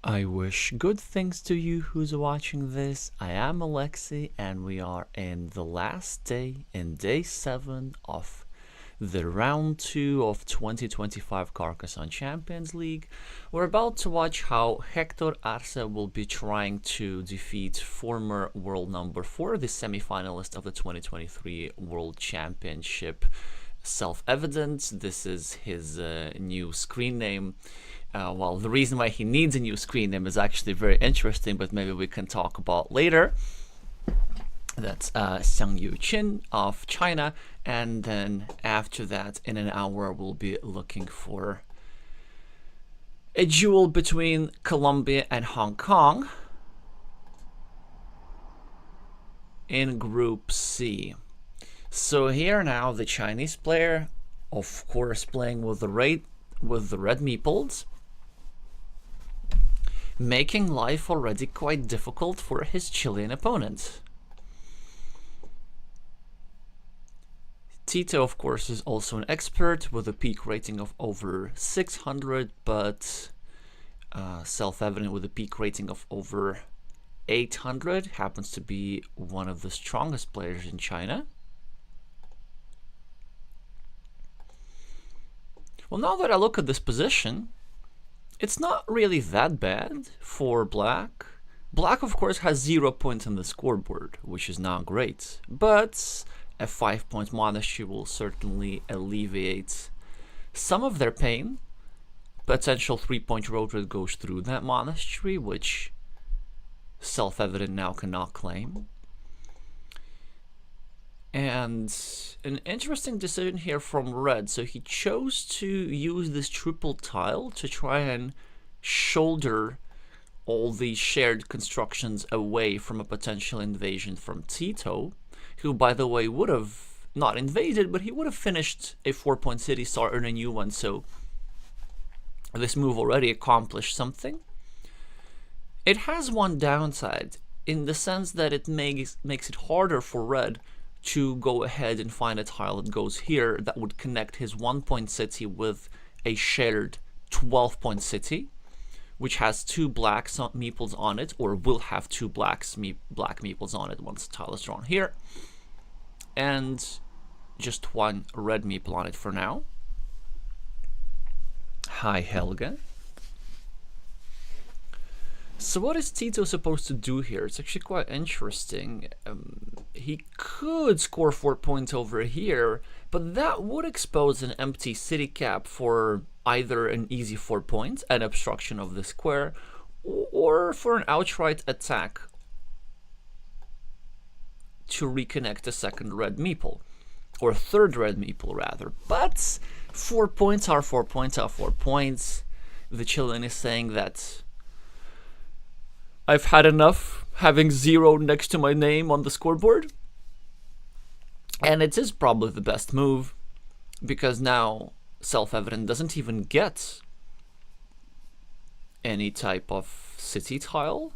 I wish good things to you who's watching this. I am Alexey, and we are in the last day, in day 7 of the round 2 of 2025 Carcassonne Champions League. We're about to watch how Tito Arce will be trying to defeat former world number 4, the semi-finalist of the 2023 World Championship. Self-evident, this is his new screen name. Well, the reason why he needs a new screen name is actually very interesting, but maybe we can talk about later. That's Xiangyu Qin of China, and then after that, in an hour, we'll be looking for a duel between Colombia and Hong Kong in Group C. So here now, the Chinese player, of course, playing with the red meeples, making life already quite difficult for his Chilean opponent. Tito, of course, is also an expert with a peak rating of over 600, but self-evident with a peak rating of over 800, happens to be one of the strongest players in China. Well, now that I look at this position, it's not really that bad for Black. Black, of course, has 0 points on the scoreboard, which is not great, but a 5-point monastery will certainly alleviate some of their pain. Potential 3-point road raid goes through that monastery, which self-evident now cannot claim. And an interesting decision here from Red. So he chose to use this triple tile to try and shoulder all these shared constructions away from a potential invasion from Tito, who, by the way, would have not invaded, but he would have finished a 4-point city, started a new one. So this move already accomplished something. It has one downside in the sense that it makes it harder for Red to go ahead and find a tile that goes here that would connect his 1-point city with a shared 12-point city, which has 2 black meeples on it, or will have 2 black meeples on it once the tile is drawn here, and just 1 red meeple on it for now. Hi, Helga. So what is Tito supposed to do here? It's actually quite interesting. He could score 4 points over here, but that would expose an empty city cap for either an easy 4 points, an obstruction of the square, or for an outright attack to reconnect a second red meeple, or third red meeple rather. But 4 points are 4 points are 4 points. The Chilean is saying that I've had enough having 0 next to my name on the scoreboard. And it is probably the best move, because now self-evident doesn't even get any type of city tile.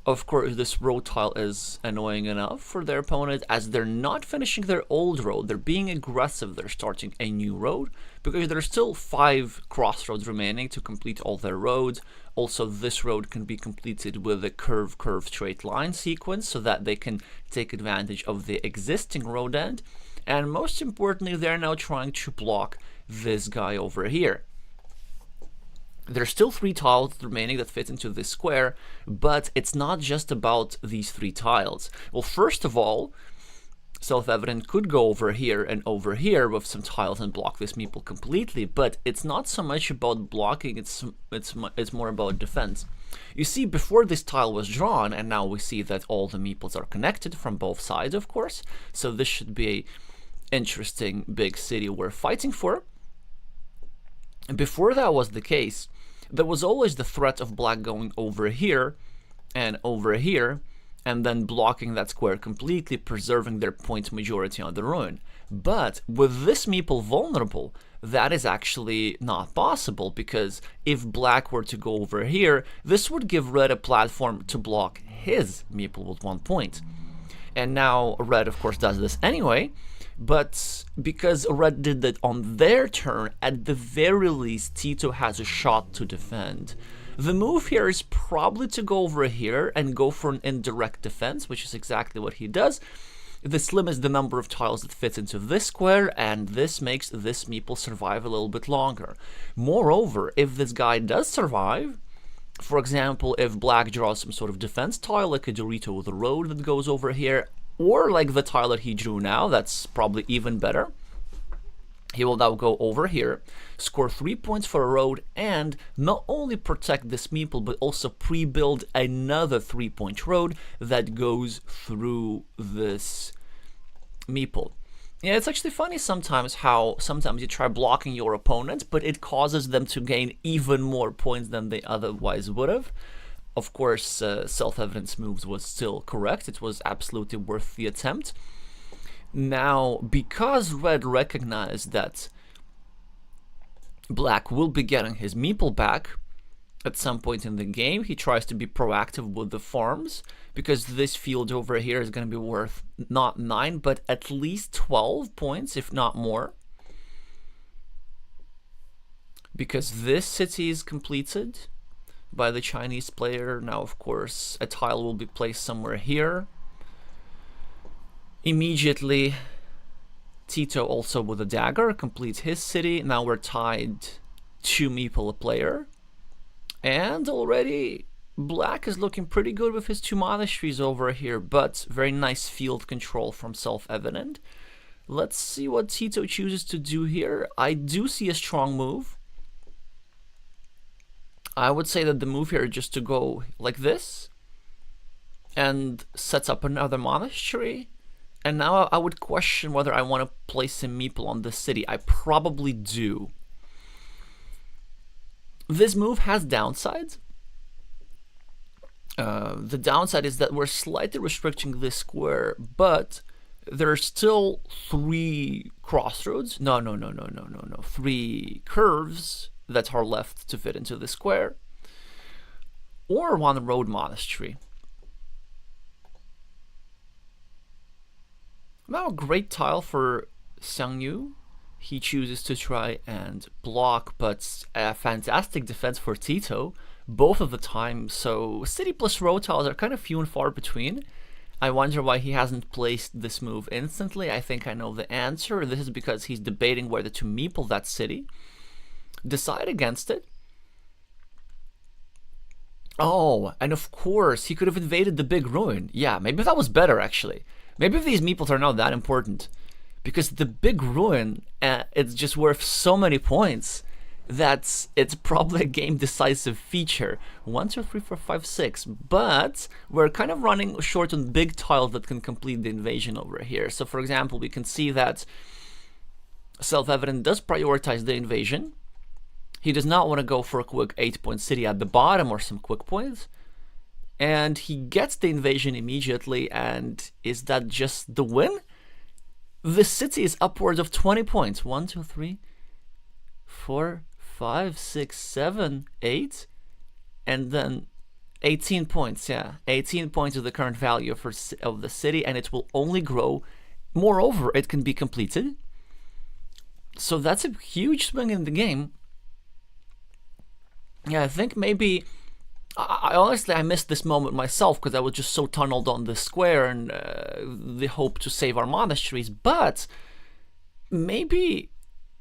Of course, this road tile is annoying enough for their opponent, as they're not finishing their old road. They're being aggressive. They're starting a new road, because there's still 5 crossroads remaining to complete all their roads. Also, this road can be completed with a curve straight line sequence, so that they can take advantage of the existing road end. And most importantly, they're now trying to block this guy over here. There's still 3 tiles remaining that fit into this square, but it's not just about these 3 tiles. Well, first of all, self-evident could go over here and over here with some tiles and block this meeple completely, but it's not so much about blocking, it's more about defense. You see, before this tile was drawn, and now we see that all the meeples are connected from both sides, of course, so this should be a interesting big city we're fighting for. Before that was the case, there was always the threat of black going over here, and then blocking that square completely, preserving their point majority on the ruin. But with this meeple vulnerable, that is actually not possible, because if black were to go over here, this would give red a platform to block his meeple with 1 point. And now red, of course, does this anyway, but because red did that on their turn, at the very least, Tito has a shot to defend. The move here is probably to go over here and go for an indirect defense, which is exactly what he does. This limits the number of tiles that fit into this square, and this makes this meeple survive a little bit longer. Moreover, if this guy does survive, for example, if black draws some sort of defense tile, like a Dorito with a road that goes over here, or like the tile that he drew now, that's probably even better. He will now go over here, score 3 points for a road, and not only protect this meeple, but also pre-build another 3-point road that goes through this meeple. Yeah, it's actually funny sometimes how sometimes you try blocking your opponent, but it causes them to gain even more points than they otherwise would have. Of course, self-evidence moves was still correct. It was absolutely worth the attempt. Now, because red recognized that black will be getting his meeple back at some point in the game, he tries to be proactive with the farms, because this field over here is going to be worth not 9, but at least 12 points, if not more. Because this city is completed by the Chinese player. Now, of course, a tile will be placed somewhere here. Immediately, Tito, also with a dagger, completes his city. Now we're tied 2 meeple a player. And already black is looking pretty good with his 2 monasteries over here, but very nice field control from self-evident. Let's see what Tito chooses to do here. I do see a strong move. I would say that the move here is just to go like this and sets up another monastery. And now I would question whether I want to place a meeple on this city. I probably do. This move has downsides. The downside is that we're slightly restricting this square, but there are still 3 crossroads. No. 3 curves that are left to fit into the square. Or 1 road monastery. Now a great tile for Xiangyu. He chooses to try and block, but a fantastic defense for Tito both of the time. So city plus road tiles are kind of few and far between. I wonder why he hasn't placed this move instantly. I think I know the answer. This is because he's debating whether to meeple that city. Decide against it. Oh, and of course, he could have invaded the big ruin. Yeah, maybe that was better, actually. Maybe these meeples are not that important. Because the big ruin, it's just worth so many points that it's probably a game decisive feature. 1, 2, 3, 4, 5, 6. But we're kind of running short on big tiles that can complete the invasion over here. So for example, we can see that self-evident does prioritize the invasion. He does not want to go for a quick 8-point city at the bottom or some quick points. And he gets the invasion immediately, and is that just the win? The city is upwards of 20 points. 1, 2, 3, 4, 5, 6, 7, 8, and then 18 points. Yeah, 18 points is the current value of the city, and it will only grow. Moreover, it can be completed. So that's a huge swing in the game. Yeah, I think maybe... honestly, I missed this moment myself because I was just so tunneled on the square and the hope to save our monasteries. But maybe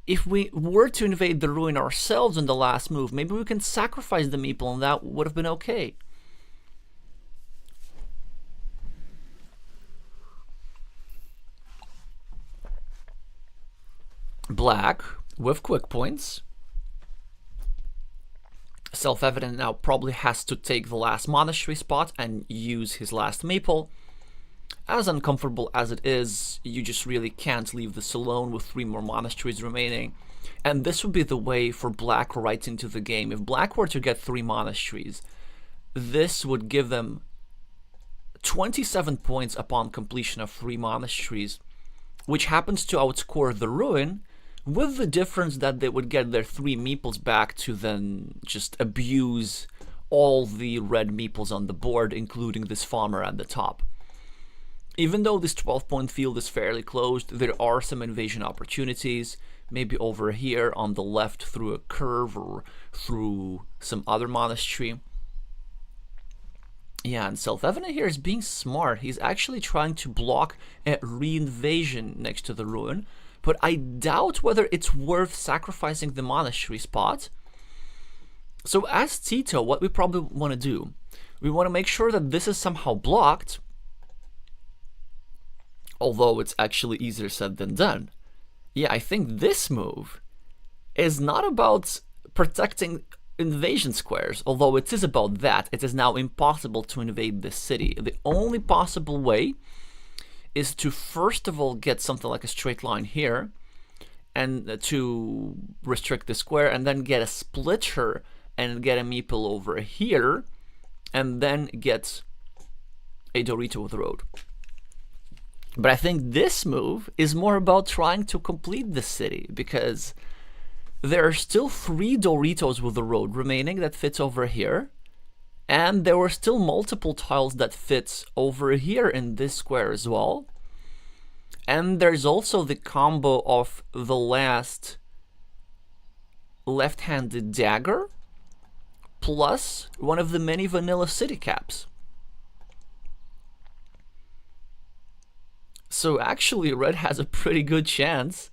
if we were to invade the ruin ourselves in the last move, maybe we can sacrifice the meeple and that would have been okay. Black with quick points. Self-evident now probably has to take the last monastery spot and use his last meeple. As uncomfortable as it is, you just really can't leave this alone with 3 more monasteries remaining. And this would be the way for black right into the game. If black were to get 3 monasteries, this would give them 27 points upon completion of 3 monasteries, which happens to outscore the ruin, with the difference that they would get their 3 meeples back to then just abuse all the red meeples on the board, including this farmer at the top. Even though this 12-point field is fairly closed, there are some invasion opportunities. maybe over here on the left through a curve or through some other monastery. Yeah, and Self-Evident here is being smart. He's actually trying to block a reinvasion next to the ruin, but I doubt whether it's worth sacrificing the monastery spot. So as Tito, what we probably want to do, we want to make sure that this is somehow blocked, although it's actually easier said than done. Yeah, I think this move is not about protecting invasion squares, although it is about that. It is now impossible to invade this city. The only possible way is to first of all get something like a straight line here and to restrict the square, and then get a splitter and get a meeple over here, and then get a Dorito with the road. But I think this move is more about trying to complete the city, because there are still 3 Doritos with the road remaining that fits over here, and there were still multiple tiles that fit over here in this square as well. And there's also the combo of the last left-handed dagger plus one of the many vanilla city caps. So actually Red has a pretty good chance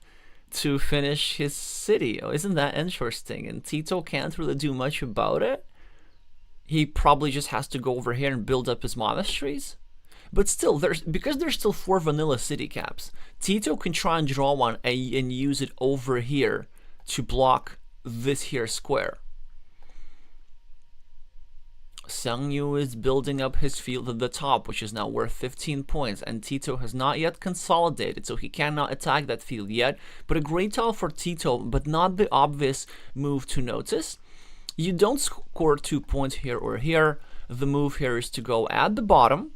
to finish his city. Oh, isn't that interesting? And Tito can't really do much about it. He probably just has to go over here and build up his monasteries. But still, because there's still 4 vanilla city caps, Tito can try and draw one and use it over here to block this here square. Xiangyu is building up his field at the top, which is now worth 15 points, and Tito has not yet consolidated, so he cannot attack that field yet. But a great tile for Tito, but not the obvious move to notice. You don't score 2 points here or here. The move here is to go at the bottom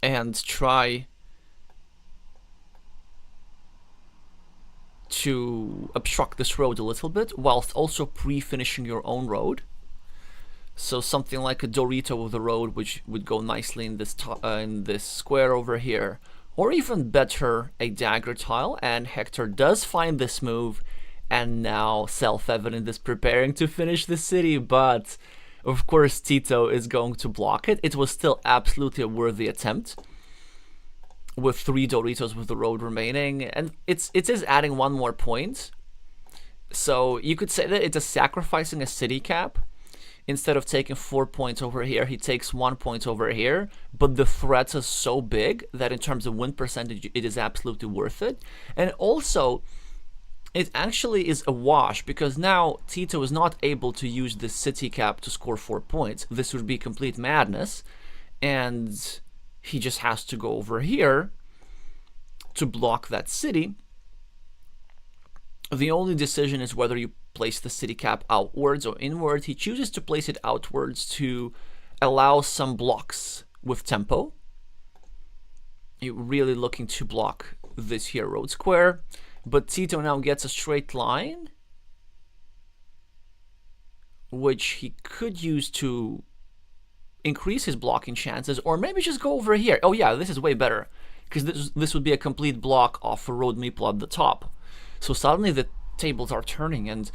and try to obstruct this road a little bit, whilst also pre-finishing your own road. So something like a Dorito with a road, which would go nicely in this square over here, or even better, a dagger tile. And Hector does find this move, and now Self-Evident is preparing to finish the city, but of course Tito is going to block it. It was still absolutely a worthy attempt, with 3 Doritos with the road remaining, and it is adding 1 more point. So you could say that it is sacrificing a city cap. Instead of taking 4 points over here, he takes 1 point over here, but the threat is so big that in terms of win percentage, it is absolutely worth it. And also, it actually is a wash, because now Tito is not able to use this city cap to score 4 points. This would be complete madness, and he just has to go over here to block that city. The only decision is whether you place the city cap outwards or inward. He chooses to place it outwards to allow some blocks with tempo. You're really looking to block this here road square, but Tito now gets a straight line, which he could use to increase his blocking chances, or maybe just go over here. Oh yeah, this is way better, because this would be a complete block off a road meeple at the top. So suddenly the tables are turning and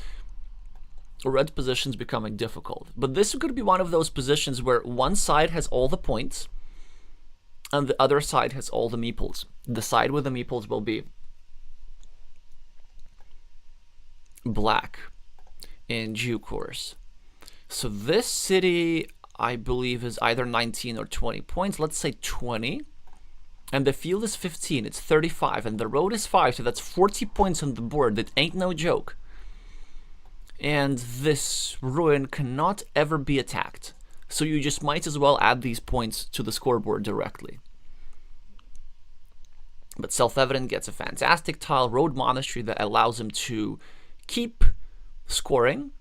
red positions becoming difficult. But this could be one of those positions where one side has all the points and the other side has all the meeples. The side with the meeples will be black in due course. So this city, I believe, is either 19 or 20 points. Let's say 20. And the field is 15. It's 35. And the road is 5. So that's 40 points on the board. That ain't no joke. And this ruin cannot ever be attacked. So you just might as well add these points to the scoreboard directly. But Self-Evident gets a fantastic tile, Road Monastery, that allows him to keep scoring.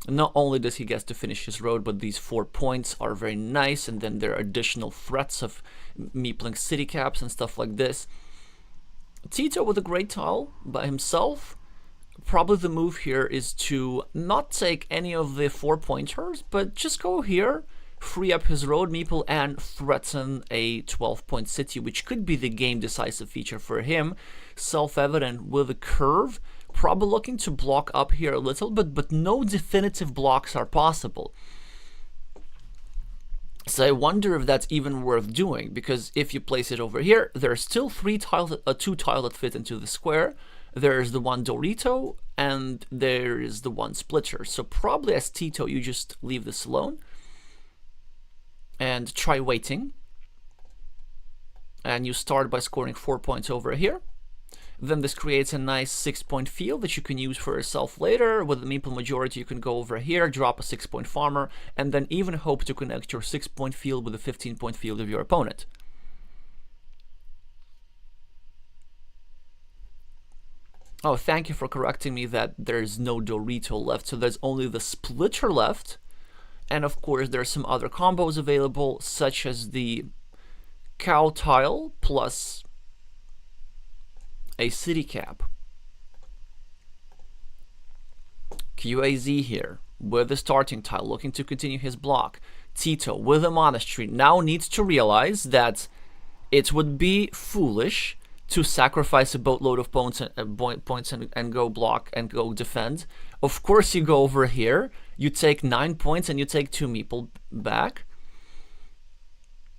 Not only does he get to finish his road, but these 4 points are very nice, and then there are additional threats of meepling city caps and stuff like this. Tito with a great tile by himself. Probably the move here is to not take any of the 4 pointers, but just go here free up his road meeple and threaten a 12-point city, which could be the game decisive feature for him. Self-evident with a curve, probably looking to block up here a little bit, but no definitive blocks are possible. So I wonder if that's even worth doing, because if you place it over here, there are still two tiles that fit into the square. There's the one Dorito, and there is the one splitter. So probably as Tito, you just leave this alone and try waiting. And you start by scoring 4 points over here. Then this creates a nice 6-point field that you can use for yourself later. With the meeple majority, you can go over here, drop a 6-point farmer, and then even hope to connect your 6-point field with the 15-point field of your opponent. Oh, thank you for correcting me that there's no Dorito left, so there's only the splitter left. And of course, there are some other combos available, such as the cow tile plus a city cap. QAZ here with the starting tile, looking to continue his block. Tito with a monastery now needs to realize that it would be foolish to sacrifice a boatload of points and go block and go defend. Of course, you go over here, you take 9 points and you take 2 meeple back.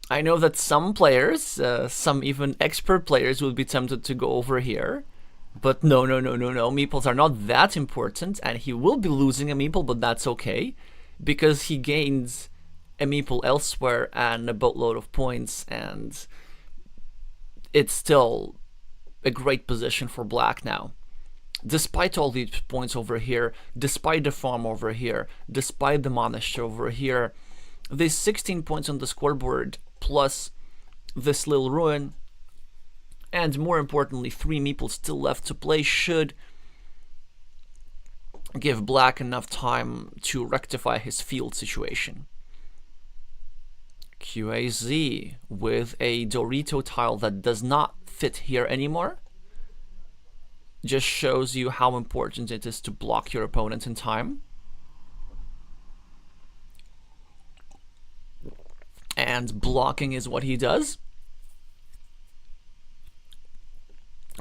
I know that some players, some even expert players, would be tempted to go over here. But no. Meeples are not that important, and he will be losing a meeple, but that's okay, because he gains a meeple elsewhere and a boatload of points, and it's still a great position for black now. Despite all these points over here, despite the farm over here, despite the monastery over here, these 16 points on the scoreboard plus this little ruin, and more importantly 3 meeples still left to play, should give black enough time to rectify his field situation. QAZ with a Dorito tile that does not fit here anymore just shows you how important it is to block your opponent in time. And blocking is what he does.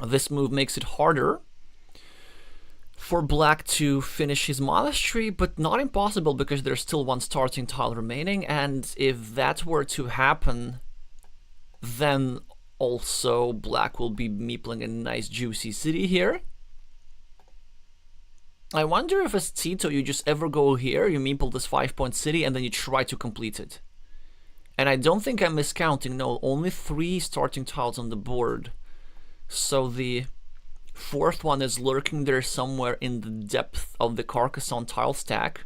This move makes it harder for black to finish his monastery, but not impossible, because there's still one starting tile remaining, and if that were to happen, then also black will be meepling a nice juicy city here. I wonder if as Tito you just ever go here, you meeple this 5-point city, and then you try to complete it. And I don't think I'm miscounting, no, only 3 starting tiles on the board. So the 4th one is lurking there somewhere in the depth of the Carcassonne tile stack.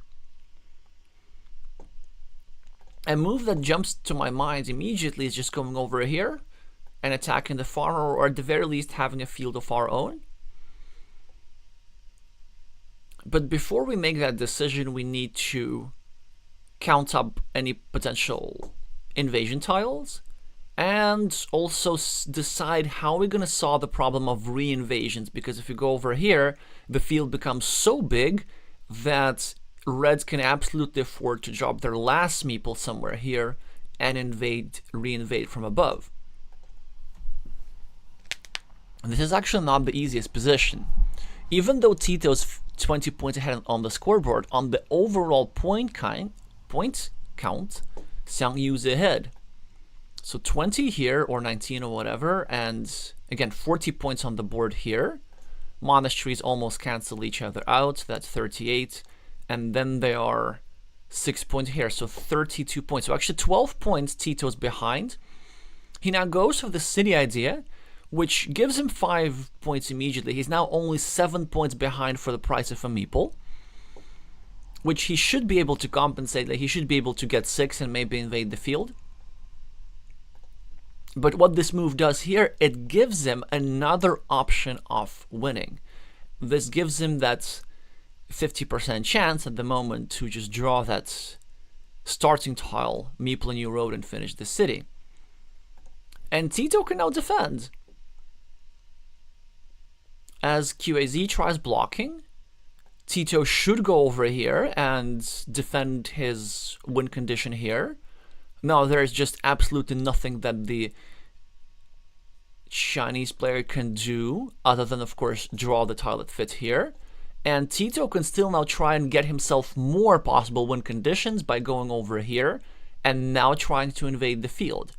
A move that jumps to my mind immediately is just going over here and attacking the farmer, or at the very least having a field of our own. But before we make that decision, we need to count up any potential invasion tiles, and also decide how we're going to solve the problem of re-invasions, because if you go over here, the field becomes so big that reds can absolutely afford to drop their last meeple somewhere here and re-invade from above. And this is actually not the easiest position. Even though Tito's 20 points ahead on the scoreboard, on the overall point count, Xiangyu's ahead. So 20 here, or 19 or whatever, and again 40 points on the board here. Monasteries almost cancel each other out, that's 38, and then they are 6 points here, so 32 points. So actually 12 points Tito's behind. He now goes for the city idea, which gives him 5 points immediately. He's now only 7 points behind for the price of a meeple, which he should be able to compensate. Like, he should be able to get 6 and maybe invade the field. But what this move does here, it gives him another option of winning. This gives him that 50% chance at the moment to just draw that starting tile, meeple a new road, and finish the city. And Tito can now defend. As QAZ tries blocking, Tito should go over here and defend his win condition here. Now there's just absolutely nothing that the Chinese player can do other than, of course, draw the tile that fits here. And Tito can still now try and get himself more possible win conditions by going over here and now trying to invade the field.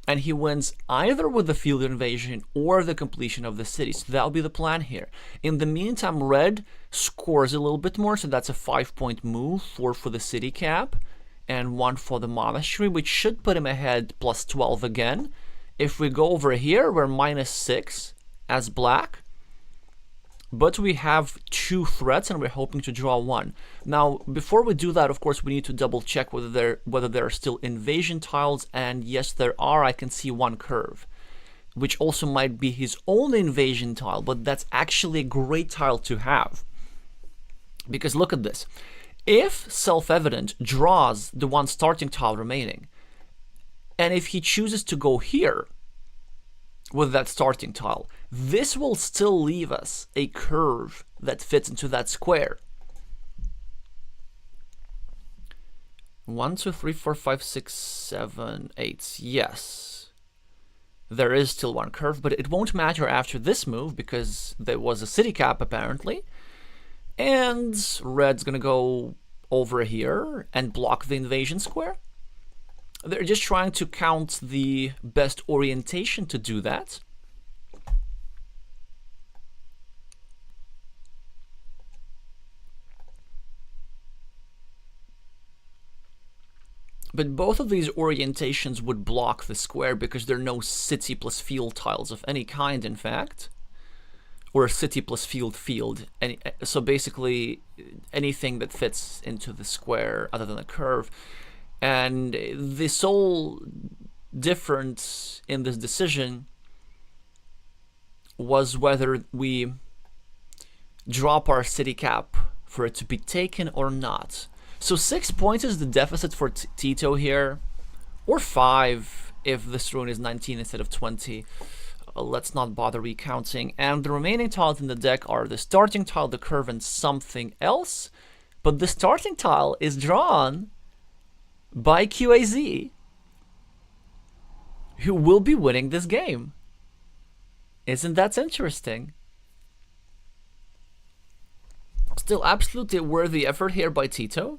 And he wins either with the field invasion or the completion of the city. So that'll be the plan here. In the meantime, red scores a little bit more, so that's a 5-point move, 4 for the city cap and 1 for the monastery, which should put him ahead plus 12 again. If we go over here, we're minus 6 as black. But we have 2 threats and we're hoping to draw 1. Now, before we do that, of course, we need to double check whether there are still invasion tiles, and yes, there are. I can see 1 curve, which also might be his own invasion tile, but that's actually a great tile to have. Because look at this. If Self-Evident draws the 1 starting tile remaining, and if he chooses to go here with that starting tile, this will still leave us a curve that fits into that square. 1, 2, 3, 4, 5, 6, 7, 8. Yes. There is still 1 curve, but it won't matter after this move because there was a city cap apparently. And red's gonna go over here and block the invasion square. They're just trying to count the best orientation to do that. But both of these orientations would block the square because there are no city plus field tiles of any kind, in fact. Or city plus field. So basically anything that fits into the square other than a curve. And the sole difference in this decision was whether we drop our city cap for it to be taken or not. So 6 points is the deficit for Tito here, or 5 if this rune is 19 instead of 20. Let's not bother recounting. And the remaining tiles in the deck are the starting tile, the curve, and something else. But the starting tile is drawn by QAZ, who will be winning this game. Isn't that interesting? Still absolutely a worthy effort here by Tito,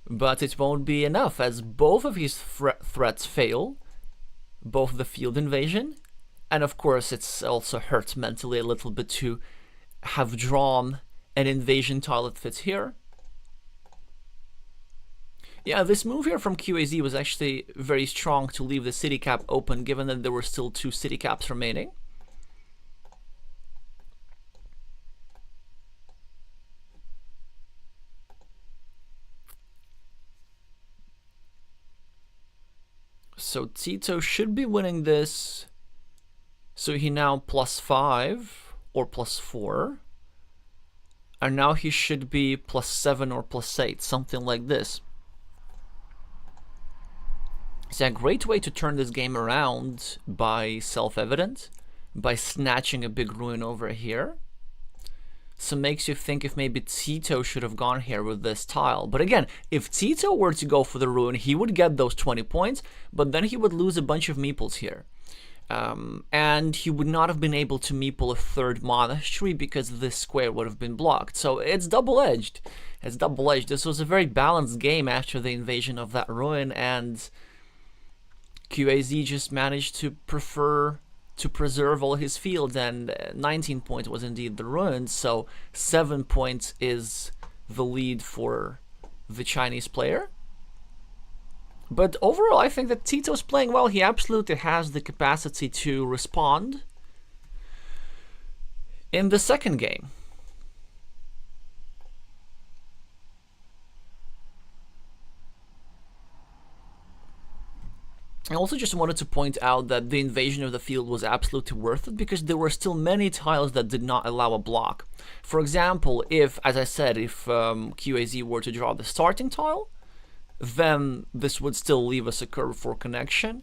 but it won't be enough as both of his threats fail, both the field invasion, and of course it's also hurt mentally a little bit to have drawn an invasion tile that fits here. Yeah, this move here from QAZ was actually very strong to leave the city cap open, given that there were still 2 city caps remaining. So Tito should be winning this. So he now plus 5 or plus 4. And now he should be plus 7 or plus 8, something like this. It's a great way to turn this game around by Self-Evident, by snatching a big ruin over here. So makes you think if maybe Tito should have gone here with this tile. But again, if Tito were to go for the ruin, he would get those 20 points, but then he would lose a bunch of meeples here. And he would not have been able to meeple a 3rd monastery because this square would have been blocked. So it's double-edged. It's double-edged. This was a very balanced game after the invasion of that ruin, and QAZ just managed to preserve all his fields, and 19 points was indeed the ruin, so 7 points is the lead for the Chinese player. But overall, I think that Tito's playing well. He absolutely has the capacity to respond in the second game. I also just wanted to point out that the invasion of the field was absolutely worth it because there were still many tiles that did not allow a block. For example, if, as I said, if QAZ were to draw the starting tile, then this would still leave us a curve for connection.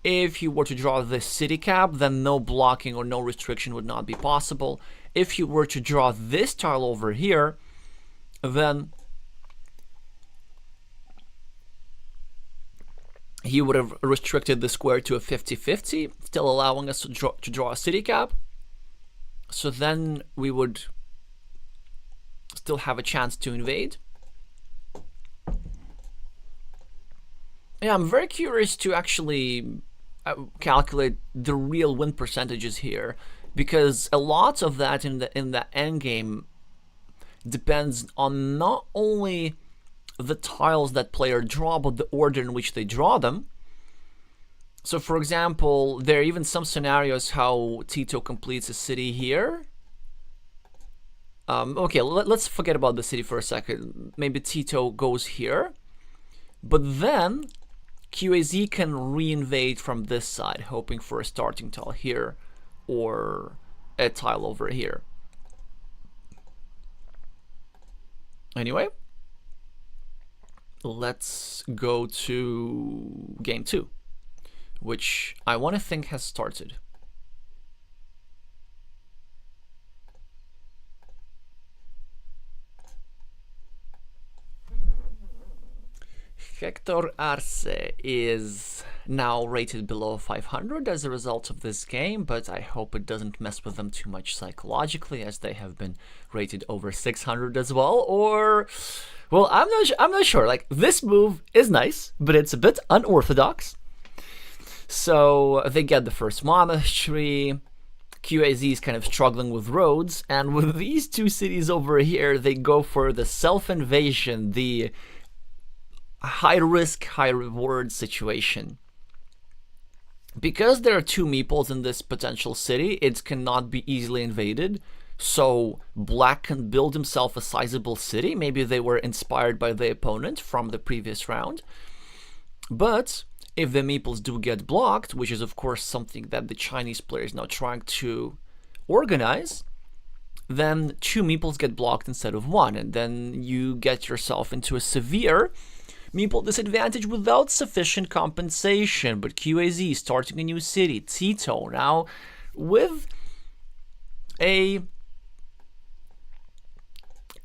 If he were to draw the city cap, then no blocking or no restriction would not be possible. If he were to draw this tile over here, then he would have restricted the square to a 50-50, still allowing us to draw a city cap. So then we would still have a chance to invade. Yeah, I'm very curious to actually calculate the real win percentages here, because a lot of that in the end game depends on not only the tiles that player draw, but the order in which they draw them. So for example, there are even some scenarios how Tito completes a city here. Okay, let's forget about the city for a second. Maybe Tito goes here, but then QAZ can re-invade from this side, hoping for a starting tile here or a tile over here. Anyway, let's go to game 2, which I want to think has started. Tito Arce is now rated below 500 as a result of this game, but I hope it doesn't mess with them too much psychologically, as they have been rated over 600 as well. Or, well, I'm not sure. Like, this move is nice, but it's a bit unorthodox. So they get the first monastery. QAZ is kind of struggling with roads, and with these two cities over here, they go for the self-invasion, the high risk, high reward situation. Because there are two meeples in this potential city, it cannot be easily invaded. So black can build himself a sizable city. Maybe they were inspired by the opponent from the previous round. But if the meeples do get blocked, which is of course something that the Chinese player is now trying to organize, then two meeples get blocked instead of one, and then you get yourself into a severe meeple disadvantage without sufficient compensation. But QAZ starting a new city, Tito now with a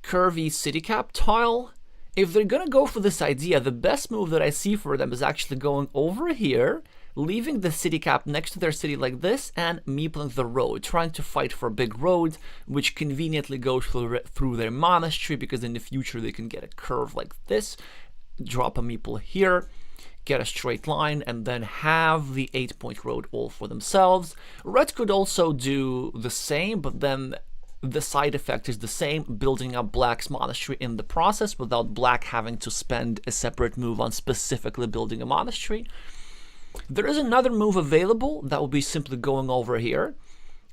curvy city cap tile. If they're gonna go for this idea, the best move that I see for them is actually going over here, leaving the city cap next to their city like this, and meepling the road, trying to fight for a big road, which conveniently goes through their monastery, because in the future they can get a curve like this, drop a meeple here, get a straight line, and then have the 8-point road all for themselves. Red could also do the same, but then the side effect is the same, building up black's monastery in the process without black having to spend a separate move on specifically building a monastery. There is another move available that will be simply going over here,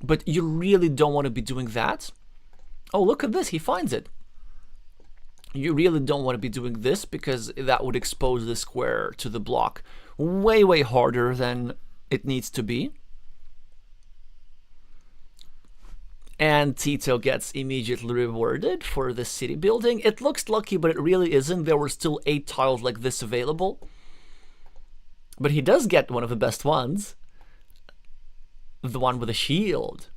but you really don't want to be doing that. Oh, look at this, he finds it. You really don't want to be doing this, because that would expose the square to the block way harder than it needs to be. And Tito gets immediately rewarded for the city building. It looks lucky, but it really isn't. There were still 8 tiles like this available. But he does get one of the best ones. The one with a shield.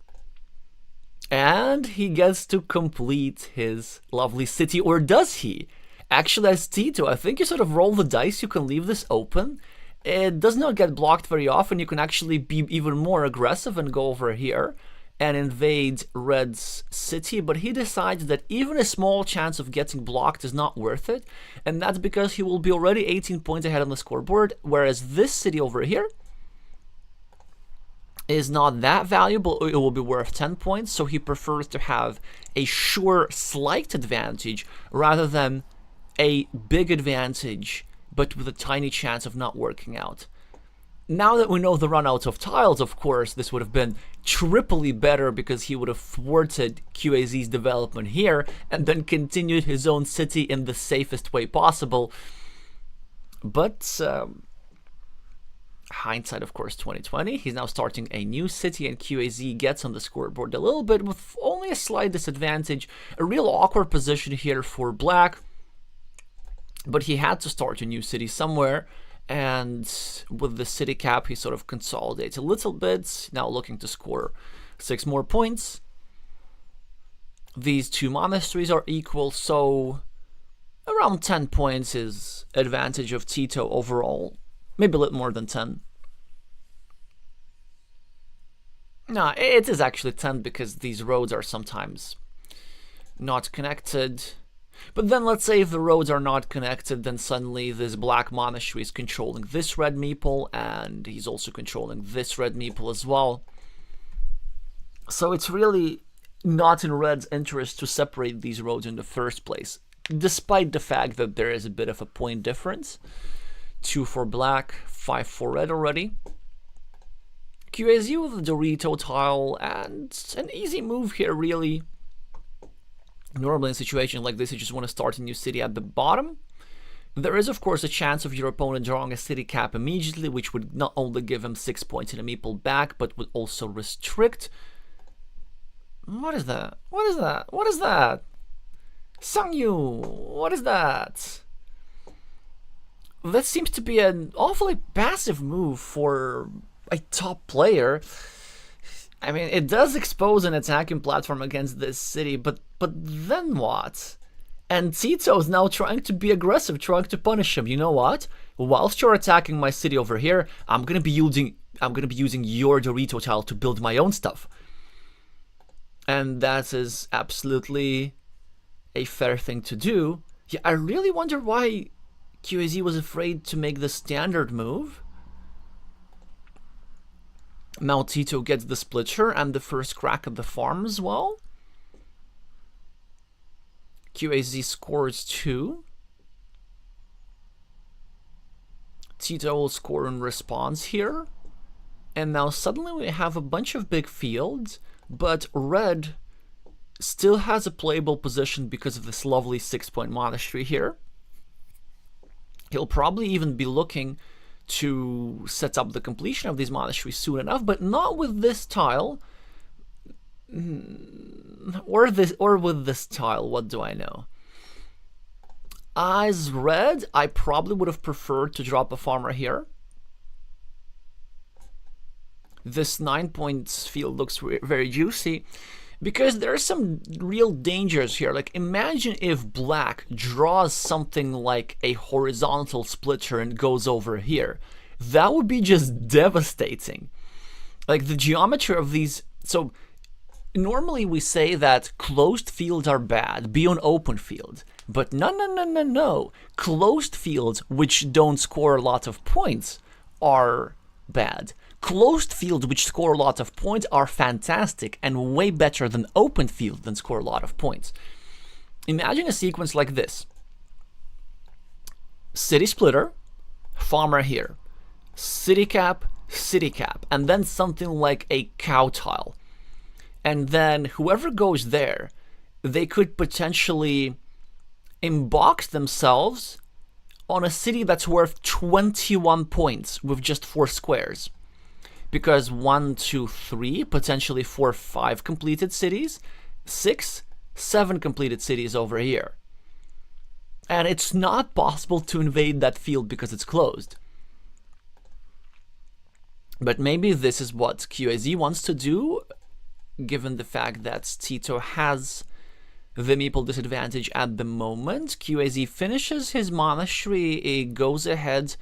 And he gets to complete his lovely city, or does he? Actually, as Tito, I think you sort of roll the dice, you can leave this open. It does not get blocked very often. You can actually be even more aggressive and go over here and invade Red's city, but he decides that even a small chance of getting blocked is not worth it, and that's because he will be already 18 points ahead on the scoreboard, whereas this city over here is not that valuable. It will be worth 10 points, so he prefers to have a sure slight advantage rather than a big advantage but with a tiny chance of not working out. Now that we know the run out of tiles, of course, this would have been triply better, because he would have thwarted QAZ's development here and then continued his own city in the safest way possible. But hindsight, of course, 2020. He's now starting a new city, and QAZ gets on the scoreboard a little bit with only a slight disadvantage. A real awkward position here for black, but he had to start a new city somewhere. And with the city cap, he sort of consolidates a little bit, now looking to score 6 more points. These two monasteries are equal, so around 10 points is advantage of Tito overall. Maybe a little more than 10. No, it is actually 10 because these roads are sometimes not connected. But then let's say if the roads are not connected, then suddenly this black monastery is controlling this red meeple, and he's also controlling this red meeple as well. So it's really not in red's interest to separate these roads in the first place, despite the fact that there is a bit of a point difference. 2 for black, 5 for red already. QAZ with the Dorito tile, and an easy move here, really. Normally in a situation like this, you just want to start a new city at the bottom. There is, of course, a chance of your opponent drawing a city cap immediately, which would not only give him 6 points in a meeple back, but would also restrict. What is that? What is that? What is that? Xiangyu, what is that? That seems to be an awfully passive move for a top player. I mean, it does expose an attacking platform against this city, but then what? And Tito's now trying to be aggressive, trying to punish him. You know what? Whilst you're attacking my city over here, I'm gonna be using your Dorito tile to build my own stuff. And that is absolutely a fair thing to do. Yeah, I really wonder why QAZ was afraid to make the standard move. Now Tito gets the splitter and the first crack at the farm as well. QAZ scores 2. Tito will score in response here. And now suddenly we have a bunch of big fields, but red still has a playable position because of this lovely 6-point monastery here. He'll probably even be looking to set up the completion of these monasteries soon enough, but not with this tile. Or with this tile, what do I know? As red, I probably would have preferred to drop a farmer here. This 9-point field looks very juicy, because there are some real dangers here. Like, imagine if black draws something like a horizontal splitter and goes over here. That would be just devastating. Like, the geometry of these... So, normally we say that closed fields are bad, be an open field. But no. Closed fields which don't score a lot of points are bad. Closed fields which score a lot of points are fantastic and way better than open fields that score a lot of points. Imagine a sequence like this. City splitter, farmer here. City cap, and then something like a cow tile. And then whoever goes there, they could potentially inbox themselves on a city that's worth 21 points with just 4 squares. Because 1, 2, 3, potentially 4, 5 completed cities, 6, 7 completed cities over here. And it's not possible to invade that field because it's closed. But maybe this is what QAZ wants to do, given the fact that Tito has the meeple disadvantage at the moment. QAZ finishes his monastery, he goes ahead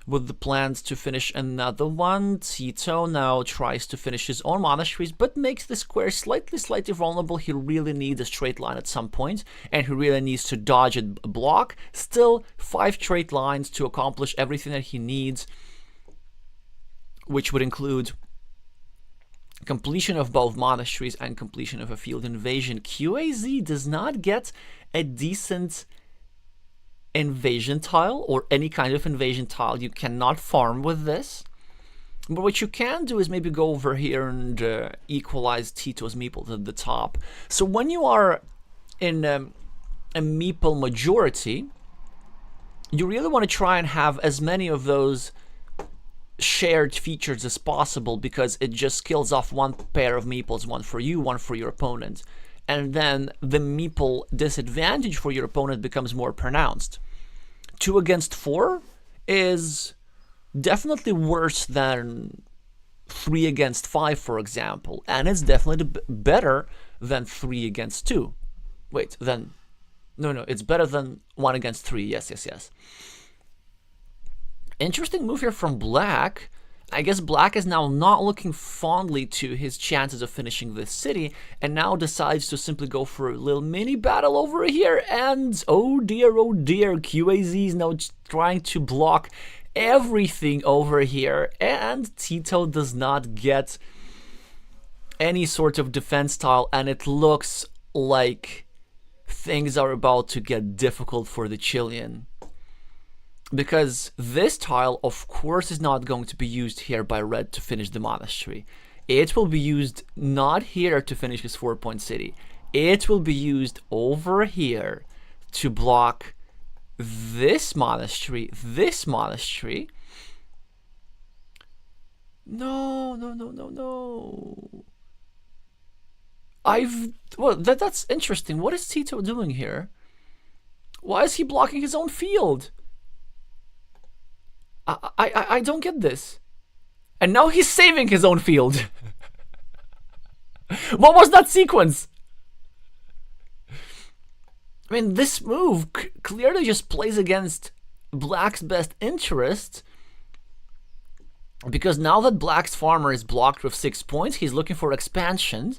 with the plans to finish another one. Tito now tries to finish his own monasteries, but makes the square slightly vulnerable. He really needs a straight line at some point, and he really needs to dodge a block. Still, 5 straight lines to accomplish everything that he needs, which would include completion of both monasteries and completion of a field invasion. QAZ does not get a decent invasion tile or any kind of invasion tile. You cannot farm with this, but what you can do is maybe go over here and equalize Tito's meeples at the top. So when you are in a meeple majority, you really want to try and have as many of those shared features as possible, because it just kills off one pair of meeples, one for you, one for your opponent. And then the meeple disadvantage for your opponent becomes more pronounced. 2 against 4 is definitely worse than 3 against 5, for example. And it's definitely better than 3 against 2. Wait, then... No, it's better than 1 against 3. Yes. Interesting move here from Black. I guess Black is now not looking fondly to his chances of finishing this city, and now decides to simply go for a little mini battle over here, and oh dear, QAZ is now trying to block everything over here, and Tito does not get any sort of defense tile, and it looks like things are about to get difficult for the Chilean. Because this tile, of course, is not going to be used here by Red to finish the monastery. It will be used not here to finish his 4-point city. It will be used over here to block this monastery, No. Well, that's interesting. What is Tito doing here? Why is he blocking his own field? I don't get this. And now he's saving his own field. What was that sequence? I mean, this move clearly just plays against Black's best interest, because now that Black's farmer is blocked with 6 points, he's looking for expansion,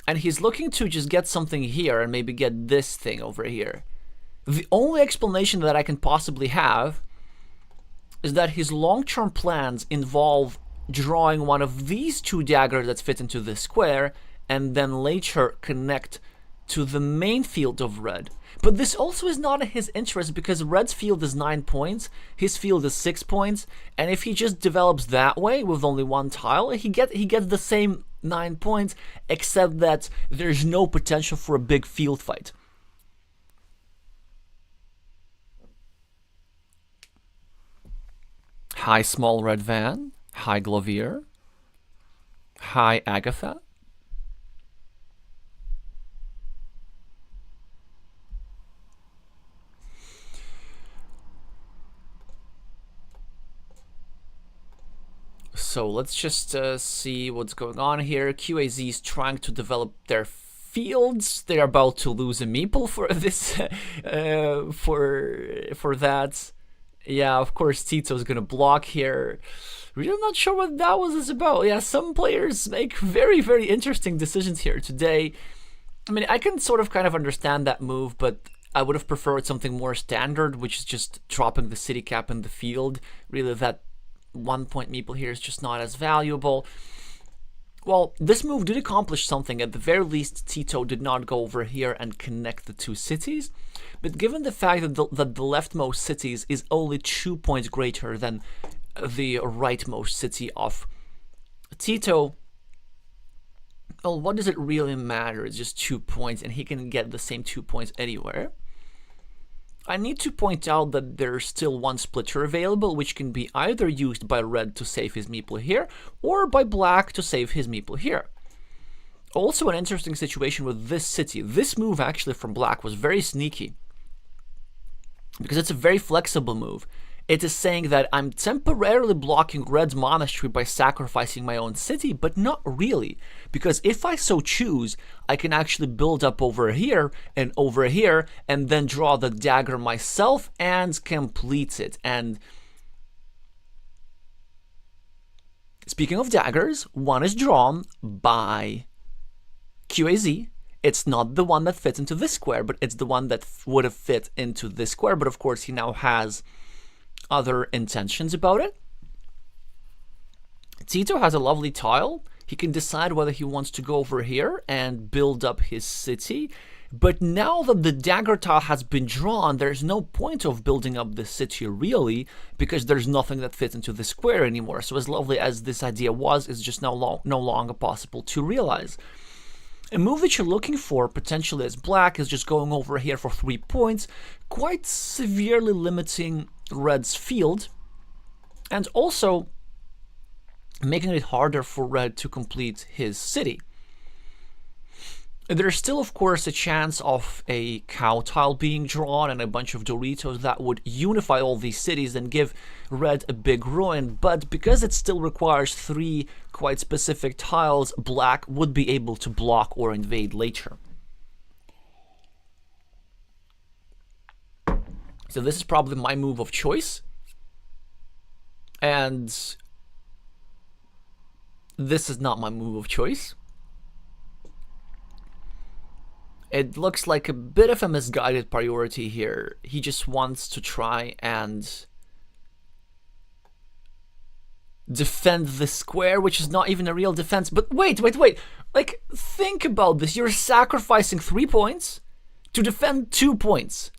and he's looking to just get something here and maybe get this thing over here. The only explanation that I can possibly have is that his long-term plans involve drawing one of these 2 daggers that fit into this square, and then later connect to the main field of Red. But this also is not in his interest, because Red's field is 9 points, his field is 6 points, and if he just develops that way with only 1 tile, he gets the same 9 points, except that there's no potential for a big field fight. Hi Small Red Van, hi Glovier, hi Agatha. So let's just see what's going on here. QAZ is trying to develop their fields. They're about to lose a meeple for this, for that. Yeah, of course Tito's gonna block here. Really not sure what that was about. Yeah, some players make very, very interesting decisions here today. I mean, I can sort of kind of understand that move, but I would have preferred something more standard, which is just dropping the city cap in the field. Really, that 1-point meeple here is just not as valuable. Well, this move did accomplish something. At the very least, Tito did not go over here and connect the 2 cities. But given the fact that the leftmost cities is only 2 points greater than the rightmost city of Tito, well, what does it really matter? It's just 2 points, and he can get the same 2 points anywhere. I need to point out that there's still 1 splitter available, which can be either used by Red to save his meeple here, or by Black to save his meeple here. Also an interesting situation with this city. This move actually from Black was very sneaky, because it's a very flexible move. It is saying that I'm temporarily blocking Red's monastery by sacrificing my own city, but not really, because if I so choose, I can actually build up over here, and then draw the dagger myself and complete it. And speaking of daggers, one is drawn by QAZ. It's not the one that fits into this square, but it's the one that would have fit into this square, but of course he now has other intentions about it. Tito has a lovely tile. He can decide whether he wants to go over here and build up his city, but now that the dagger tile has been drawn, there's no point of building up the city really, because there's nothing that fits into the square anymore. So as lovely as this idea was, it's just no longer possible to realize. A move that you're looking for, potentially as Black, is just going over here for 3 points, quite severely limiting Red's field, and also making it harder for Red to complete his city. There's still, of course, a chance of a cow tile being drawn and a bunch of Doritos that would unify all these cities and give Red a big ruin, but because it still requires 3 quite specific tiles, Black would be able to block or invade later. So this is probably my move of choice. And this is not my move of choice. It looks like a bit of a misguided priority here. He just wants to try and defend the square, which is not even a real defense. But wait. Like, think about this. You're sacrificing 3 points to defend 2 points.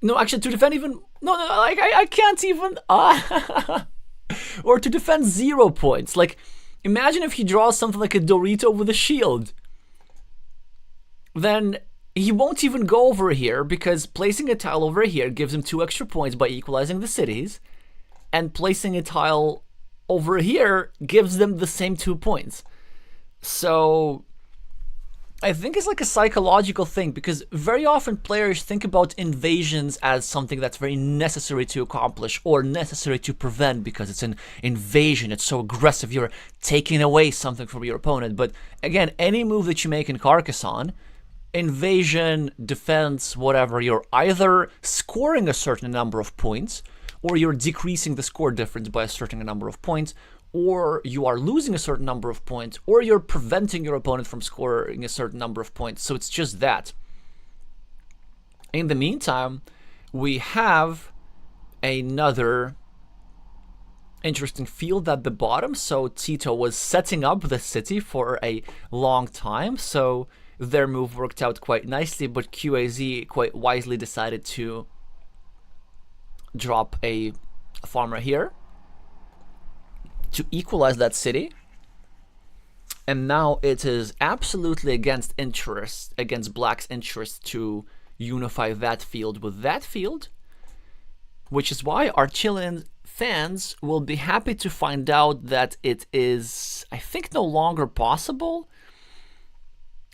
No, actually, to defend even... No, like, I can't even... Or to defend 0 points. Like, imagine if he draws something like a Dorito with a shield. Then he won't even go over here, because placing a tile over here gives him 2 extra points by equalizing the cities. And placing a tile over here gives them the same 2 points. So I think it's like a psychological thing, because very often players think about invasions as something that's very necessary to accomplish or necessary to prevent, because it's an invasion, it's so aggressive, you're taking away something from your opponent. But again, any move that you make in Carcassonne, invasion, defense, whatever, you're either scoring a certain number of points, or you're decreasing the score difference by a certain number of points, or you are losing a certain number of points, or you're preventing your opponent from scoring a certain number of points. So it's just that. In the meantime, we have another interesting field at the bottom. So Tito was setting up the city for a long time, so their move worked out quite nicely, but QAZ quite wisely decided to drop a farmer here to equalize that city. And now it is absolutely against Black's interest to unify that field with that field, which is why our Chilean fans will be happy to find out that it is, I think, no longer possible,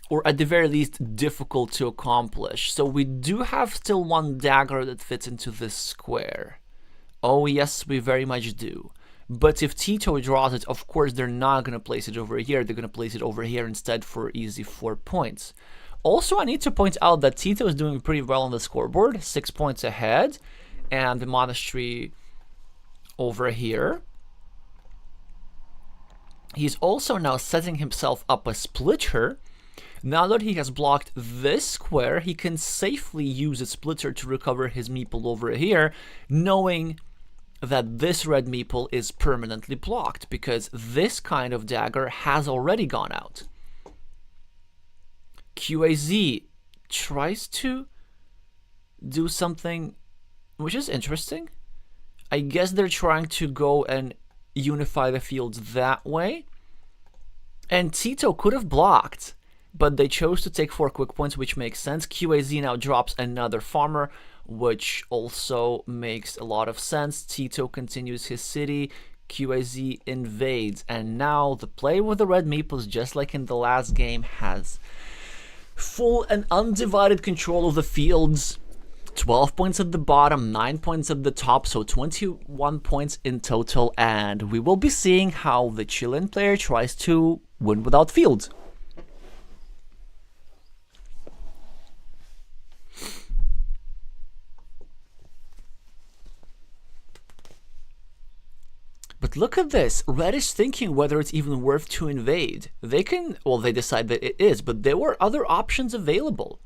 or at the very least difficult to accomplish. So we do have still one dagger that fits into this square. Oh yes, we very much do. But if Tito draws it, of course they're not going to place it over here, they're going to place it over here instead for easy 4 points. Also, I need to point out that Tito is doing pretty well on the scoreboard, 6 points ahead, and the monastery over here. He's also now setting himself up a splitter. Now that he has blocked this square, he can safely use a splitter to recover his meeple over here, knowing that this red meeple is permanently blocked, because this kind of dagger has already gone out. QAZ tries to do something which is interesting. I guess they're trying to go and unify the fields that way. And Tito could have blocked, but they chose to take 4 quick points, which makes sense. QAZ now drops another farmer, which also makes a lot of sense. Tito continues his city, QAZ invades, and now the play with the red meeples, just like in the last game, has full and undivided control of the fields. 12 points at the bottom, 9 points at the top, so 21 points in total, and we will be seeing how the Chilean player tries to win without fields. But look at this, Red is thinking whether it's even worth to invade. They can, well, they decide that it is, but there were other options available.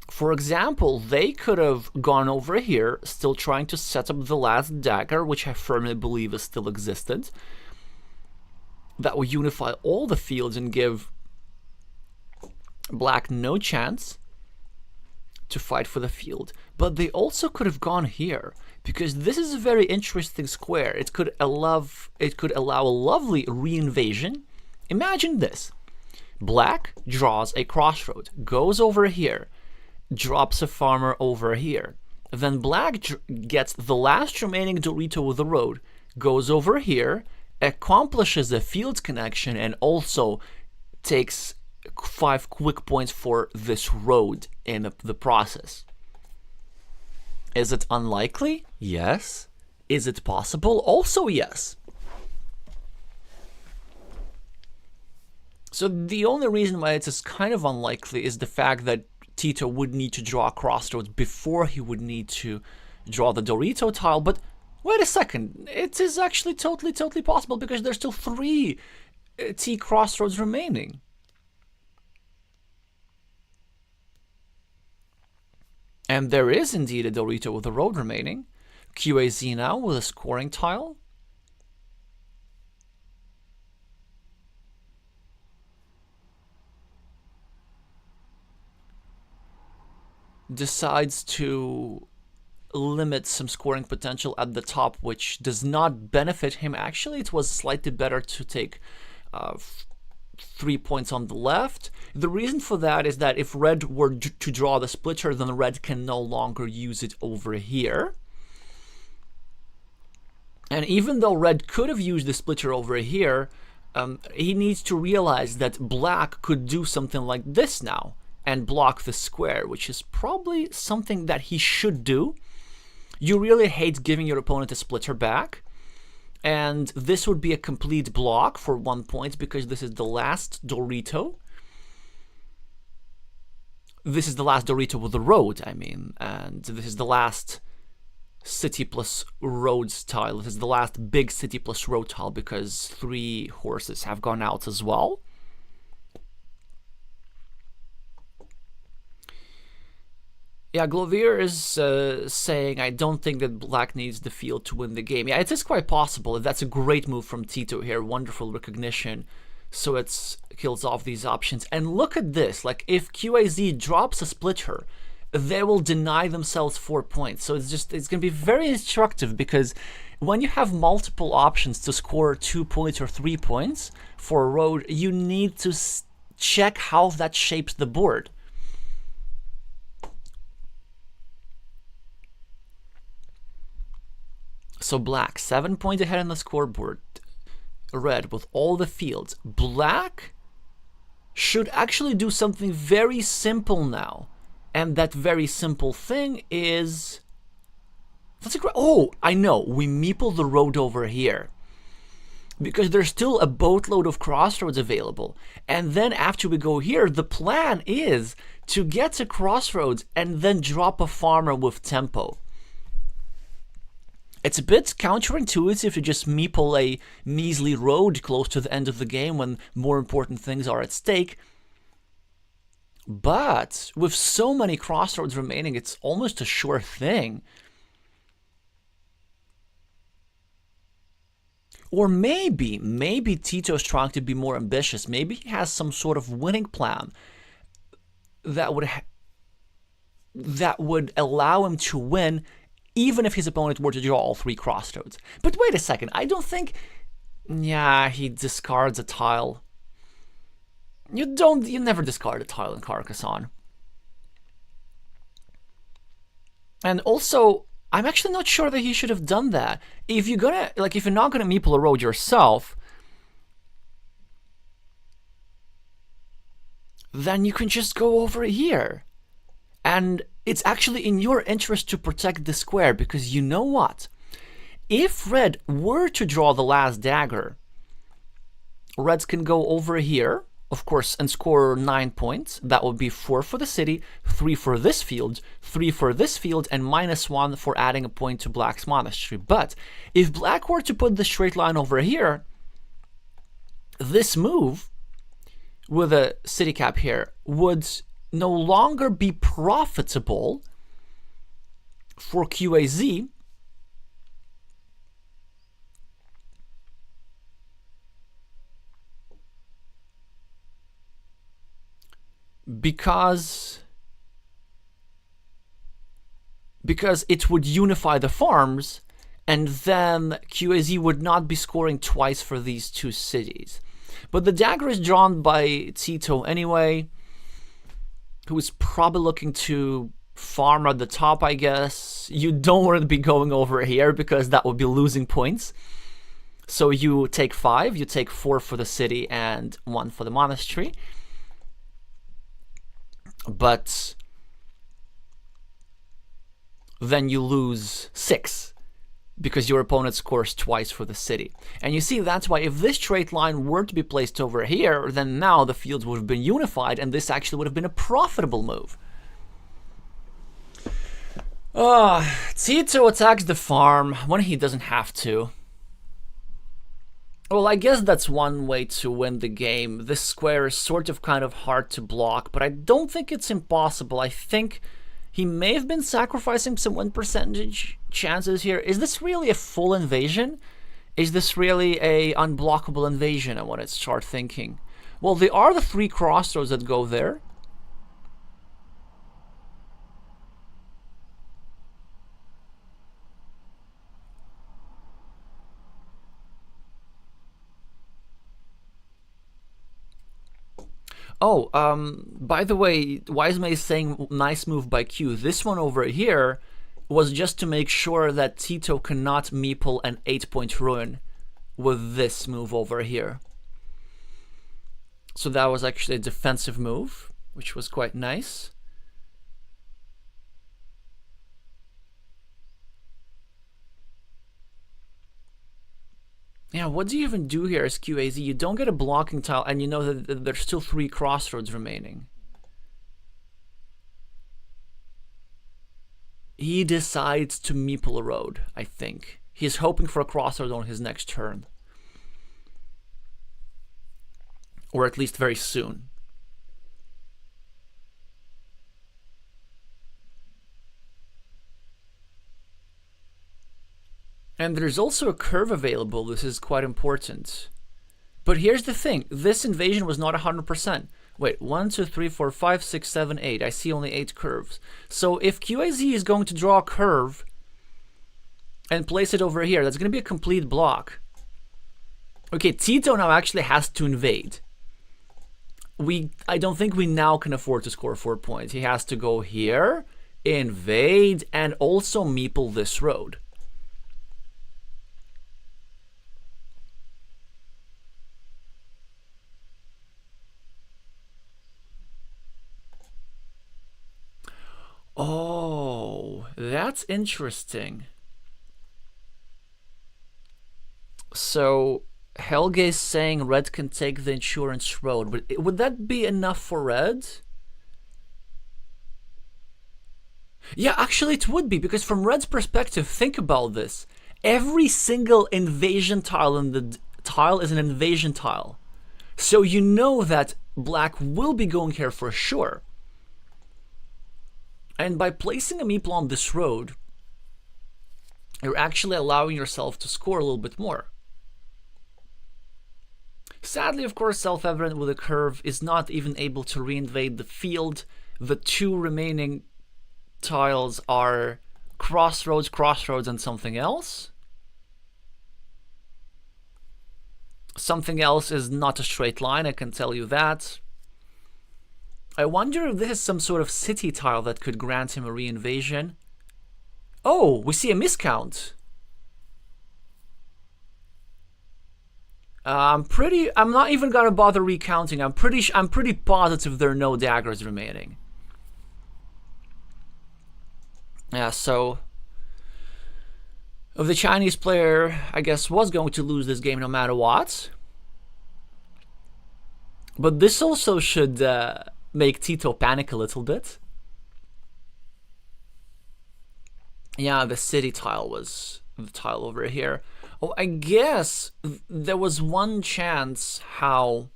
For example, they could have gone over here, still trying to set up the last dagger, which I firmly believe is still existent. That will unify all the fields and give Black no chance to fight for the field. But they also could have gone here, because this is a very interesting square. It could allow a lovely re-invasion. Imagine this. Black draws a crossroad, goes over here, drops a farmer over here. Then Black gets the last remaining Dorito with the road, goes over here, accomplishes a field connection, and also takes 5 quick points for this road in the process. Is it unlikely? Yes. Is it possible? Also yes. So the only reason why it is kind of unlikely is the fact that Tito would need to draw crossroads before he would need to draw the Dorito tile. But Wait a second. It is actually totally possible because there's still 3 T crossroads remaining. And there is indeed a Dorito with a road remaining. QAZ now with a scoring tile. Decides to limit some scoring potential at the top, which does not benefit him. Actually, it was slightly better to take 3 points on the left. The reason for that is that if red were to draw the splitter, then red can no longer use it over here. And even though red could have used the splitter over here, he needs to realize that black could do something like this now and block the square, which is probably something that he should do. You really hate giving your opponent a splitter back, and this would be a complete block for 1 point because this is the last Dorito. This is the last Dorito with the road, I mean, and this is the last city plus roads tile. This is the last big city plus road tile because 3 horses have gone out as well. Yeah, Glovier is saying, I don't think that black needs the field to win the game. Yeah, it is quite possible. That's a great move from Tito here. Wonderful recognition. So it kills off these options. And look at this. Like, if QAZ drops a splitter, they will deny themselves 4 points. So it's going to be very instructive because when you have multiple options to score 2 points or 3 points for a road, you need to check how that shapes the board. So black, 7 points ahead on the scoreboard. Red with all the fields. Black should actually do something very simple now. And that very simple thing is... Oh, I know. We meeple the road over here. Because there's still a boatload of crossroads available. And then after we go here, the plan is to get to crossroads and then drop a farmer with tempo. It's a bit counterintuitive to just meeple a measly road close to the end of the game when more important things are at stake. But with so many crossroads remaining, it's almost a sure thing. Or maybe Tito's trying to be more ambitious. Maybe he has some sort of winning plan that would allow him to win even if his opponent were to draw all 3 crossroads. But wait a second, I don't think... Yeah, he discards a tile. You never discard a tile in Carcassonne. And also, I'm actually not sure that he should have done that. If you're not gonna meeple a road yourself, then you can just go over here. And it's actually in your interest to protect the square, because you know what? If red were to draw the last dagger, reds can go over here, of course, and score 9 points. That would be 4 for the city, 3 for this field, 3 for this field, and -1 for adding a point to black's monastery. But if black were to put the straight line over here, this move with a city cap here would no longer be profitable for QAZ because it would unify the farms, and then QAZ would not be scoring twice for these 2 cities. But the dagger is drawn by Tito anyway, who is probably looking to farm at the top, I guess. You don't want to be going over here because that would be losing points. So you take 5, you take 4 for the city and 1 for the monastery. But then you lose 6 because your opponent scores twice for the city. And you see, that's why if this straight line were to be placed over here, then now the fields would have been unified, and this actually would have been a profitable move. Tito attacks the farm when he doesn't have to. Well, I guess that's one way to win the game. This square is sort of kind of hard to block, but I don't think it's impossible. I think he may have been sacrificing some win percentage chances here. Is this really a full invasion? Is this really a unblockable invasion? I want to start thinking. Well, there are the 3 crossroads that go there. Oh, by the way, Wiseman is saying nice move by Q. This one over here was just to make sure that Tito cannot meeple an 8-point ruin with this move over here. So that was actually a defensive move, which was quite nice. Yeah, what do you even do here as QAZ? You don't get a blocking tile, and you know that there's still 3 crossroads remaining. He decides to meeple a road, I think. He's hoping for a crossroad on his next turn. Or at least very soon. And there's also a curve available. This is quite important. But here's the thing. This invasion was not 100%. Wait, 1, 2, 3, 4, 5, 6, 7, 8. I see only 8 curves. So if QAZ is going to draw a curve and place it over here, that's going to be a complete block. Okay, Tito now actually has to invade. I don't think we now can afford to score 4 points. He has to go here, invade, and also meeple this road. Oh, that's interesting. So Helge is saying red can take the insurance road, but would that be enough for red? Yeah, actually it would be, because from red's perspective, think about this. Every single invasion tile in the tile is an invasion tile. So you know that black will be going here for sure. And by placing a meeple on this road, you're actually allowing yourself to score a little bit more. Sadly, of course, self-evident with a curve is not even able to reinvade the field. The 2 remaining tiles are crossroads, crossroads, and something else. Something else is not a straight line, I can tell you that. I wonder if this is some sort of city tile that could grant him a reinvasion. Oh, we see a miscount. I'm not even gonna bother recounting. I'm pretty positive there are no daggers remaining. Yeah, so the Chinese player, I guess, was going to lose this game no matter what. But this also should make Tito panic a little bit. Yeah, the city tile was the tile over here. Oh, I guess there was one chance how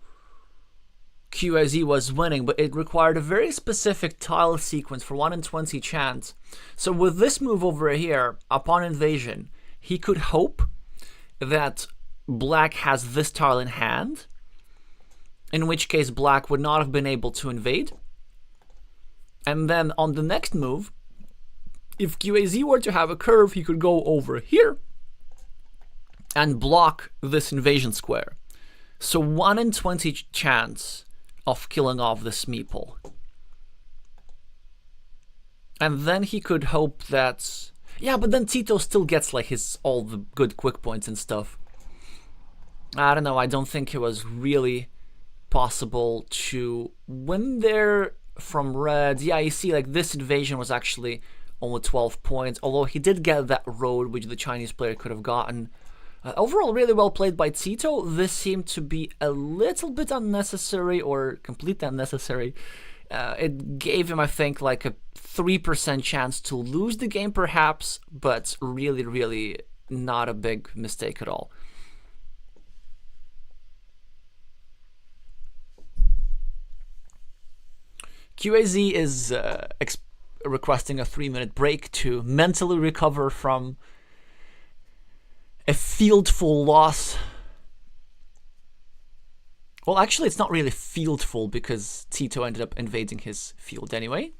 QIZ was winning, but it required a very specific tile sequence for 1 in 20 chance. So with this move over here, upon invasion, he could hope that black has this tile in hand, in which case black would not have been able to invade. And then on the next move, if QAZ were to have a curve, he could go over here and block this invasion square. So 1 in 20 chance of killing off this meeple. And then he could hope that... Yeah, but then Tito still gets like all the good quick points and stuff. I don't know, I don't think it was really possible to win there from red. Yeah, you see, like, this invasion was actually only 12 points, although he did get that road which the Chinese player could have gotten. Overall, really well played by Tito. This seemed to be a little bit unnecessary, or completely unnecessary, It gave him, I think, like a 3% chance to lose the game perhaps, but really, really not a big mistake at all. QAZ is requesting a 3-minute break to mentally recover from a fieldful loss. Well, actually, it's not really fieldful because Tito ended up invading his field anyway.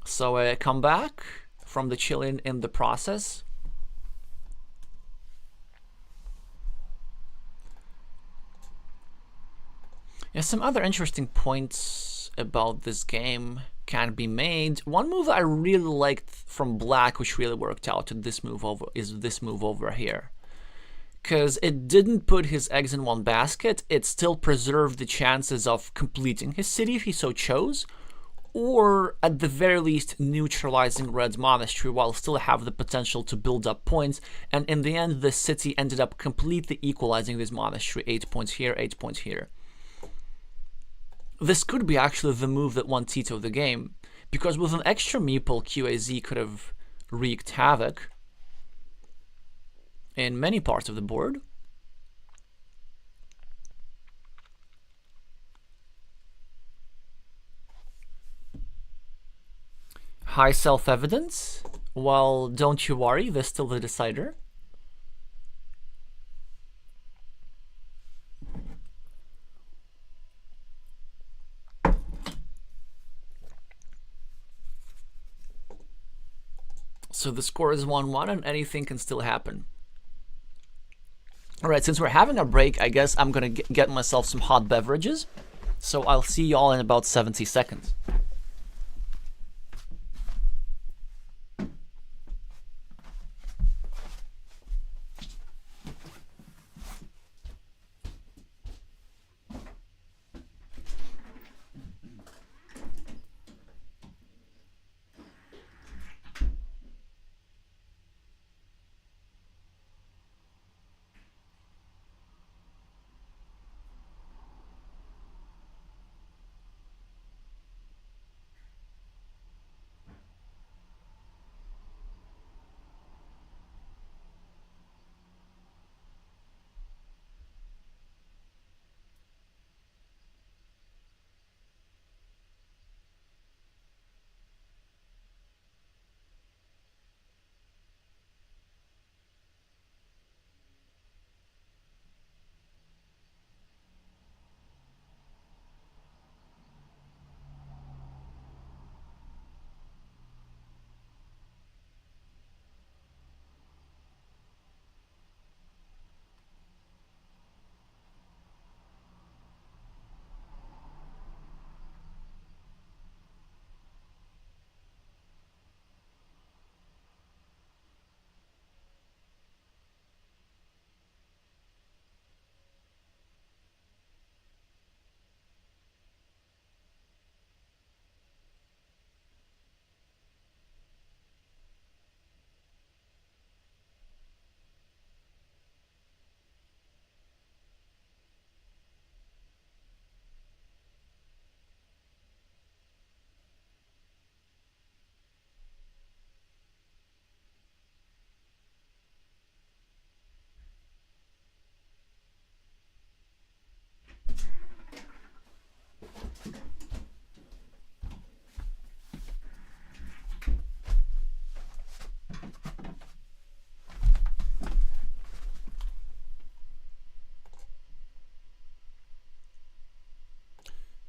So a comeback from the Chilean in the process. Yeah, some other interesting points about this game can be made. One move that I really liked from Black, which really worked out, is this move over here. Because it didn't put his eggs in one basket, it still preserved the chances of completing his city if he so chose, or at the very least neutralizing Red's monastery while still have the potential to build up points, and in the end the city ended up completely equalizing this monastery, 8 points here, 8 points here. This could be actually the move that won Tito the game, because with an extra meeple QAZ could have wreaked havoc in many parts of the board. High self-evidence. Well, don't you worry, there's still the decider. So the score is 1-1 and anything can still happen. Alright, since we're having a break, I guess I'm gonna get myself some hot beverages. So I'll see y'all in about 70 seconds.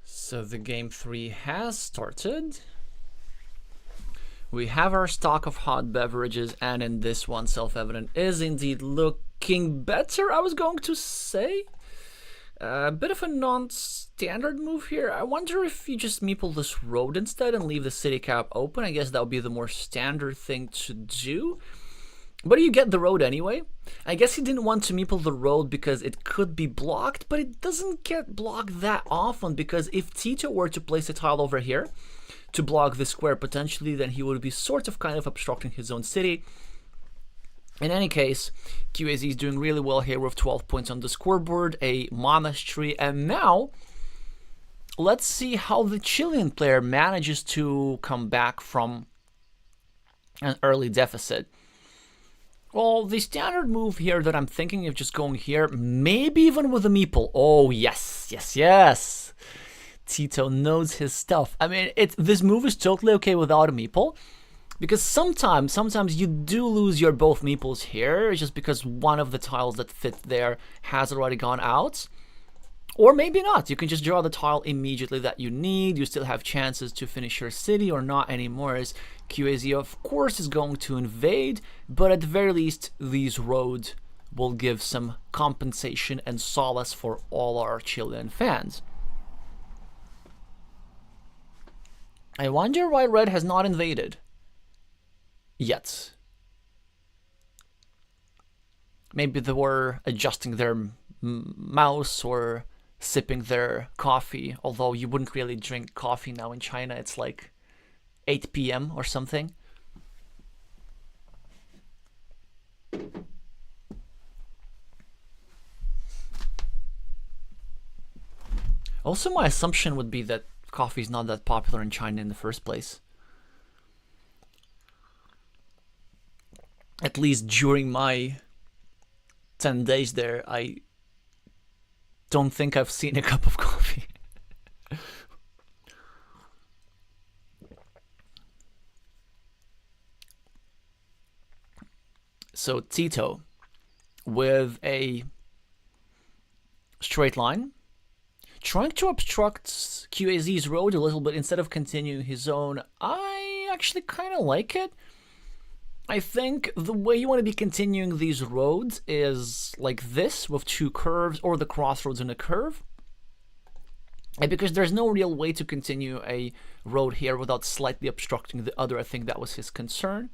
So the game 3 has started. We have our stock of hot beverages, and in this one, self-evident is indeed looking better, I was going to say. A bit of a non-standard move here. I wonder if you just meeple this road instead and leave the city cap open. I guess that would be the more standard thing to do. But you get the road anyway. I guess he didn't want to meeple the road because it could be blocked, but it doesn't get blocked that often, because if Tito were to place a tile over here to block the square potentially, then he would be sort of kind of obstructing his own city. In any case, QAZ is doing really well here with 12 points on the scoreboard, a monastery, and now let's see how the Chilean player manages to come back from an early deficit. Well, the standard move here that I'm thinking of just going here, maybe even with a meeple. Oh, yes, yes, yes. Tito knows his stuff. I mean, this move is totally okay without a meeple, because sometimes you do lose your both meeples here, just because one of the tiles that fit there has already gone out. Or maybe not. You can just draw the tile immediately that you need. You still have chances to finish your city, or not anymore, as QAZ of course is going to invade, but at the very least these roads will give some compensation and solace for all our Chilean fans. I wonder why Red has not invaded yet. Maybe they were adjusting their mouse or sipping their coffee, although you wouldn't really drink coffee now in China. It's like 8 p.m. or something. Also, my assumption would be that coffee is not that popular in China in the first place. At least during my 10 days there, I don't think I've seen a cup of coffee. So Tito with a straight line, trying to obstruct QAZ's road a little bit instead of continuing his own. I actually kind of like it. I think the way you want to be continuing these roads is like this, with two curves, or the crossroads in a curve. And because there's no real way to continue a road here without slightly obstructing the other. I think that was his concern.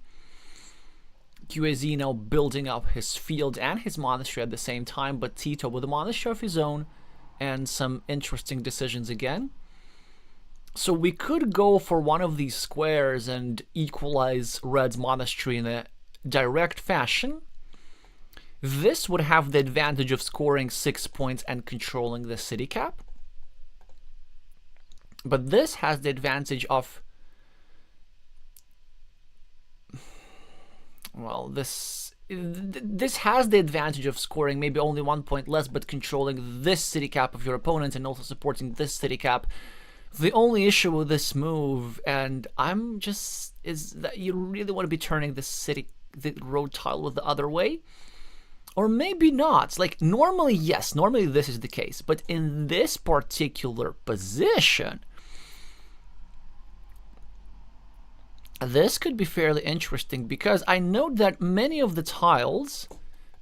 QAZ now building up his field and his monastery at the same time, but Tito with a monastery of his own and some interesting decisions again. So we could go for one of these squares and equalize Red's monastery in a direct fashion. This would have the advantage of scoring 6 points and controlling the city cap. But this has the advantage of, well, this has the advantage of scoring maybe only 1 point less, but controlling this city cap of your opponent and also supporting this city cap. The only issue with this move, and is that you really want to be turning the road tile with the other way. Or maybe not. Like, normally, yes, normally this is the case. But in this particular position, this could be fairly interesting, because I note that many of the tiles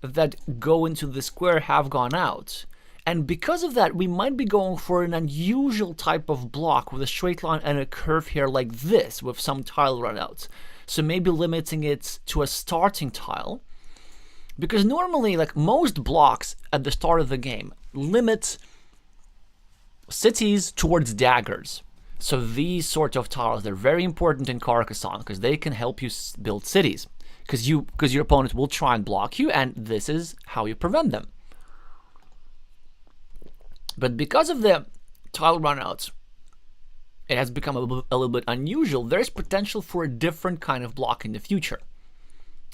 that go into the square have gone out. And because of that, we might be going for an unusual type of block with a straight line and a curve here like this, with some tile runouts. So maybe limiting it to a starting tile. Because normally, like most blocks at the start of the game, limit cities towards daggers. So these sort of tiles, they're very important in Carcassonne, because they can help you build cities. Because your opponent will try and block you, and this is how you prevent them. But because of the tile runouts, it has become a little bit unusual. There's potential for a different kind of block in the future.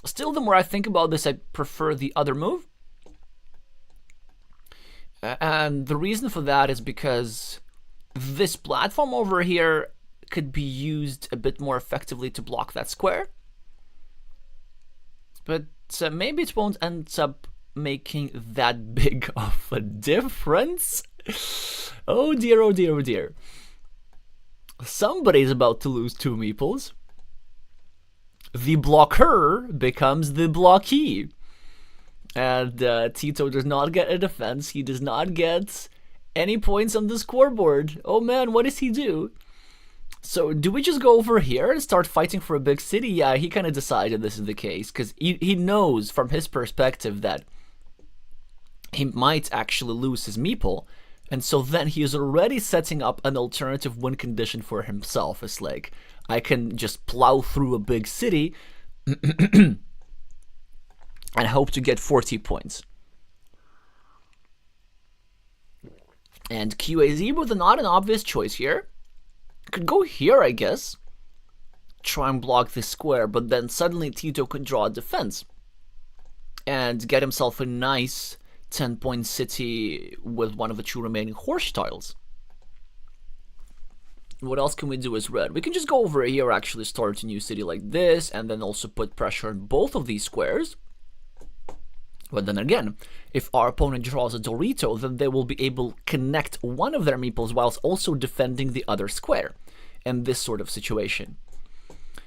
Still, the more I think about this, I prefer the other move. And the reason for that is because this platform over here could be used a bit more effectively to block that square. But maybe it won't end up making that big of a difference. Oh dear, oh dear, oh dear. Somebody's about to lose 2 meeples. The blocker becomes the blockee. And Tito does not get a defense. He does not get any points on the scoreboard. Oh man, what does he do? So do we just go over here and start fighting for a big city? Yeah, he kind of decided this is the case, because he knows from his perspective that he might actually lose his meeple. And so then he is already setting up an alternative win condition for himself. It's like, I can just plow through a big city and hope to get 40 points. And QAZ with not an obvious choice here. Could go here, I guess. Try and block this square, but then suddenly Tito could draw a defense and get himself a nice 10-point city with one of the 2 remaining horse tiles. What else can we do as red? We can just go over here, actually start a new city like this, and then also put pressure on both of these squares. But then again, if our opponent draws a Dorito, then they will be able to connect one of their meeples whilst also defending the other square in this sort of situation.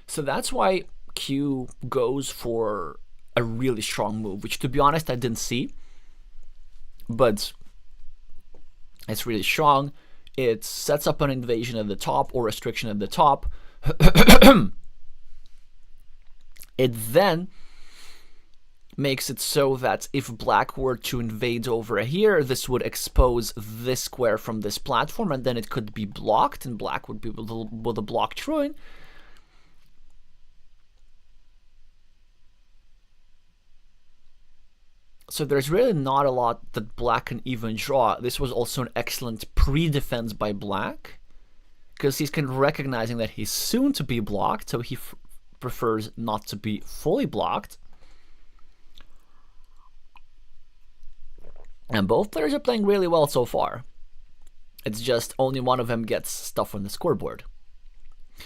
So that's why Q goes for a really strong move, which to be honest I didn't see. But it's really strong. It sets up an invasion at the top or restriction at the top. It then makes it so that if black were to invade over here, this would expose this square from this platform, and then it could be blocked, and black would be with a blocked ruin. So there's really not a lot that black can even draw. This was also an excellent pre-defense by black, because he's kind of recognizing that he's soon to be blocked, so he prefers not to be fully blocked. And both players are playing really well so far. It's just only one of them gets stuff on the scoreboard.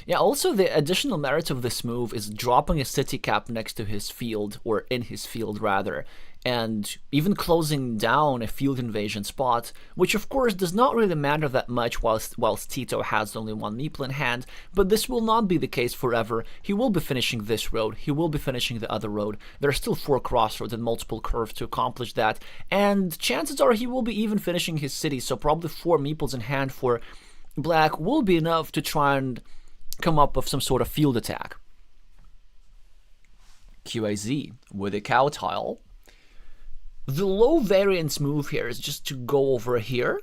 Yeah, also the additional merit of this move is dropping a city cap next to his field, or in his field rather, and even closing down a field invasion spot, which of course does not really matter that much whilst Tito has only 1 meeple in hand, but this will not be the case forever. He will be finishing this road, he will be finishing the other road, there are still 4 crossroads and multiple curves to accomplish that, and chances are he will be even finishing his city, so probably 4 meeples in hand for black will be enough to try and come up with some sort of field attack. QAZ with a cow tile. The low variance move here is just to go over here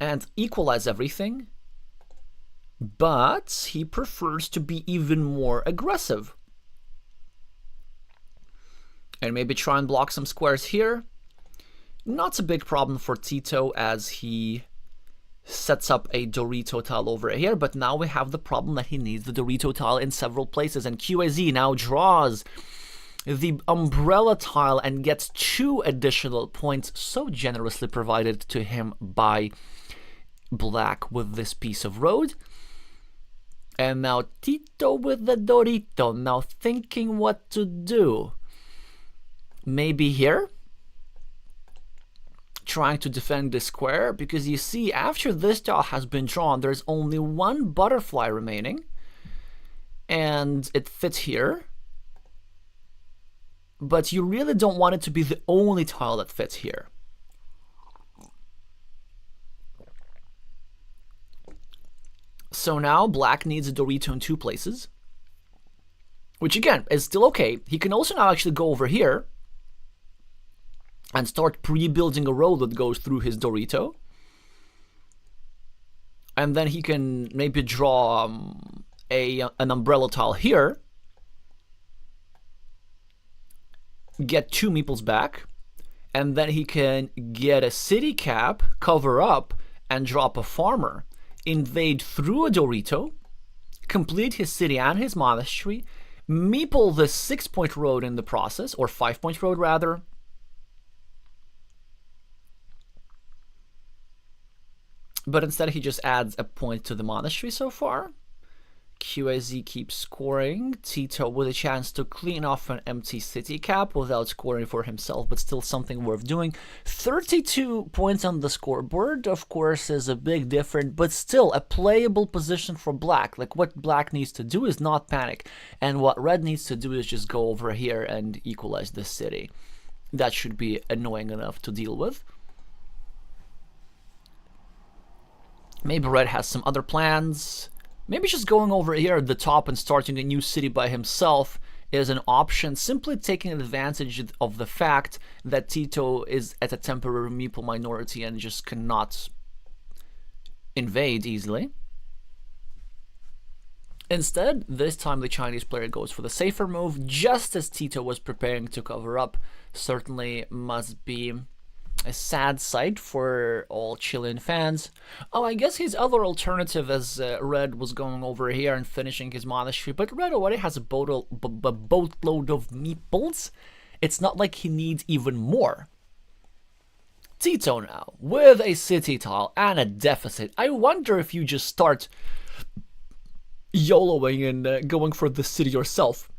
and equalize everything, but he prefers to be even more aggressive. And maybe try and block some squares here. Not a big problem for Tito as he sets up a Dorito tile over here, but now we have the problem that he needs the Dorito tile in several places, and QAZ now draws the umbrella tile and gets 2 additional points so generously provided to him by black with this piece of road. And now Tito with the Dorito, now thinking what to do. Maybe here, trying to defend this square, because you see after this tile has been drawn there's only 1 butterfly remaining and it fits here, but you really don't want it to be the only tile that fits here. So now black needs a Dorito in 2 places, which again is still okay. He can also now actually go over here and start pre-building a road that goes through his Dorito. And then he can maybe draw an umbrella tile here, get 2 meeples back, and then he can get a city cap, cover up, and drop a farmer, invade through a Dorito, complete his city and his monastery, meeple the 6-point road in the process, or 5-point road rather, but instead he just adds a point to the monastery so far. QAZ keeps scoring. Tito with a chance to clean off an empty city cap without scoring for himself, but still something worth doing. 32 points on the scoreboard, of course, is a big difference, but still a playable position for black. Like, what black needs to do is not panic, and what red needs to do is just go over here and equalize this city. That should be annoying enough to deal with. Maybe red has some other plans. Maybe just going over here at the top and starting a new city by himself is an option, simply taking advantage of the fact that Tito is at a temporary meeple minority and just cannot invade easily. Instead, this time the Chinese player goes for the safer move, just as Tito was preparing to cover up. Certainly must be A sad sight for all Chilean fans. Oh, I guess his other alternative as Red was going over here and finishing his monastery, but Red already has a boatload of meeples. It's not like he needs even more. Tito now, with a city tile and a deficit. I wonder if you just start YOLOing and going for the city yourself.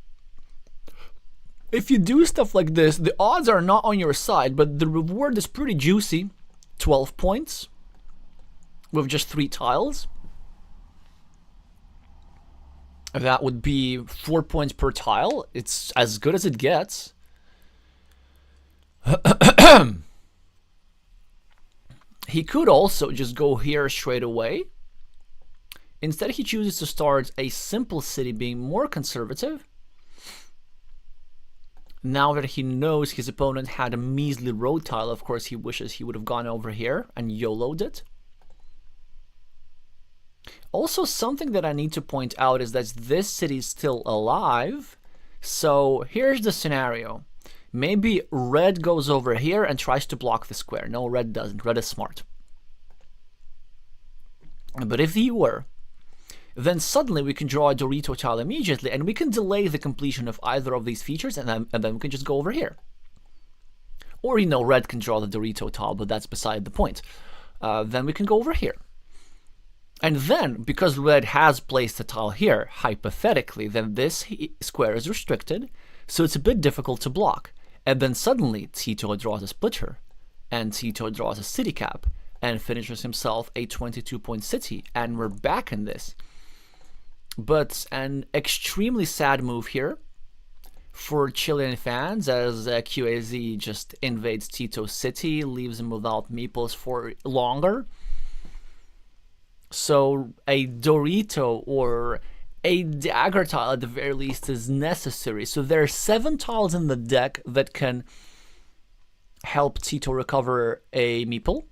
If you do stuff like this, the odds are not on your side, but the reward is pretty juicy. 12 points with just 3 tiles. That would be 4 points per tile. It's as good as it gets. He could also just go here straight away. Instead, he chooses to start a simple city, being more conservative. Now that he knows his opponent had a measly road tile, of course he wishes he would have gone over here and YOLO'd it. Also, something that I need to point out is that this city is still alive. So here's the scenario. Maybe Red goes over here and tries to block the square. No, Red doesn't. Red is smart. But if he were, then suddenly we can draw a Dorito tile immediately, and we can delay the completion of either of these features, and then we can just go over here. Or, you know, Red can draw the Dorito tile, but that's beside the point. Then we can go over here. And then, because Red has placed a tile here, hypothetically, then this square is restricted, so it's a bit difficult to block. And then suddenly, Tito draws a splitter, and Tito draws a city cap, and finishes himself a 22-point city, and we're back in this. But an extremely sad move here for Chilean fans, as QAZ just invades Tito's city, leaves him without meeples for longer. So a Dorito or a dagger tile at the very least is necessary. So there are 7 tiles in the deck that can help Tito recover a meeple,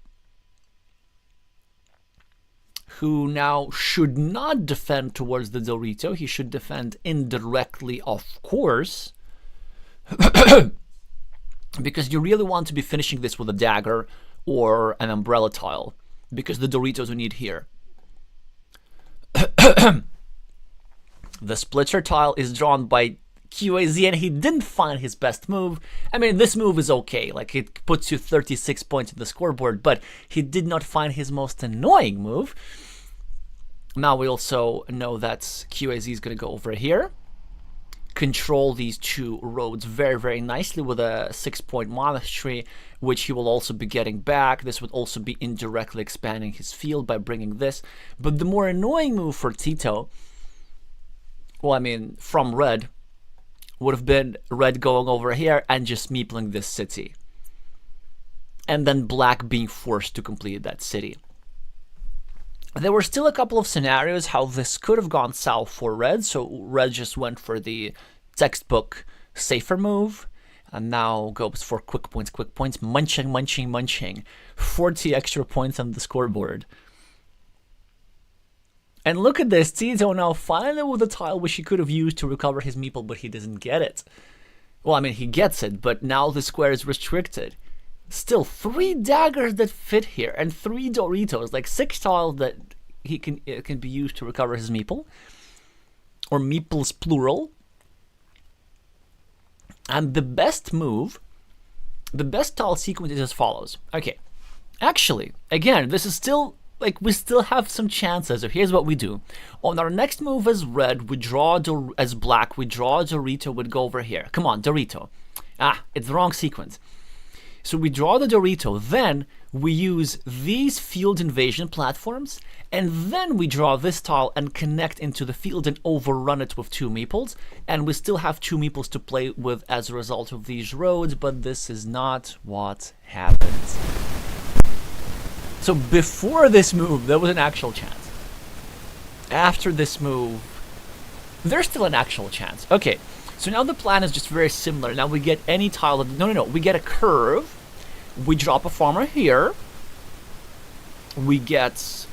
who now should not defend towards the Dorito. He should defend indirectly, of course. Because you really want to be finishing this with a dagger or an umbrella tile, because the Doritos we need here. The splitter tile is drawn by QAZ, and he didn't find his best move. I mean, this move is okay, like it puts you 36 points on the scoreboard, but he did not find his most annoying move. Now we also know that QAZ is going to go over here, control these 2 roads very, very nicely with a 6-point monastery, which he will also be getting back. This would also be indirectly expanding his field by bringing this. But the more annoying move for Tito, well, I mean, from Red, would have been Red going over here and just meepling this city. And then Black being forced to complete that city. There were still a couple of scenarios how this could have gone south for Red, so Red just went for the textbook safer move, and now goes for quick points, munching, 40 extra points on the scoreboard. And look at this, Tito now finally with a tile which he could have used to recover his meeple, but he doesn't get it. Well, I mean, he gets it, but now the square is restricted. Still, 3 daggers that fit here, and 3 Doritos, like 6 tiles that he can be used to recover his meeple, or meeples plural. And the best move, the best tile sequence is as follows. Okay, actually, again, this is still, like, we still have some chances. So here's what we do. On our next move as Red, we draw, as Black, we draw a Dorito, would go over here. Come on, Dorito. Ah, it's the wrong sequence. So we draw the Dorito, then we use these field invasion platforms, and then we draw this tile and connect into the field and overrun it with 2 meeples, and we still have 2 meeples to play with as a result of these roads, but this is not what happens. So before this move, there was an actual chance. After this move, there's still an actual chance. Okay. So now the plan is just very similar. Now we get any tile. No. We get a curve. We drop a farmer here. We get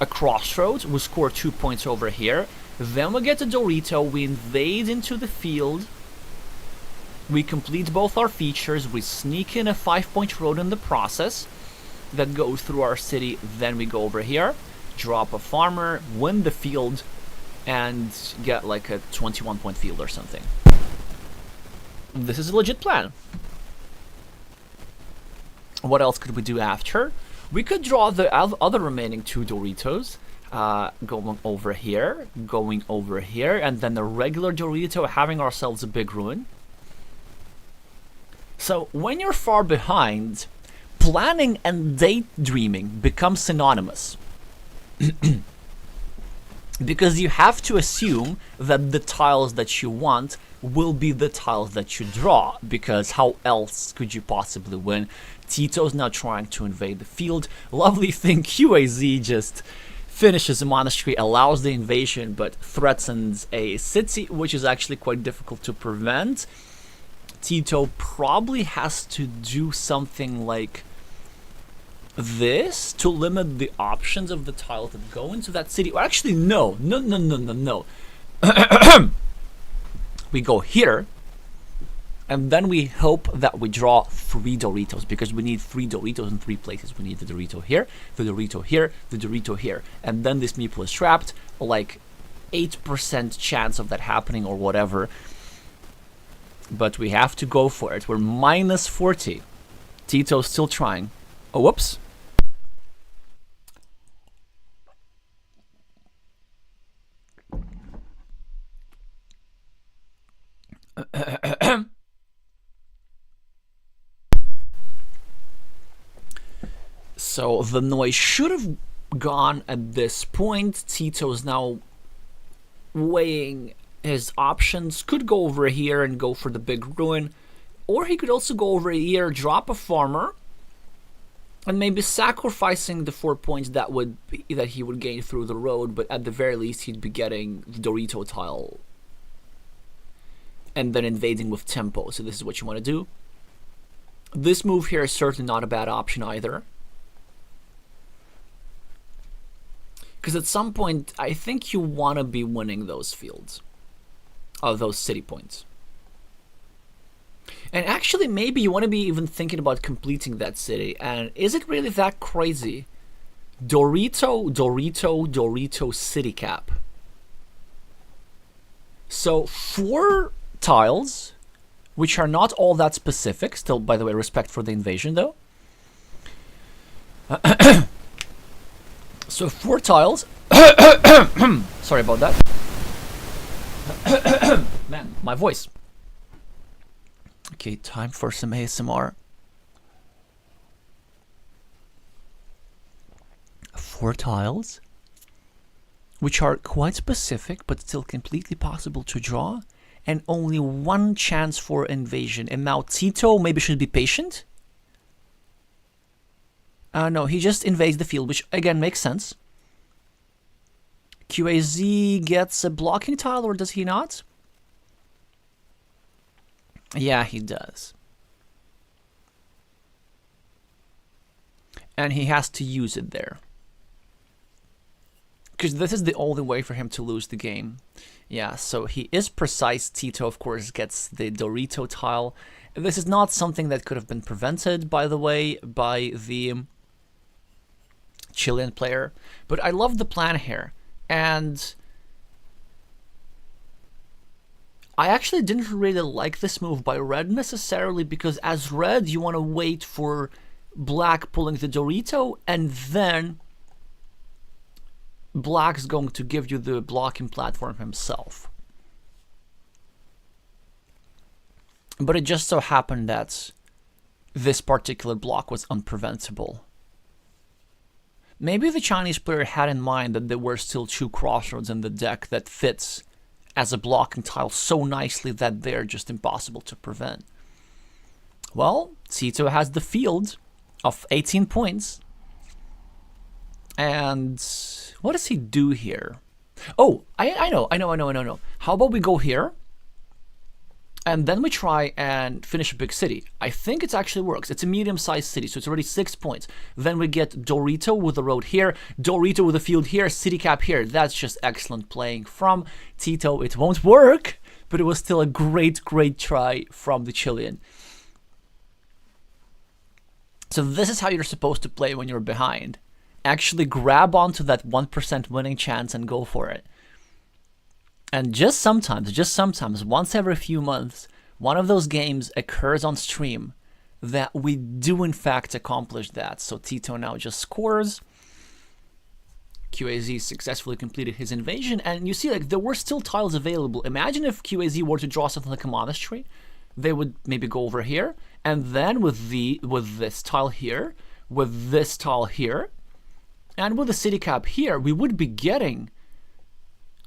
a crossroads. We score 2 points over here. Then we get a Dorito. We invade into the field. We complete both our features, we sneak in a 5-point road in the process that goes through our city, then we go over here, drop a farmer, win the field, and get like a 21-point field or something. This is a legit plan. What else could we do after? We could draw the other remaining 2 Doritos, going over here, and then a regular Dorito, having ourselves a big ruin. So when you're far behind, planning and daydreaming become synonymous. Because you have to assume that the tiles that you want will be the tiles that you draw, because how else could you possibly win? Tito's now trying to invade the field. Lovely thing, QAZ just finishes a monastery, allows the invasion, but threatens a city, which is actually quite difficult to prevent. Tito probably has to do something like this to limit the options of the tiles that go into that city. Or actually, no. We go here, and then we hope that we draw 3 Doritos, because we need 3 Doritos in 3 places. We need the Dorito here, the Dorito here, the Dorito here. And then this meeple is trapped, like 8% chance of that happening or whatever. But we have to go for it. We're minus 40. Tito's still trying. Oh, whoops. So the noise should have gone at this point. Tito's now weighing his options. Could go over here and go for the big ruin, or he could also go over here, drop a farmer, and maybe sacrificing the 4 points that he would gain through the road, but at the very least he'd be getting the Dorito tile and then invading with tempo. So this is what you want to do. This move here is certainly not a bad option either, because at some point I think you want to be winning those fields, those city points. And actually, maybe you want to be even thinking about completing that city. And is it really that crazy? Dorito, Dorito, Dorito city cap. So 4 tiles, which are not all that specific. Still, by the way, respect for the invasion, though. So 4 tiles. Sorry about that. Man, my voice. Okay, time for some ASMR. 4 tiles, which are quite specific, but still completely possible to draw, and only 1 chance for invasion. And now Tito maybe should be patient. No, he just invades the field, which again makes sense. QAZ gets a blocking tile, or does he not? Yeah, he does. And he has to use it there, because this is the only way for him to lose the game. Yeah, so he is precise. Tito, of course, gets the Dorito tile. This is not something that could have been prevented, by the way, by the Chilean player. But I love the plan here. And I actually didn't really like this move by red necessarily, because as red you want to wait for black pulling the Dorito, and then black's going to give you the blocking platform himself. But it just so happened that this particular block was unpreventable. Maybe the Chinese player had in mind that there were still 2 crossroads in the deck that fits as a blocking tile so nicely that they're just impossible to prevent. Well, Tito has the field of 18 points. And what does he do here? Oh, I know. How about we go here, and then we try and finish a big city. I think it actually works. It's a medium-sized city, so it's already 6 points. Then we get Dorito with the road here, Dorito with the field here, city cap here. That's just excellent playing from Tito. It won't work, but it was still a great try from the Chilean. So this is how you're supposed to play when you're behind. Actually grab onto that 1% winning chance and go for it. And just sometimes, once every few months, one of those games occurs on stream that we do in fact accomplish that. So Tito now just scores. QAZ successfully completed his invasion, and you see, like, there were still tiles available. Imagine if QAZ were to draw something like a monastery. They would maybe go over here, and then with this tile here, with this tile here, and with the city cap here, we would be getting,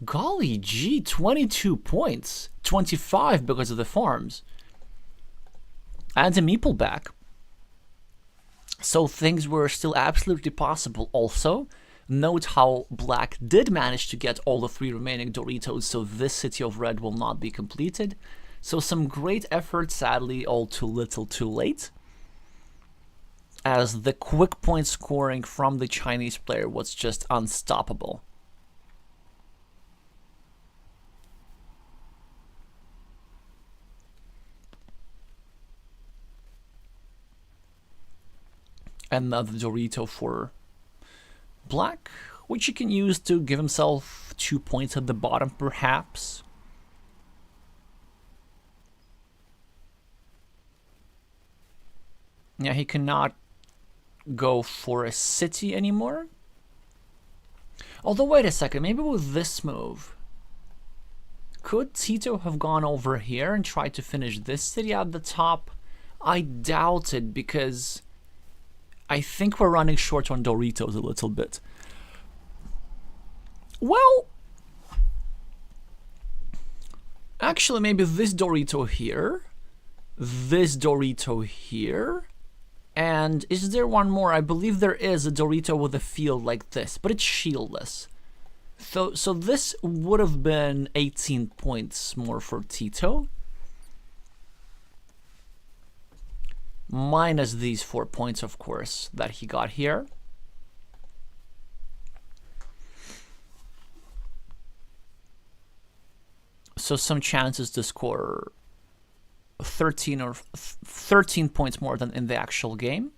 golly gee, 22 points, 25 because of the farms, and a meeple back. So things were still absolutely possible. Also, note how Black did manage to get all the 3 remaining Doritos, so this city of red will not be completed. So some great effort, sadly all too little too late, as the quick point scoring from the Chinese player was just unstoppable. Another Dorito for Black, which he can use to give himself 2 points at the bottom, perhaps. Yeah, he cannot go for a city anymore. Although, wait a second, maybe with this move, could Tito have gone over here and tried to finish this city at the top? I doubt it, because I think we're running short on Doritos a little bit. Well, actually, maybe this Dorito here, and is there one more? I believe there is a Dorito with a field like this, but it's shieldless. So this would have been 18 points more for Tito, minus these 4 points, of course, that he got here. So some chances to score 13 points more than in the actual game.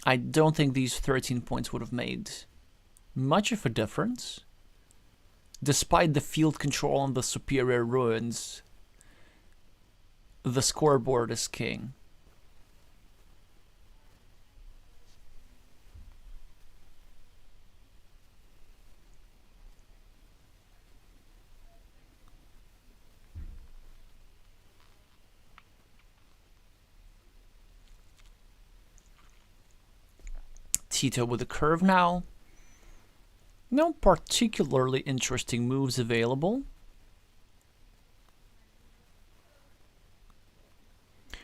I don't think these 13 points would have made much of a difference. Despite the field control and the superior ruins, the scoreboard is king. Tito with a curve now. No particularly interesting moves available.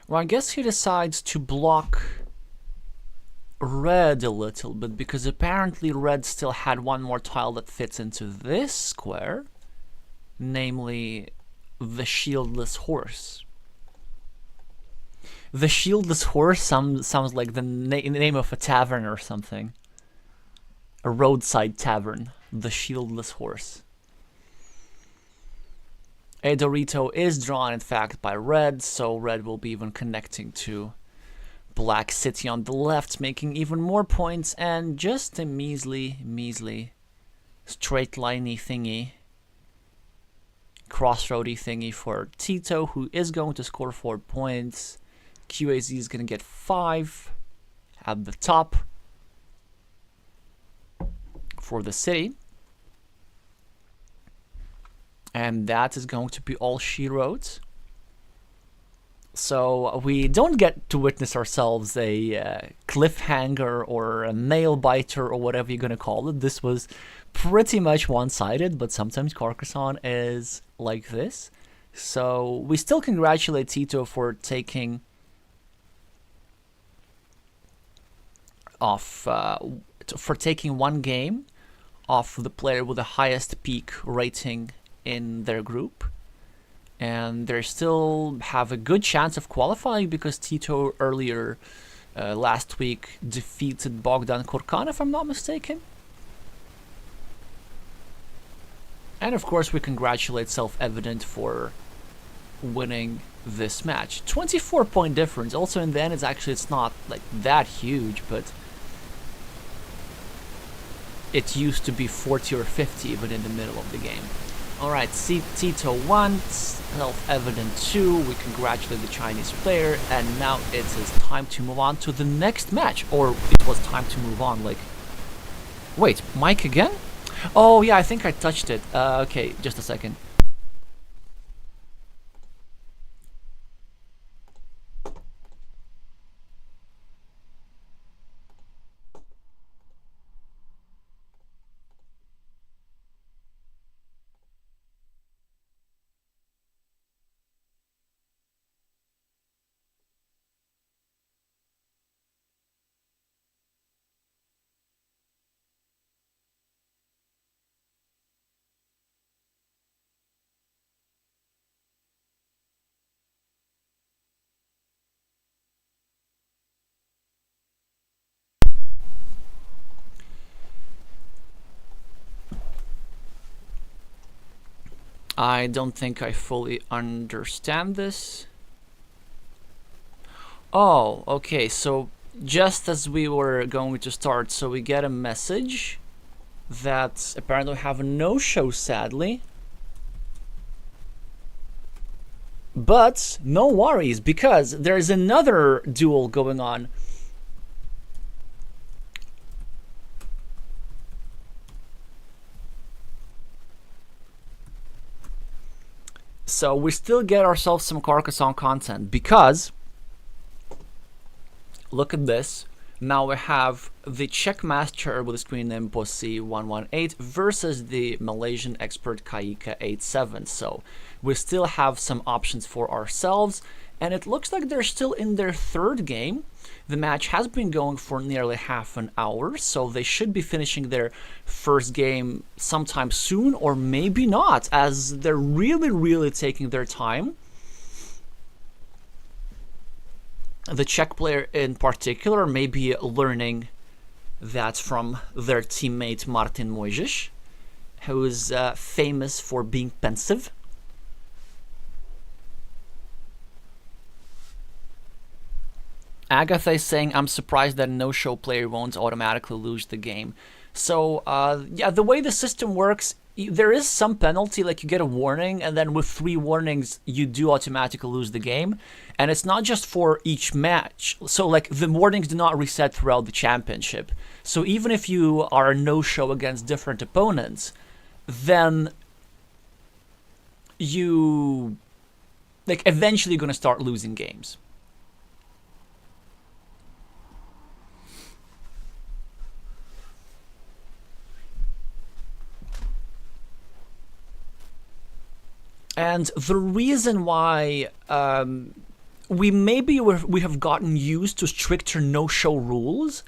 Well, I guess he decides to block red a little bit, because apparently red still had one more tile that fits into this square, namely the shieldless horse. The shieldless horse sounds like the name of a tavern or something. A roadside tavern. The shieldless horse. A Dorito is drawn, in fact, by red, so red will be even connecting to Black City on the left, making even more points, and just a measly straight liney thingy, crossroady thingy for Tito, who is going to score 4 points. QAZ is going to get 5 at the top for the city. And that is going to be all she wrote. So we don't get to witness ourselves a cliffhanger or a nail biter or whatever you're going to call it. This was pretty much one-sided, but sometimes Carcassonne is like this. So we still congratulate Tito for taking one game off the player with the highest peak rating in their group, and they still have a good chance of qualifying, because Tito earlier last week defeated Bogdan Korkan, if I'm not mistaken. And of course we congratulate Self-Evident for winning this match. 24-point difference. Also in the end, it's not like that huge, but it used to be 40 or 50 even in the middle of the game. Alright, Tito 1, Self-Evident 2, we congratulate the Chinese player, and now it is time to move on to the next match. Or it was time to move on, like... Wait, mic again? Oh yeah, I think I touched it. Okay, just a second. I don't think I fully understand this. Oh, okay, so just as we were going to start, so we get a message that apparently we have a no-show, sadly. But no worries, because there's another duel going on. So we still get ourselves some Carcassonne content, because look at this. Now we have the Czech master with the screen name Bossy118 versus the Malaysian expert Kaika87. So we still have some options for ourselves, and it looks like they're still in their third game. The match has been going for nearly half an hour, so they should be finishing their first game sometime soon, or maybe not, as they're really taking their time. The Czech player in particular may be learning that from their teammate Martin Mojžiš, who is famous for being pensive. Agatha is saying, I'm surprised that a no-show player won't automatically lose the game. So, yeah, the way the system works, there is some penalty, like you get a warning, and then with 3 warnings, you do automatically lose the game. And it's not just for each match. So, like, the warnings do not reset throughout the championship. So even if you are a no-show against different opponents, then you, like, eventually going to start losing games. And the reason why we have gotten used to stricter no-show rules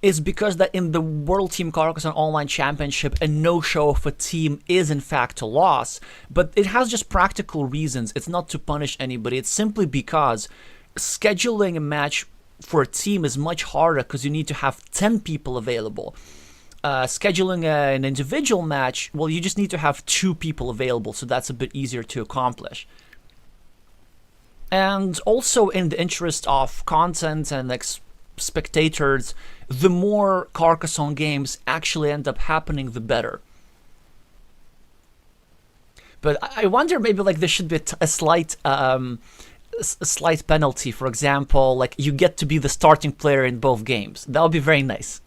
is because that in the World Team Carcassonne Online Championship, a no-show of a team is in fact a loss, but it has just practical reasons. It's not to punish anybody. It's simply because scheduling a match for a team is much harder because you need to have 10 people available. Scheduling an individual match, well, you just need to have 2 people available, so that's a bit easier to accomplish. And also, in the interest of content and spectators, the more Carcassonne games actually end up happening, the better. But I wonder, maybe like there should be a slight penalty. For example, like you get to be the starting player in both games. That would be very nice.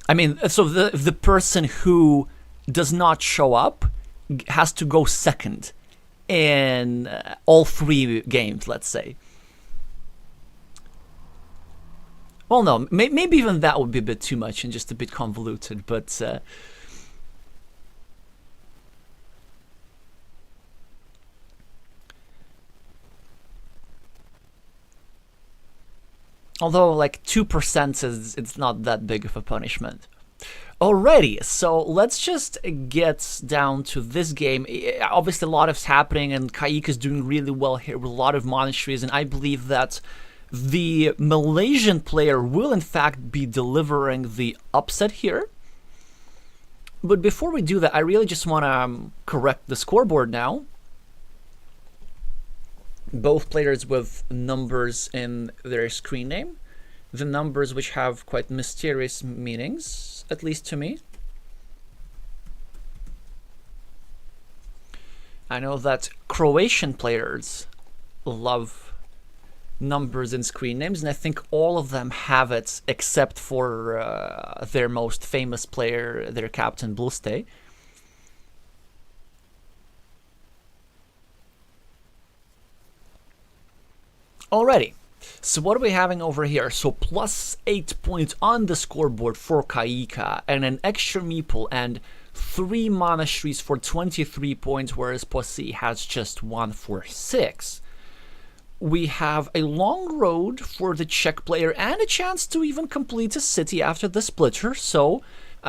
I mean, so the person who does not show up has to go second in all 3 games, let's say. Well, no, maybe even that would be a bit too much and just a bit convoluted, but... although, like, 2% it's not that big of a punishment. Alrighty, so let's just get down to this game. Obviously, a lot is happening, and Kaik is doing really well here with a lot of monasteries, and I believe that The Malaysian player will in fact be delivering the upset here. But before we do that, I really just want to correct the scoreboard now. Both players with numbers in their screen name. The numbers which have quite mysterious meanings, at least to me. I know that Croatian players love numbers in screen names, and I think all of them have it except for their most famous player, their captain Bluestay. Alrighty, so what are we having over here? So plus 8 points on the scoreboard for Kaika, and an extra meeple and 3 monasteries for 23 points, whereas Posse has just 1 for 6. We have a long road for the Czech player and a chance to even complete a city after the splitter, so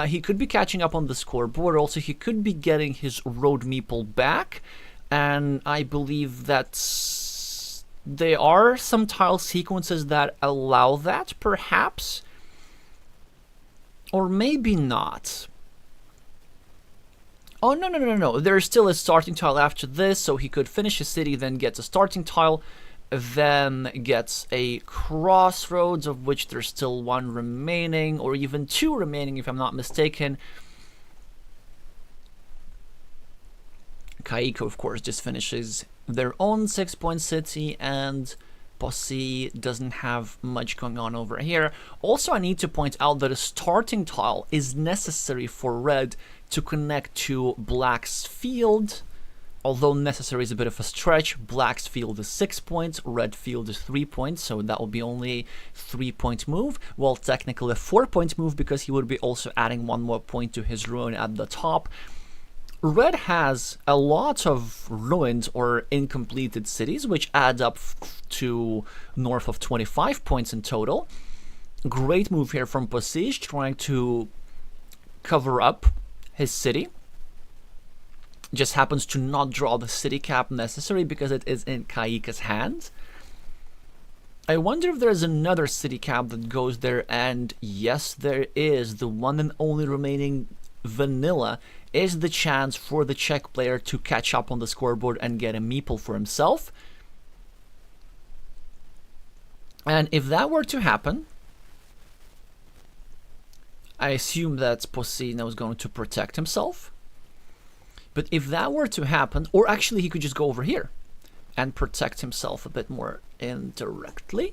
he could be catching up on the scoreboard. Also, he could be getting his road meeple back, and I believe that there are some tile sequences that allow that, perhaps, or maybe not. Oh, no. There's still a starting tile after this, so he could finish his city, then gets a starting tile, then gets a crossroads, of which there's still 1 remaining, or even 2 remaining, if I'm not mistaken. Kaiko, of course, just finishes their own 6-point city, and Posse doesn't have much going on over here. Also, I need to point out that a starting tile is necessary for red to connect to black's field. Although necessary is a bit of a stretch, black's field is 6 points, red field is 3 points, so that will be only a 3-point move. Well, technically a 4-point move, because he would be also adding 1 more point to his ruin at the top. Red has a lot of ruined or incompleted cities, which add up to north of 25 points in total. Great move here from Posij, trying to cover up his city. Just happens to not draw the city cap necessary because it is in Kaika's hand. I wonder if there's another city cap that goes there, and yes, there is. The one and only remaining vanilla is the chance for the Czech player to catch up on the scoreboard and get a meeple for himself. And if that were to happen, I assume that Posina is going to protect himself. But if that were to happen, or actually he could just go over here and protect himself a bit more indirectly.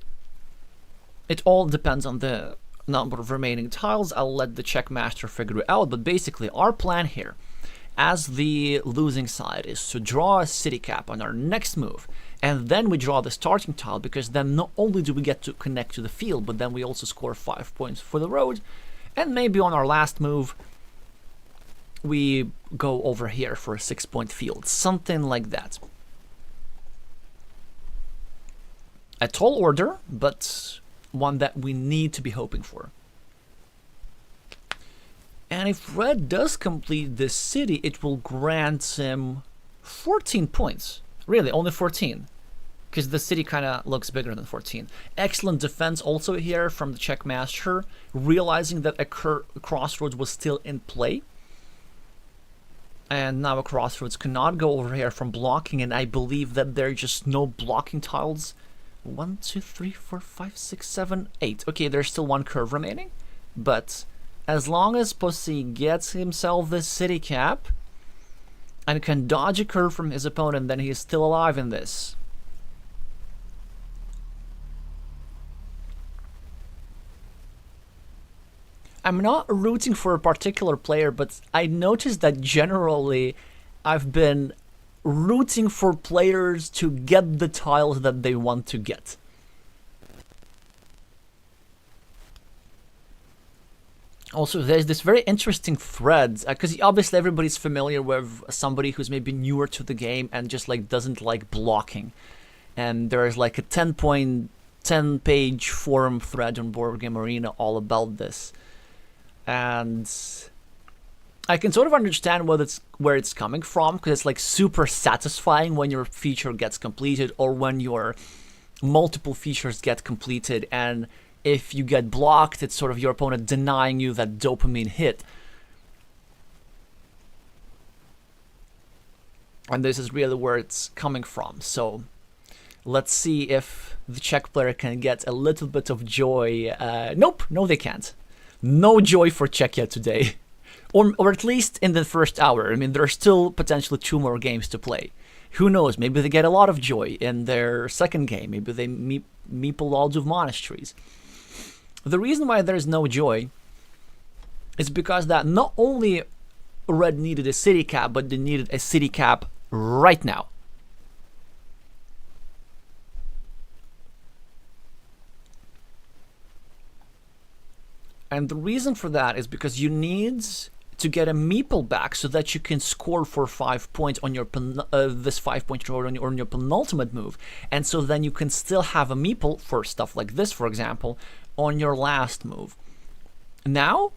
It all depends on the number of remaining tiles. I'll let the Czech master figure it out, but basically our plan here, as the losing side, is to draw a city cap on our next move, and then we draw the starting tile, because then not only do we get to connect to the field, but then we also score 5 points for the road, and maybe on our last move we go over here for a 6-point field, something like that. A tall order, but one that we need to be hoping for. And if red does complete this city, it will grant him 14 points. Really, only 14. Because the city kind of looks bigger than 14. Excellent defense also here from the Czech master, realizing that a crossroads was still in play. And now a crossroads cannot go over here from blocking, and I believe that there are just no blocking tiles. 1, 2, 3, 4, 5, 6, 7, 8. Okay, there's still 1 curve remaining, but as long as Pussy gets himself this city cap and can dodge a curve from his opponent, then he is still alive in this. I'm not rooting for a particular player, but I noticed that generally I've been rooting for players to get the tiles that they want to get. Also, there's this very interesting thread, because obviously everybody's familiar with somebody who's maybe newer to the game and just like doesn't like blocking. And there's like a 10-page forum thread on Board Game Arena all about this. And I can sort of understand where it's coming from, because it's like super satisfying when your feature gets completed, or when your multiple features get completed, and if you get blocked, it's sort of your opponent denying you that dopamine hit. And this is really where it's coming from. So let's see if the Czech player can get a little bit of joy. Nope, no they can't. No joy for Czechia today. Or at least in the first hour. I mean, there's still potentially 2 more games to play. Who knows, maybe they get a lot of joy in their second game. Maybe they meeple all of monasteries. The reason why there's no joy is because that not only Red needed a city cap, but they needed a city cap right now. And the reason for that is because you need to get a meeple back so that you can score for 5 points on your this 5-point road on your penultimate move, and so then you can still have a meeple for stuff like this, for example, on your last move. Now,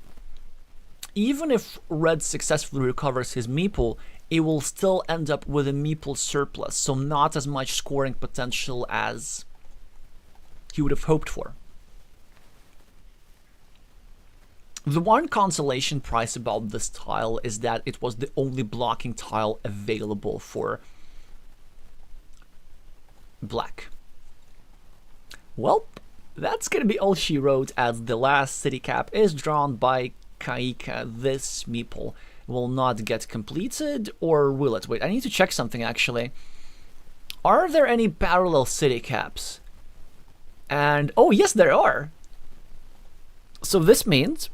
even if Red successfully recovers his meeple, it will still end up with a meeple surplus, so not as much scoring potential as he would have hoped for. The one consolation prize about this tile is that it was the only blocking tile available for black. Well, that's gonna be all she wrote, as the last city cap is drawn by Kaika. This meeple will not get completed, or will it? Wait, I need to check something actually. Are there any parallel city caps? And oh yes, there are. So this means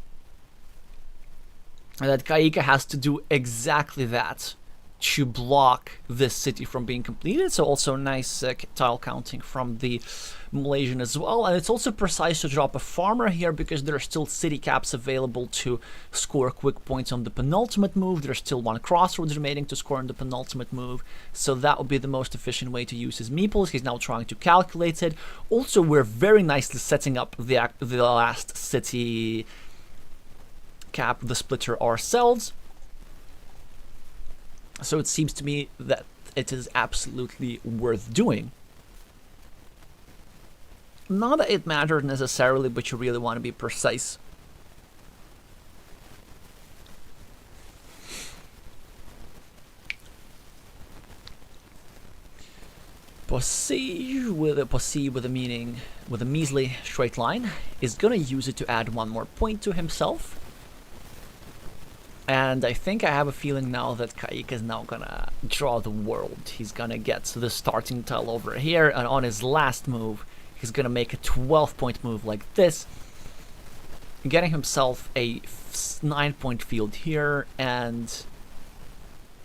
that Kaika has to do exactly that to block this city from being completed. So also nice tile counting from the Malaysian as well. And it's also precise to drop a farmer here because there are still city caps available to score quick points on the penultimate move. There's still 1 crossroads remaining to score on the penultimate move. So that would be the most efficient way to use his meeples. He's now trying to calculate it. Also, we're very nicely setting up the last city cap, the splitter, ourselves. So it seems to me that it is absolutely worth doing. Not that it matters necessarily, but you really want to be precise. Posse with a measly straight line is gonna use it to add 1 more point to himself. And I think I have a feeling now that Kaika is now gonna draw the world. He's gonna get the starting tile over here, and on his last move, he's gonna make a 12-point move like this, getting himself a 9-point field here, and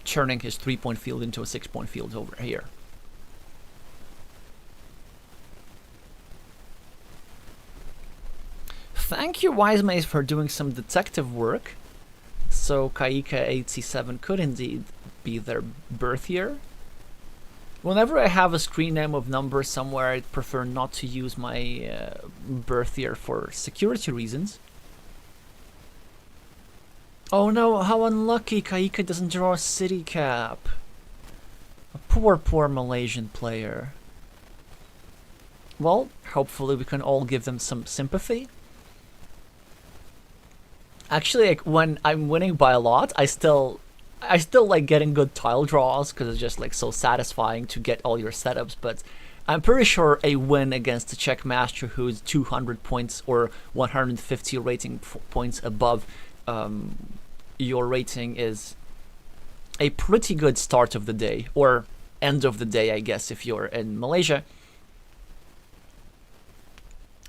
turning his 3-point field into a 6-point field over here. Thank you, Wise Maze, for doing some detective work. So Kaika 8C7 could indeed be their birth year. Whenever I have a screen name of number somewhere, I'd prefer not to use my birth year for security reasons. Oh no, how unlucky, Kaika doesn't draw a city cap. A poor Malaysian player. Well, hopefully we can all give them some sympathy. Actually, like, when I'm winning by a lot, I still like getting good tile draws because it's just like so satisfying to get all your setups. But I'm pretty sure a win against a Czech master who's 200 points or 150 rating points above your rating is a pretty good start of the day, or end of the day, I guess, if you're in Malaysia.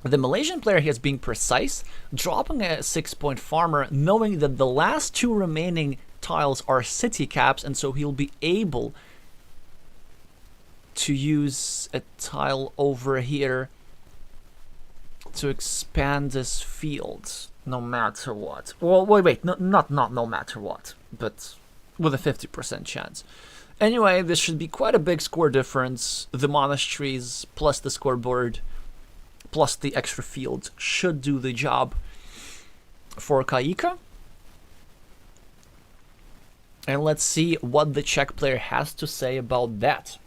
The Malaysian player here is being precise, dropping a 6-point farmer, knowing that the last 2 remaining tiles are city caps, and so he'll be able to use a tile over here to expand this field, no matter what. Well, wait, not no matter what, but with a 50% chance. Anyway, this should be quite a big score difference. The monasteries plus the scoreboard plus the extra field should do the job for Kaika. And let's see what the Czech player has to say about that.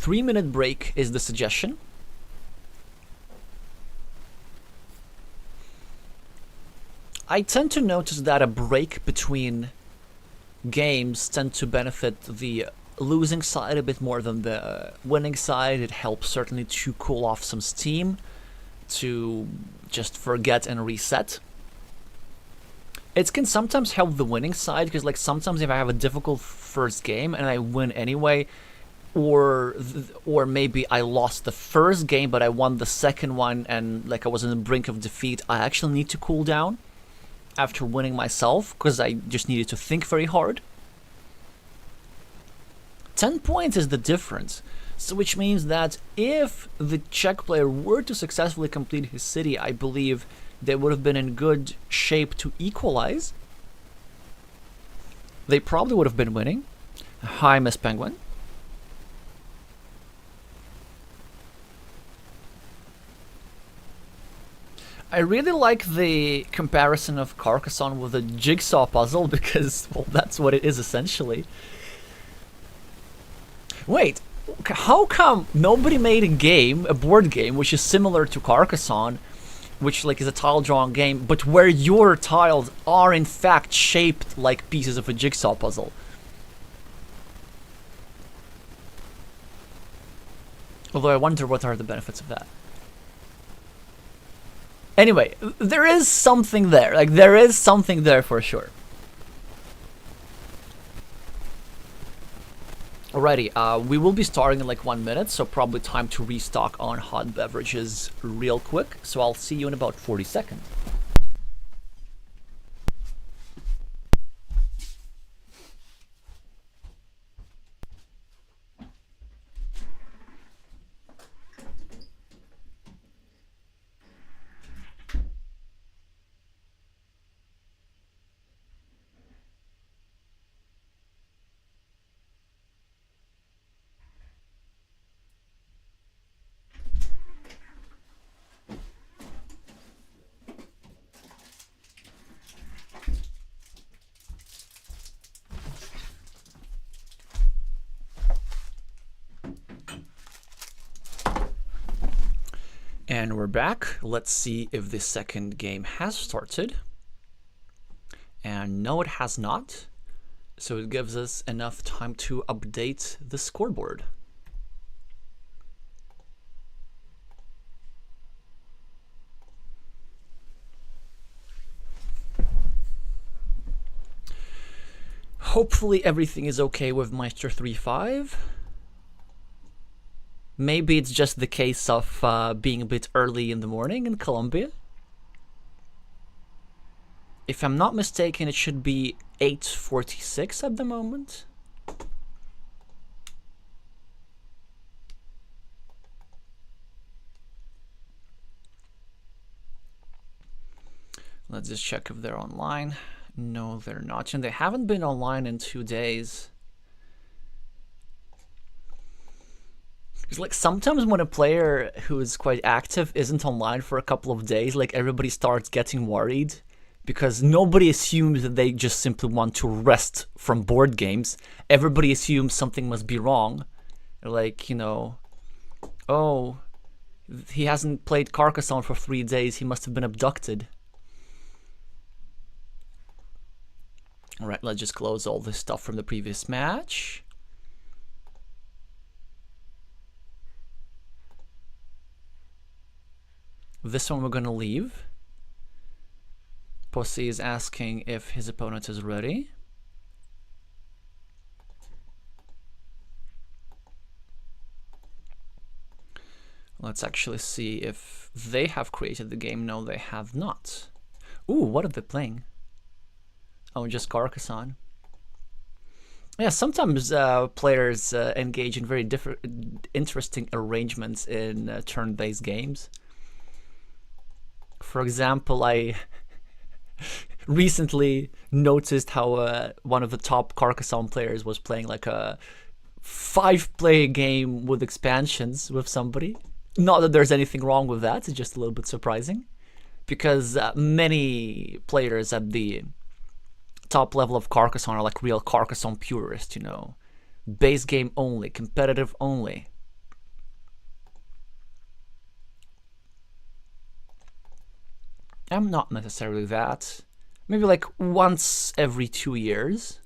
3-minute break is the suggestion. I tend to notice that a break between games tend to benefit the losing side a bit more than the winning side. It helps certainly to cool off some steam, to just forget and reset. It can sometimes help the winning side, because like sometimes if I have a difficult first game and I win anyway, or maybe I lost the first game but I won the second one and like I was on the brink of defeat, I actually need to cool down after winning myself because I just needed to think very hard. 10 points is the difference, so which means that if the Czech player were to successfully complete his city, I believe they would have been in good shape to equalize. They probably would have been winning. Hi, Miss Penguin. I really like the comparison of Carcassonne with a jigsaw puzzle because, well, that's what it is essentially. Wait, how come nobody made a board game, which is similar to Carcassonne, which like is a tile drawing game, but where your tiles are in fact shaped like pieces of a jigsaw puzzle? Although I wonder what are the benefits of that. Anyway, there is something there. Like, there is something there for sure. Alrighty, we will be starting in like 1 minute, so probably time to restock on hot beverages real quick. So I'll see you in about 40 seconds. And we're back. Let's see if the second game has started. And no, it has not. So it gives us enough time to update the scoreboard. Hopefully everything is okay with Meister 3-5. Maybe it's just the case of being a bit early in the morning in Colombia. If I'm not mistaken, it should be 8:46 at the moment. Let's just check if they're online. No, they're not. And they haven't been online in 2 days. It's like sometimes when a player who is quite active isn't online for a couple of days, like everybody starts getting worried because nobody assumes that they just simply want to rest from board games. Everybody assumes something must be wrong. Like, you know, oh, he hasn't played Carcassonne for 3 days, he must have been abducted. Alright, let's just close all this stuff from the previous match. This one we're gonna leave. Posse is asking if his opponent is ready. Let's actually see if they have created the game. No, they have not. Ooh, what are they playing? Oh, just Carcassonne. Yeah, sometimes players engage in very interesting arrangements in turn-based games. For example, I recently noticed how one of the top Carcassonne players was playing like a 5-player game with expansions with somebody. Not that there's anything wrong with that, it's just a little bit surprising. Because many players at the top level of Carcassonne are like real Carcassonne purists, you know. Base game only, competitive only. I'm not necessarily that. Maybe like once every 2 years,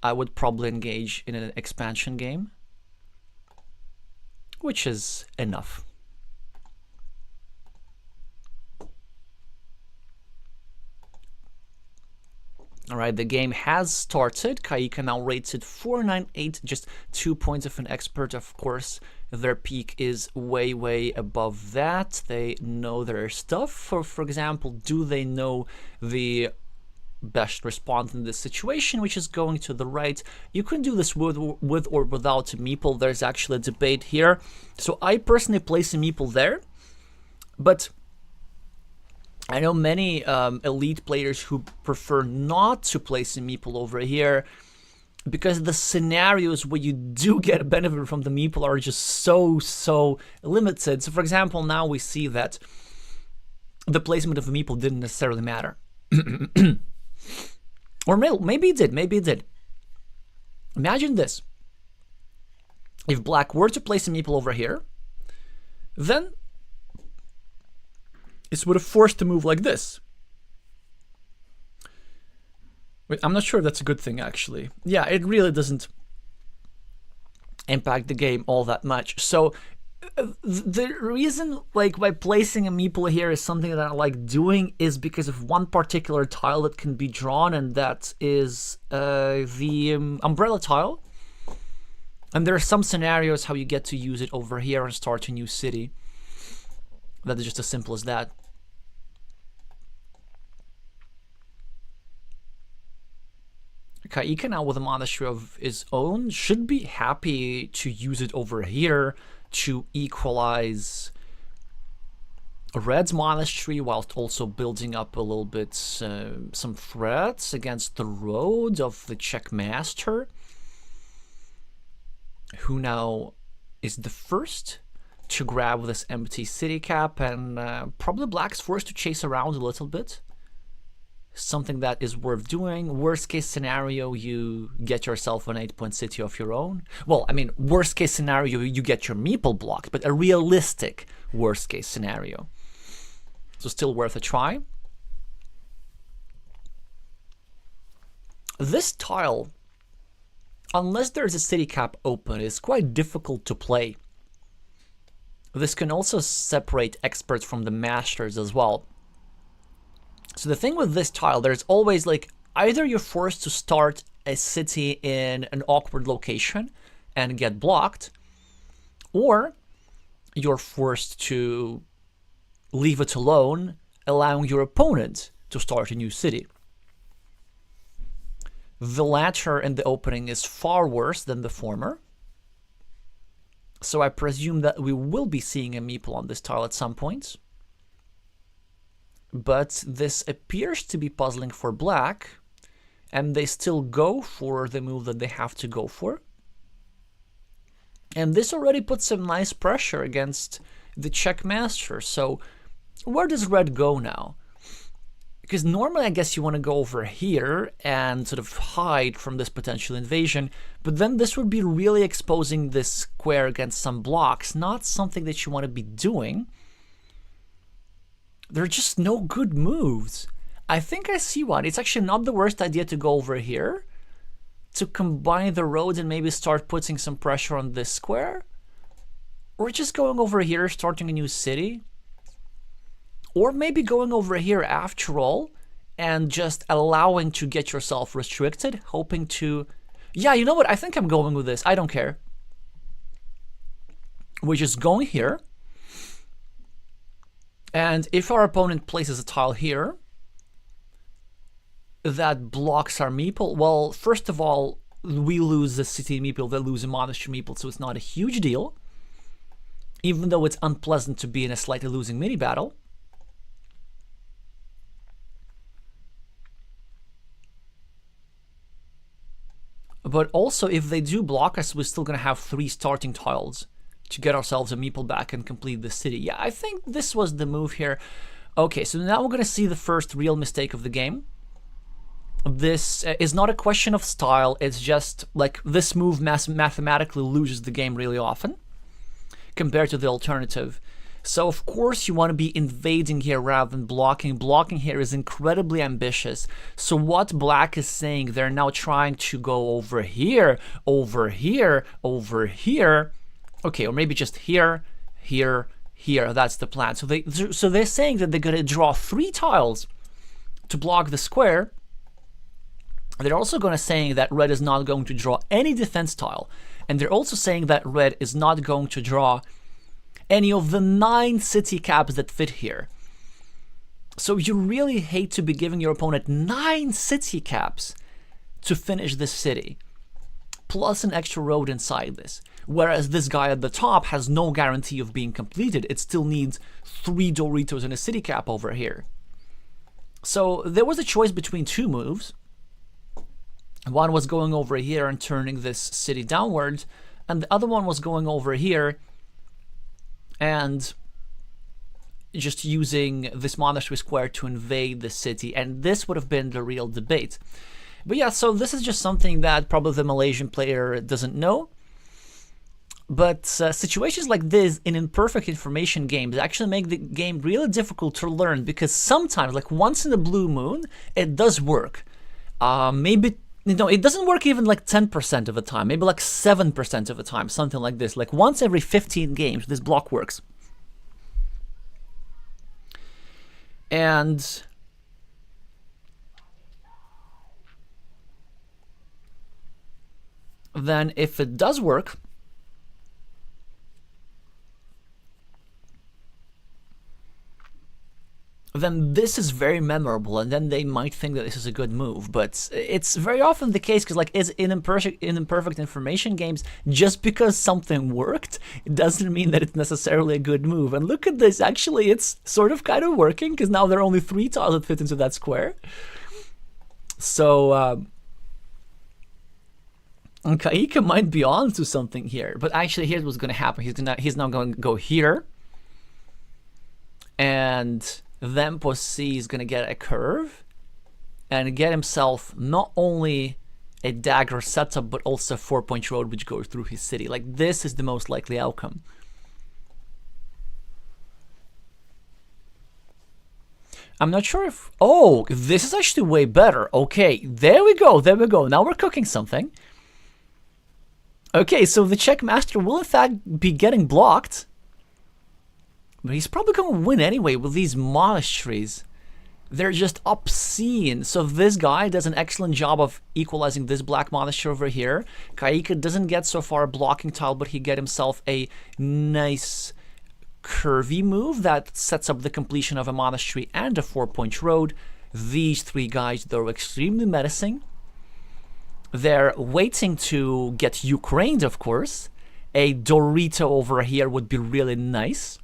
I would probably engage in an expansion game, which is enough. Alright, the game has started. Kaika now rated 498, just 2 points of an expert. Of course, their peak is way, way above that. They know their stuff. For example, do they know the best response in this situation, which is going to the right? You can do this with or without a meeple. There's actually a debate here. So I personally place a meeple there, but I know many elite players who prefer not to place a meeple over here because the scenarios where you do get a benefit from the meeple are just so limited. So for example, now we see that the placement of a meeple didn't necessarily matter. Or maybe it did. Imagine this. If black were to place a meeple over here, then it would have forced to move like this. Wait, I'm not sure if that's a good thing, actually. Yeah, it really doesn't impact the game all that much. So the reason, like, by placing a meeple here is something that I like doing is because of one particular tile that can be drawn, and that is the umbrella tile. And there are some scenarios how you get to use it over here and start a new city. That is just as simple as that. Kaika now with a monastery of his own should be happy to use it over here to equalize Red's monastery, whilst also building up a little bit some threats against the road of the Czech master, who now is the first to grab this empty city cap, and probably black's forced to chase around a little bit. Something that is worth doing. Worst case scenario, you get yourself an 8-point city of your own. Well, I mean, worst case scenario, you get your meeple blocked, but a realistic worst case scenario. So still worth a try. This tile, unless there's a city cap open, is quite difficult to play. This can also separate experts from the masters as well. So the thing with this tile, there's always like, either you're forced to start a city in an awkward location and get blocked, or you're forced to leave it alone, allowing your opponent to start a new city. The latter in the opening is far worse than the former. So I presume that we will be seeing a meeple on this tile at some point. But this appears to be puzzling for black, and they still go for the move that they have to go for. And this already puts some nice pressure against the Czech master. So where does red go now? Because normally I guess you want to go over here and sort of hide from this potential invasion, but then this would be really exposing this square against some blocks, not something that you want to be doing. There are just no good moves. I think I see one. It's actually not the worst idea to go over here, to combine the roads and maybe start putting some pressure on this square. Or just going over here, starting a new city. Or maybe going over here after all, and just allowing to get yourself restricted, hoping to... Yeah, you know what? I think I'm going with this. I don't care. We're just going here. And if our opponent places a tile here that blocks our meeple, well, first of all, we lose the city meeple, they lose a monastery meeple, so it's not a huge deal. Even though it's unpleasant to be in a slightly losing mini battle. But also, if they do block us, we're still going to have 3 starting tiles to get ourselves a meeple back and complete the city. Yeah, I think this was the move here. Okay, so now we're going to see the first real mistake of the game. This is not a question of style, it's just like this move mathematically loses the game really often compared to the alternative. So of course you want to be invading here rather than blocking. Blocking here is incredibly ambitious. So what black is saying, they're now trying to go over here, over here, over here. Okay, or maybe just here, here, here. That's the plan. So they're saying that they're going to draw 3 tiles to block the square. They're also going to saying that red is not going to draw any defense tile. And they're also saying that red is not going to draw any of the 9 city caps that fit here. So you really hate to be giving your opponent 9 city caps to finish this city, plus an extra road inside this. Whereas this guy at the top has no guarantee of being completed. It still needs 3 Doritos and a city cap over here. So there was a choice between 2 moves. One was going over here and turning this city downwards, and the other one was going over here and just using this monastery square to invade the city, and this would have been the real debate. But yeah, so this is just something that probably the Malaysian player doesn't know. But situations like this in imperfect information games actually make the game really difficult to learn, because sometimes, like once in a blue moon, it does work. Maybe, you know, it doesn't work even like 10% of the time, maybe like 7% of the time, something like this. Like once every 15 games, this block works. And then if it does work, then this is very memorable, and then they might think that this is a good move. But it's very often the case, because like it's in imperfect information games, just because something worked, it doesn't mean that it's necessarily a good move. And look at this, actually it's sort of kind of working, because now there are only 3 tiles that fit into that square. So Kaika might be on to something here, but actually here's what's going to happen. He's now going to go here, and then Posse is going to get a curve and get himself not only a dagger setup, but also a 4-point road which goes through his city. Like, this is the most likely outcome. I'm not sure if... Oh, this is actually way better. Okay, there we go, there we go. Now we're cooking something. Okay, so the Checkmaster will in fact be getting blocked. But he's probably going to win anyway with these monasteries. They're just obscene. So this guy does an excellent job of equalizing this black monastery over here. Kaika doesn't get so far a blocking tile, but he get himself a nice curvy move that sets up the completion of a monastery and a 4-point road. These 3 guys, they're extremely menacing. They're waiting to get Ukrained, of course. A Dorito over here would be really nice.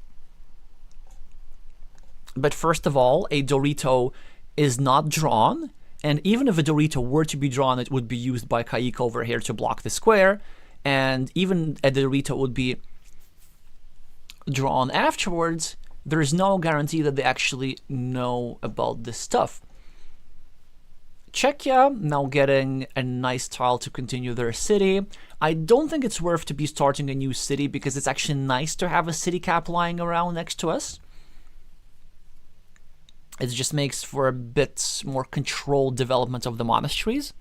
But first of all, a Dorito is not drawn, and even if a Dorito were to be drawn, it would be used by Kaika over here to block the square, and even a Dorito would be drawn afterwards. There is no guarantee that they actually know about this stuff. Czechia now getting a nice tile to continue their city. I don't think it's worth to be starting a new city, because it's actually nice to have a city cap lying around next to us. It just makes for a bit more controlled development of the monasteries.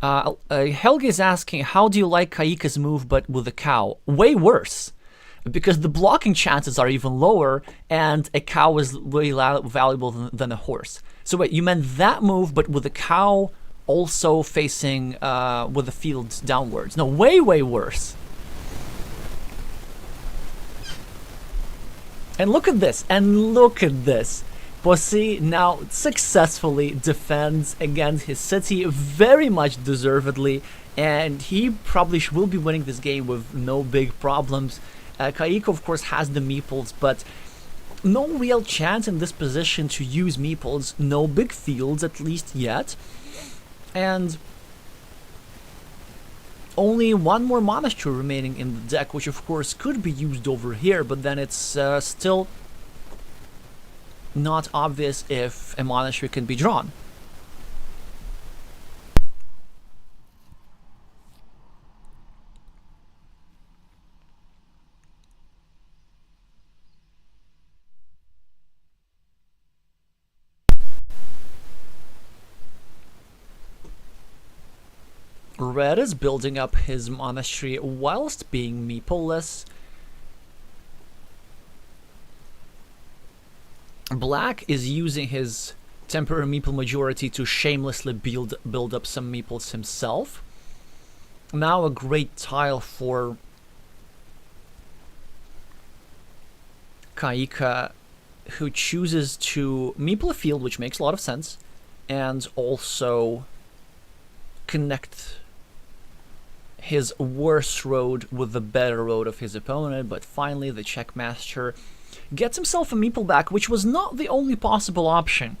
Helge is asking, how do you like Kaika's move but with a cow? Way worse, because the blocking chances are even lower, and a cow is way valuable than a horse. So wait, you meant that move but with a cow also facing with the field downwards? No, way worse. And look at this, and look at this. Posse now successfully defends against his city, very much deservedly, and he probably will be winning this game with no big problems. Kaika, of course, has the meeples, but no real chance in this position to use meeples. No big fields, at least yet. And only 1 more monastery remaining in the deck, which of course could be used over here, but then it's still not obvious if a monastery can be drawn. Red is building up his monastery whilst being meeple-less. Black is using his temporary meeple majority to shamelessly build up some meeples himself. Now a great tile for Kaika, who chooses to meeple a field, which makes a lot of sense, and also connect his worst road with the better road of his opponent. But finally the checkmaster gets himself a meeple back, which was not the only possible option.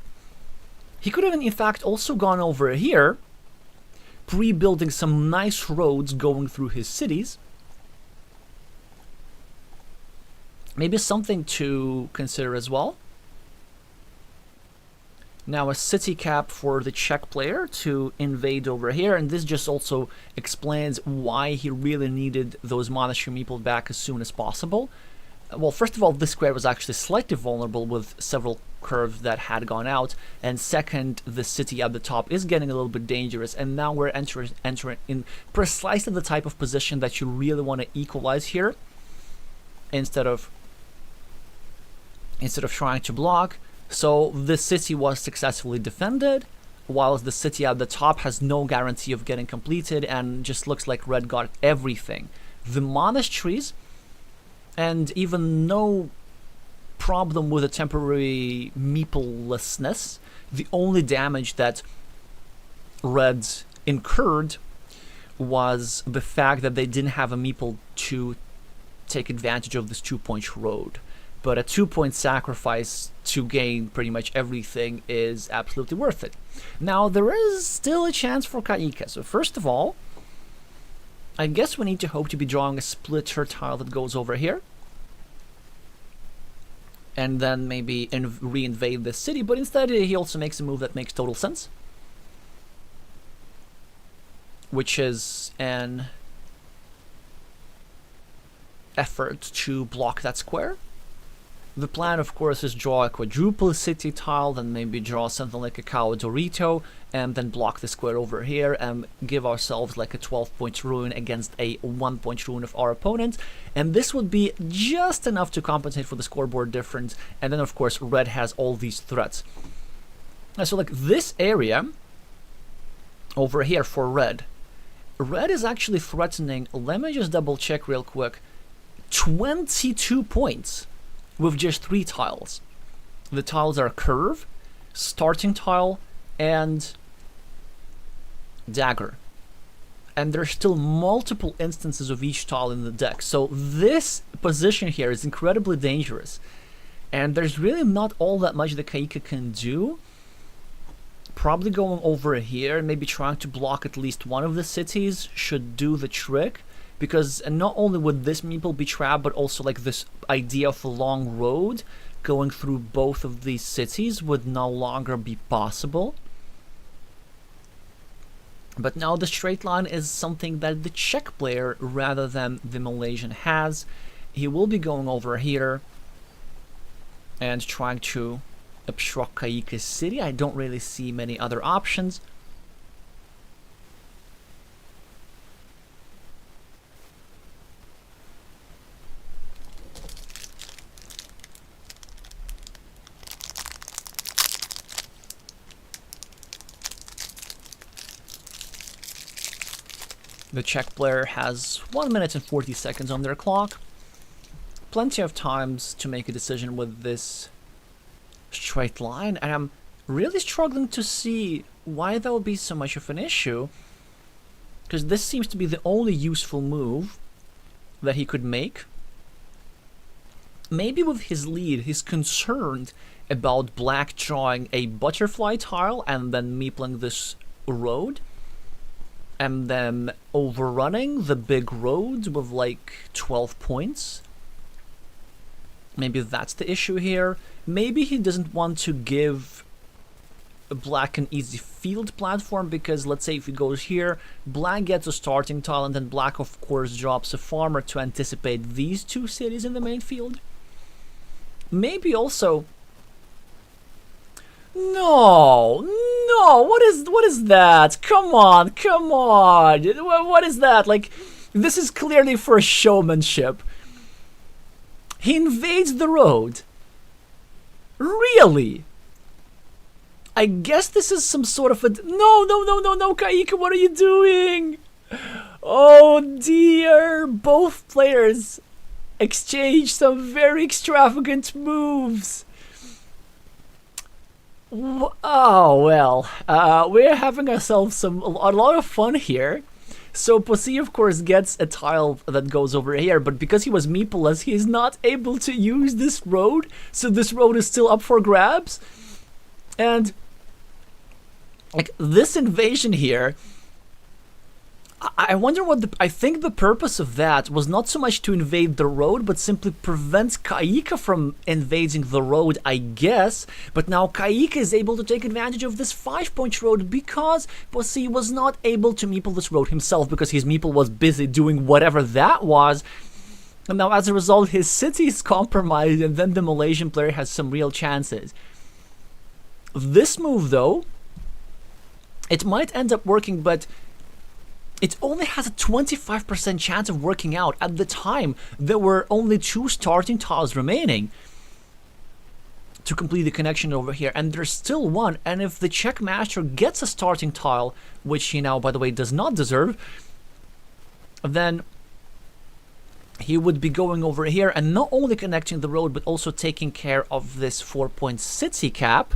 He could have in fact also gone over here, pre-building some nice roads going through his cities. Maybe something to consider as well. Now a city cap for the Czech player to invade over here, and this just also explains why he really needed those monastery meeple back as soon as possible. Well, first of all, this square was actually slightly vulnerable with several curves that had gone out, and second, the city at the top is getting a little bit dangerous, and now we're entering in precisely the type of position that you really want to equalize here, instead of trying to block. So the city was successfully defended, whilst the city at the top has no guarantee of getting completed and just looks like red got everything. The monasteries, and even no problem with a temporary meeple-lessness. The only damage that red incurred was the fact that they didn't have a meeple to take advantage of this 2-point road. But a 2-point sacrifice to gain pretty much everything is absolutely worth it. Now, there is still a chance for Kaika. So first of all, I guess we need to hope to be drawing a splitter tile that goes over here, and then maybe re-invade the city. But instead, he also makes a move that makes total sense, which is an effort to block that square. The plan, of course, is draw a quadruple city tile, then maybe draw something like a cow Dorito, and then block the square over here and give ourselves like a 12-point ruin against a 1-point ruin of our opponent. And this would be just enough to compensate for the scoreboard difference. And then, of course, red has all these threats. So like this area over here for red is actually threatening, let me just double check real quick, 22 points. With just 3 tiles. The tiles are curve, starting tile, and dagger. And there's still multiple instances of each tile in the deck. So this position here is incredibly dangerous. And there's really not all that much that Kaika can do. Probably going over here and maybe trying to block at least one of the cities should do the trick. Because not only would this meeple be trapped, but also like this idea of a long road going through both of these cities would no longer be possible. But now the straight line is something that the Czech player rather than the Malaysian has. He will be going over here and trying to obstruct Kaika's city. I don't really see many other options. The Czech player has 1 minute and 40 seconds on their clock. Plenty of times to make a decision with this straight line, and I'm really struggling to see why that would be so much of an issue, because this seems to be the only useful move that he could make. Maybe with his lead, he's concerned about black drawing a butterfly tile and then meepling this road, and then overrunning the big roads with like 12 points. Maybe that's the issue here. Maybe he doesn't want to give black an easy field platform, because let's say if he goes here, black gets a starting tile, and then black of course drops a farmer to anticipate these 2 cities in the main field. Maybe also... No, No, what is that? Come on, come on. What is that? Like, this is clearly for showmanship. He invades the road. Really? I guess this is some sort of a... No, Kaika, what are you doing? Oh dear, both players exchange some very extravagant moves. Oh well, we're having ourselves a lot of fun here. So Pussy of course gets a tile that goes over here, but because he was meepleless, he is not able to use this road, so this road is still up for grabs. And like this invasion here, I wonder what I think the purpose of that was not so much to invade the road, but simply prevent Kaika from invading the road, I guess. But now Kaika is able to take advantage of this 5-point road because Pussy was not able to meeple this road himself because his meeple was busy doing whatever that was. And now as a result, his city is compromised, and then the Malaysian player has some real chances. This move though, it might end up working, but it only has a 25% chance of working out. At the time, there were only 2 starting tiles remaining to complete the connection over here, and there's still 1. And if the Czech master gets a starting tile, which he now, by the way, does not deserve, then he would be going over here and not only connecting the road, but also taking care of this 4-point city cap.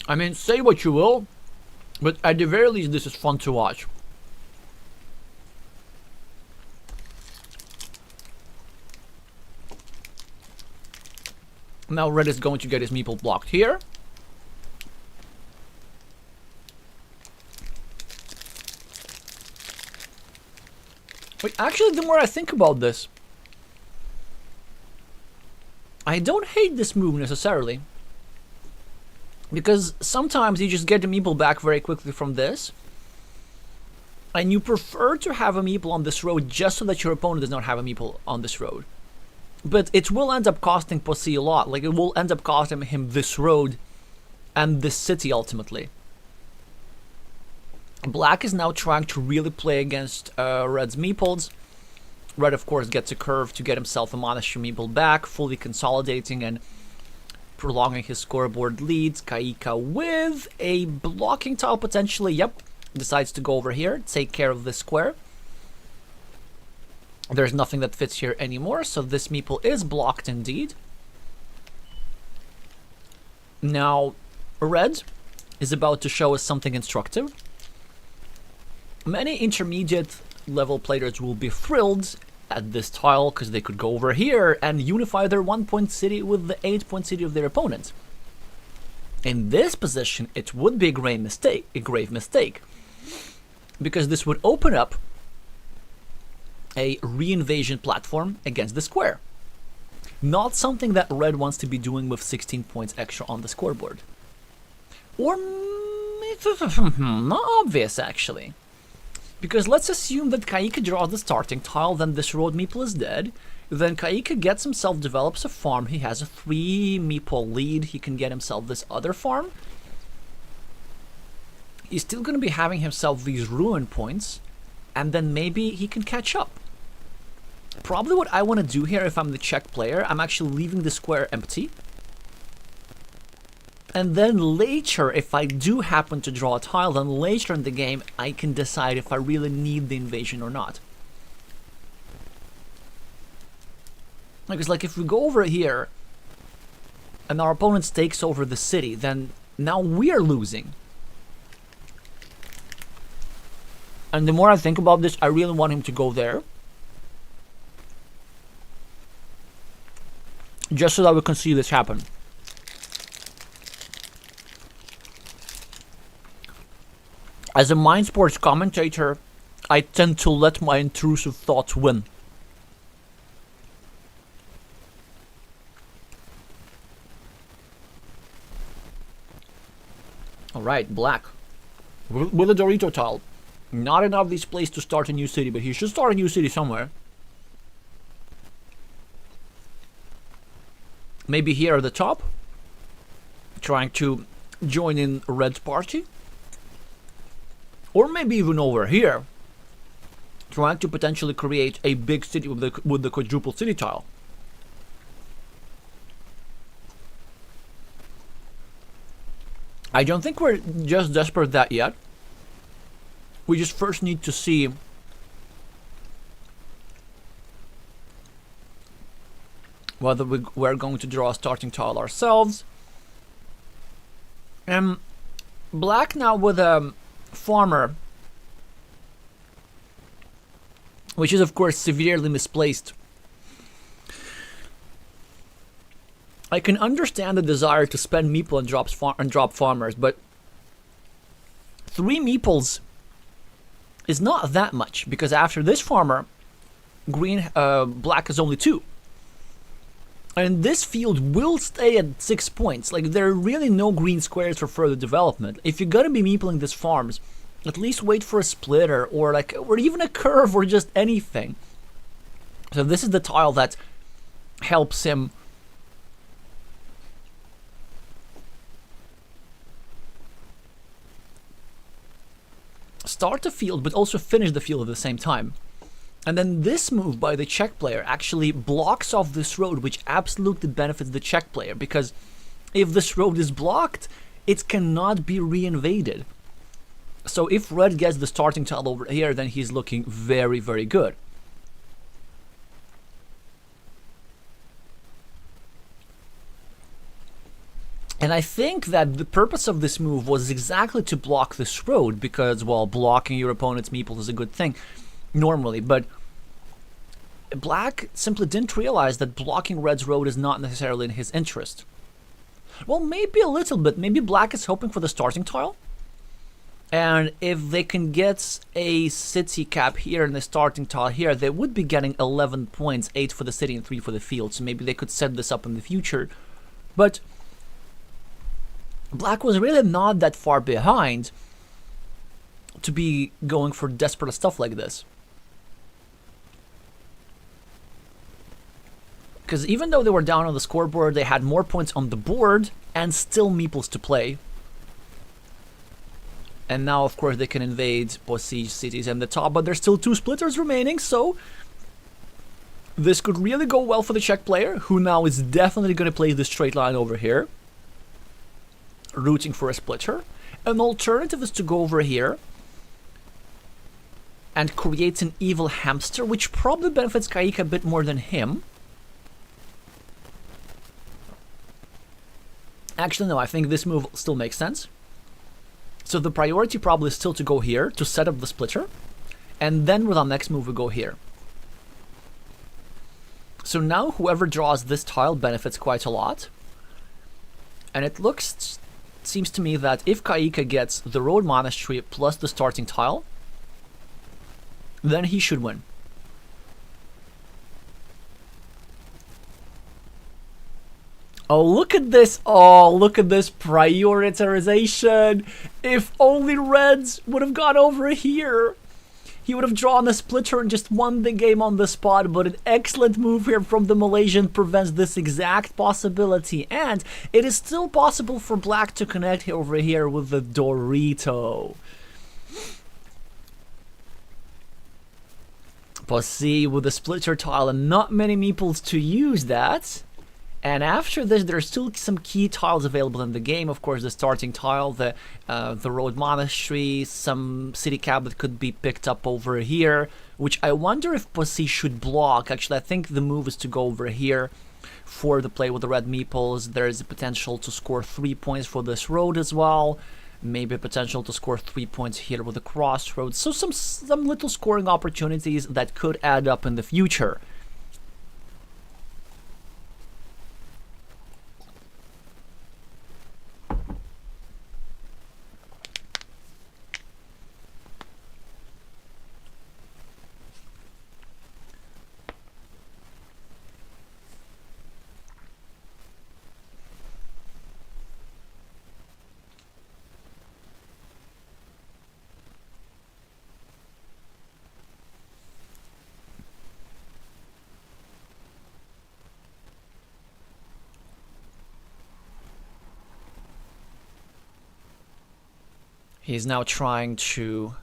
I mean, say what you will, but at the very least, this is fun to watch. Now Red is going to get his meeple blocked here. Wait, actually, the more I think about this, I don't hate this move necessarily. Because sometimes you just get the meeple back very quickly from this, and you prefer to have a meeple on this road just so that your opponent does not have a meeple on this road. But it will end up costing Pussy a lot. Like, it will end up costing him this road and this city ultimately. Black is now trying to really play against Red's meeples. Red, of course, gets a curve to get himself a monastery meeple back, fully consolidating and prolonging his scoreboard leads. Kaika with a blocking tile potentially, yep, decides to go over here, take care of this square. There's nothing that fits here anymore, so this meeple is blocked indeed. Now, Red is about to show us something instructive. Many intermediate level players will be thrilled at this tile because they could go over here and unify their 1-point city with the 8-point city of their opponent. In this position, it would be a grave mistake, because this would open up a re-invasion platform against the square. Not something that Red wants to be doing with 16 points extra on the scoreboard. Or not obvious actually. Because let's assume that Kaika draws the starting tile, then this road meeple is dead. Then Kaika gets himself, develops a farm. He has a 3 meeple lead. He can get himself this other farm. He's still going to be having himself these ruin points. And then maybe he can catch up. Probably what I want to do here if I'm the Czech player, I'm actually leaving the square empty. And then later, if I do happen to draw a tile, then later in the game, I can decide if I really need the invasion or not. Because, like, if we go over here, and our opponent takes over the city, then now we are losing. And the more I think about this, I really want him to go there. Just so that we can see this happen. As a Mind Sports commentator, I tend to let my intrusive thoughts win. Alright, black. With a Dorito tile. Not enough these place to start a new city, but he should start a new city somewhere. Maybe here at the top. Trying to join in red's party. Or maybe even over here. Trying to potentially create a big city with the quadruple city tile. I don't think we're just desperate that yet. We just first need to see whether we're going to draw a starting tile ourselves. Black now with a farmer, which is of course severely misplaced. I can understand the desire to spend meeple and drop farmers, but 3 meeples is not that much, because after this farmer, black has only 2. And this field will stay at 6 points. Like, there are really no green squares for further development. If you're gonna be meepling these farms, at least wait for a splitter or even a curve or just anything. So this is the tile that helps him start the field, but also finish the field at the same time. And then this move by the Czech player actually blocks off this road, which absolutely benefits the Czech player, because if this road is blocked, it cannot be reinvaded. So if red gets the starting tile over here, then he's looking very, very good. And I think that the purpose of this move was exactly to block this road, because, well, blocking your opponent's meeple is a good thing normally, but black simply didn't realize that blocking red's road is not necessarily in his interest. Well, maybe a little bit. Maybe black is hoping for the starting tile, and if they can get a city cap here and the starting tile here, they would be getting 11 points, 8 for the city and 3 for the field, so maybe they could set this up in the future. But black was really not that far behind to be going for desperate stuff like this. Because even though they were down on the scoreboard, they had more points on the board and still meeples to play. And now, of course, they can invade besieged cities in the top, but there's still 2 splitters remaining, so this could really go well for the Czech player, who now is definitely going to play this straight line over here, rooting for a splitter. An alternative is to go over here and create an evil hamster, which probably benefits Kaik a bit more than him. Actually, no, I think this move still makes sense. So the priority probably is still to go here to set up the splitter, and then with our next move we go here. So now whoever draws this tile benefits quite a lot. And it seems to me that if Kaika gets the road monastery plus the starting tile, then he should win. Oh, look at this. Oh, look at this prioritization. If only reds would have gone over here. He would have drawn a splitter and just won the game on the spot, but an excellent move here from the Malaysian prevents this exact possibility. And it is still possible for black to connect over here with the Dorito. Posse with the splitter tile and not many meeples to use that. And after this, there's still some key tiles available in the game. Of course, the starting tile, the road monastery, some city cap that could be picked up over here, which I wonder if Posse should block. Actually, I think the move is to go over here for the play with the red meeples. There is a potential to score 3 points for this road as well. Maybe a potential to score 3 points here with the crossroads. So some little scoring opportunities that could add up in the future. He's now trying to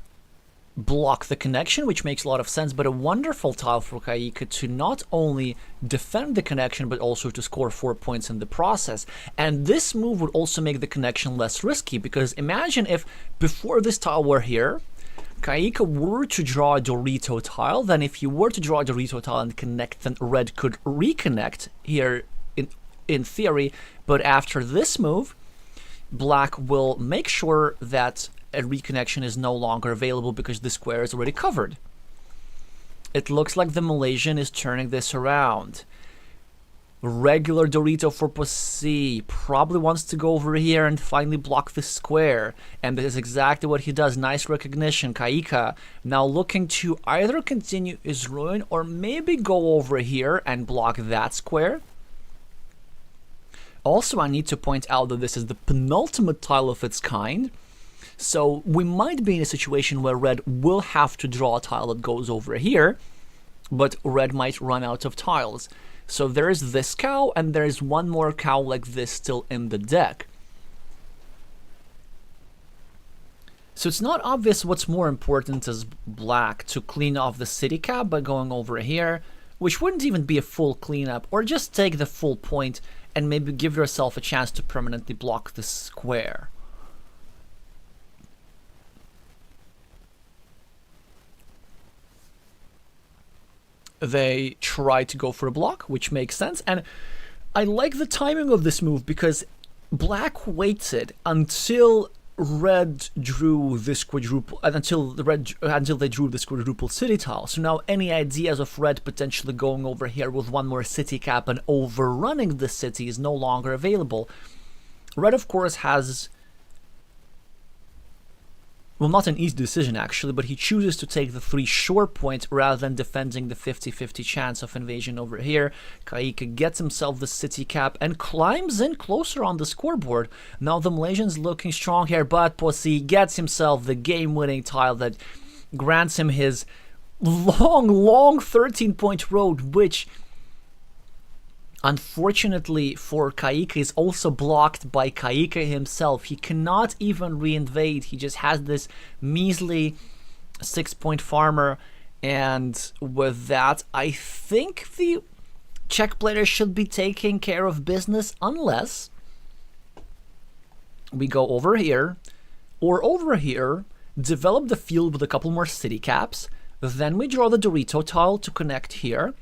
block the connection, which makes a lot of sense, but a wonderful tile for Kaika to not only defend the connection, but also to score 4 points in the process. And this move would also make the connection less risky, because imagine if before this tile were here, Kaika were to draw a Dorito tile, then if you were to draw a Dorito tile and connect, then red could reconnect here in theory, but after this move, black will make sure that a reconnection is no longer available because the square is already covered. It looks like the Malaysian is turning this around. Regular Dorito for Pussy probably wants to go over here and finally block the square, and this is exactly what he does. Nice recognition. Kaika now looking to either continue his ruin or maybe go over here and block that square. Also, I need to point out that this is the penultimate tile of its kind. So we might be in a situation where red will have to draw a tile that goes over here, but red might run out of tiles. So there is this cow, and there is one more cow like this still in the deck. So it's not obvious what's more important as black, to clean off the city cap by going over here, which wouldn't even be a full cleanup, or just take the full point and maybe give yourself a chance to permanently block the square. They try to go for a block, which makes sense, and I like the timing of this move because black waited until red drew this quadruple, until they drew this quadruple city tile. So now any ideas of red potentially going over here with one more city cap and overrunning the city is no longer available. Red, of course, has, well, not an easy decision actually, but he chooses to take the 3 short point rather than defending the 50-50 chance of invasion over here. Kaika gets himself the city cap and climbs in closer on the scoreboard. Now the Malaysian's looking strong here, but Pussy gets himself the game-winning tile that grants him his long 13-point road, which unfortunately for Kaika is also blocked by Kaika himself. He cannot even reinvade. He just has this measly 6-point farmer, and with that I think the Czech player should be taking care of business, unless we go over here or over here, develop the field with a couple more city caps, then we draw the Dorito tile to connect here,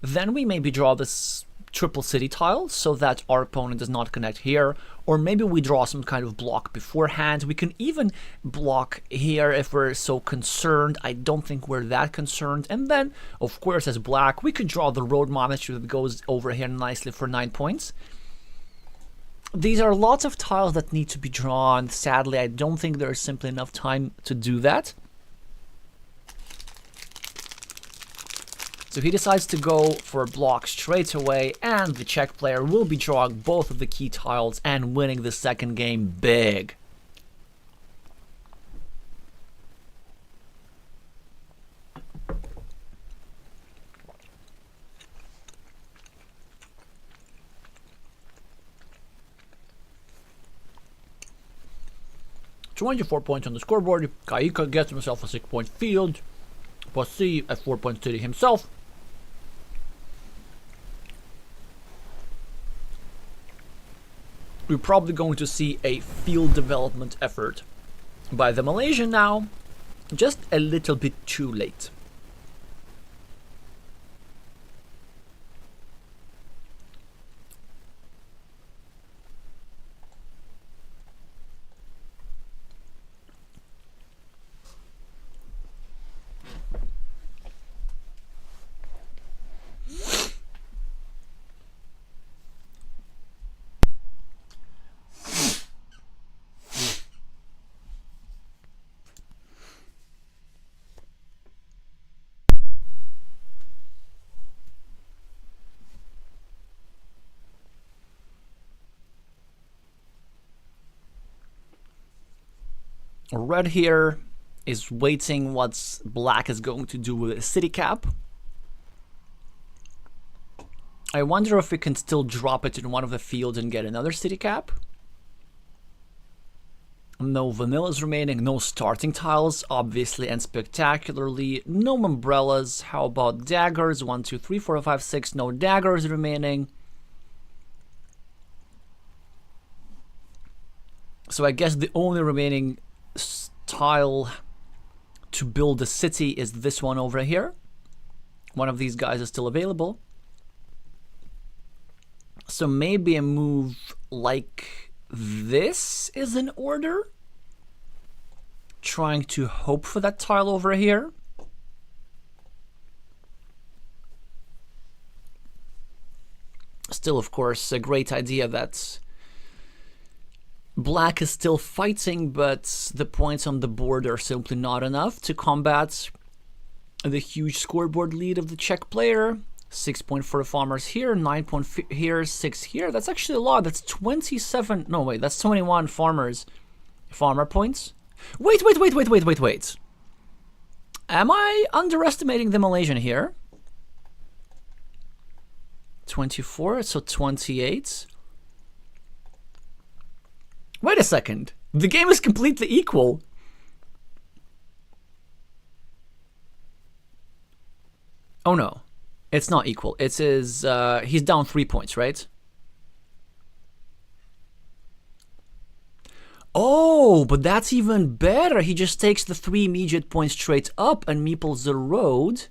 then we maybe draw this triple city tile so that our opponent does not connect here, or maybe we draw some kind of block beforehand. We can even block here if we're so concerned. I don't think we're that concerned. And then, of course, as black, we could draw the road monitor that goes over here nicely for 9 points. These are lots of tiles that need to be drawn. Sadly, I don't think there's simply enough time to do that. So he decides to go for a block straight away, and the Czech player will be drawing both of the key tiles and winning the second game big. "24 points on the scoreboard. Kaika gets himself a 6-point field. Pussy a 4-point city himself. We're probably going to see a field development effort by the Malaysian now, just a little bit too late. Red here is waiting what black is going to do with a city cap. I wonder if we can still drop it in one of the fields and get another city cap. No vanillas remaining, no starting tiles, obviously and spectacularly, no umbrellas. How about daggers? 1, 2, 3, 4, 5, 6, no daggers remaining. So I guess the only remaining tile to build a city is this one over here. One of these guys is still available. So maybe a move like this is in order. Trying to hope for that tile over here. Still, of course, a great idea that Black is still fighting, but the points on the board are simply not enough to combat the huge scoreboard lead of the Czech player. 6 point for the farmers here, 9 point here, 6 here. That's actually a lot. That's 27. No, wait, that's 21 farmer points. Wait. Am I underestimating the Malaysian here? 24, so 28. Wait a second. The game is completely equal. Oh no. It's not equal. It is, he's down 3 points, right? Oh, but that's even better. He just takes the 3 immediate points straight up and meeples the road.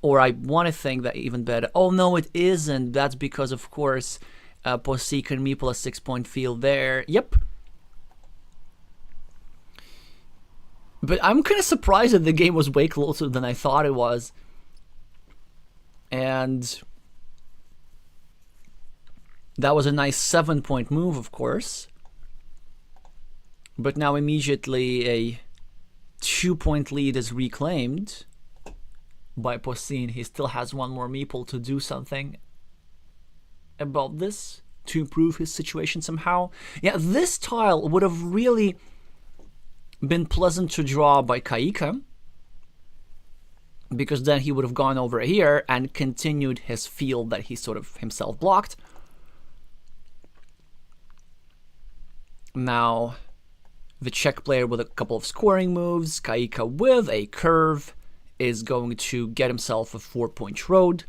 Or I want to think that even better. Oh, no, it isn't. That's because, of course, Posse can meeple a 6 point field there. Yep. But I'm kind of surprised that the game was way closer than I thought it was. And that was a nice 7 point move, of course. But now immediately a 2 point lead is reclaimed by Posin. He still has one more meeple to do something about this, to improve his situation somehow. Yeah, this tile would have really been pleasant to draw by Kaika, because then he would have gone over here and continued his field that he sort of himself blocked. Now, the Czech player with a couple of scoring moves, Kaika with a curve, is going to get himself a 4 point road.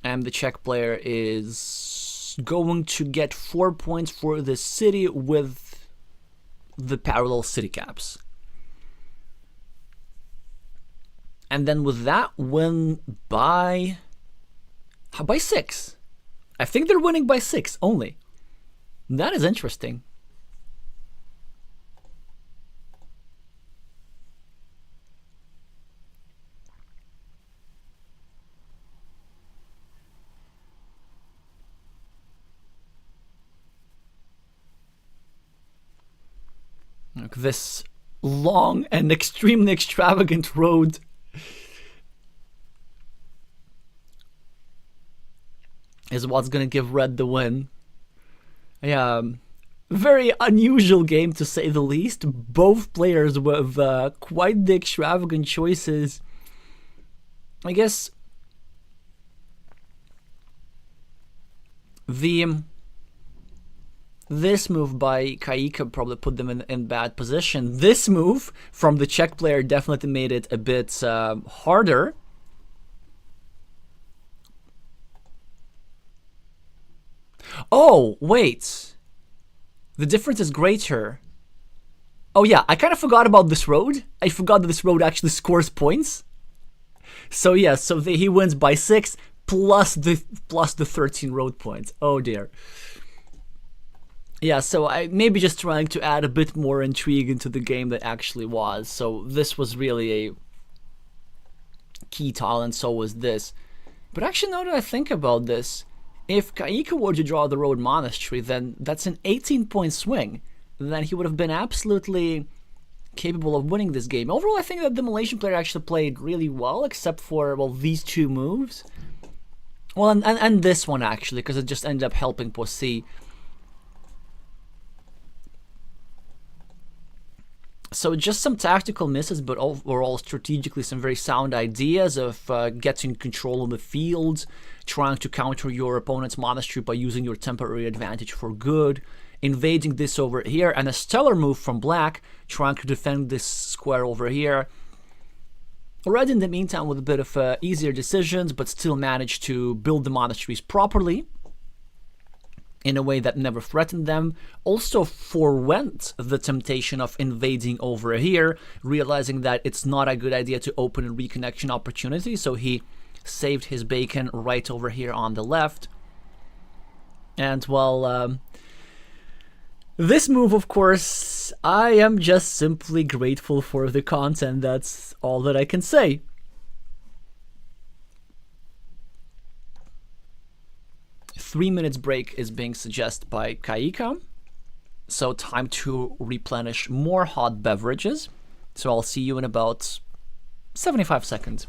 And the Czech player is going to get 4 points for the city with the parallel city caps. And then with that, win by 6. I think they're winning by 6 only. That is interesting. Look, this long and extremely extravagant road is what's gonna give Red the win. Yeah, very unusual game to say the least. Both players with quite the extravagant choices. I guess this move by Kaika probably put them in bad position. This move from the Czech player definitely made it a bit harder. Oh, wait. The difference is greater. Oh yeah, I kind of forgot about this road. I forgot that this road actually scores points. So yeah, so he wins by 6 plus the 13 road points. Oh dear. Yeah, so I maybe just trying to add a bit more intrigue into the game that actually was. So this was really a key tile, and so was this. But actually, now that I think about this, if Kaika were to draw the road monastery, then that's an 18 point swing. Then he would have been absolutely capable of winning this game. Overall, I think that the Malaysian player actually played really well, except for, well, these 2 moves. Well, and this one actually, because it just ended up helping Posse. So just some tactical misses, but overall strategically some very sound ideas of getting control of the field, trying to counter your opponent's monastery by using your temporary advantage for good, invading this over here, and a stellar move from black, trying to defend this square over here. Red, in the meantime, with a bit of easier decisions, but still managed to build the monasteries properly in a way that never threatened them. Also forewent the temptation of invading over here, realizing that it's not a good idea to open a reconnection opportunity, so he saved his bacon right over here on the left. And, well, this move, of course, I am just simply grateful for the content. That's all that I can say. Three minutes break is being suggested by Kaika. So time to replenish more hot beverages. So I'll see you in about 75 seconds.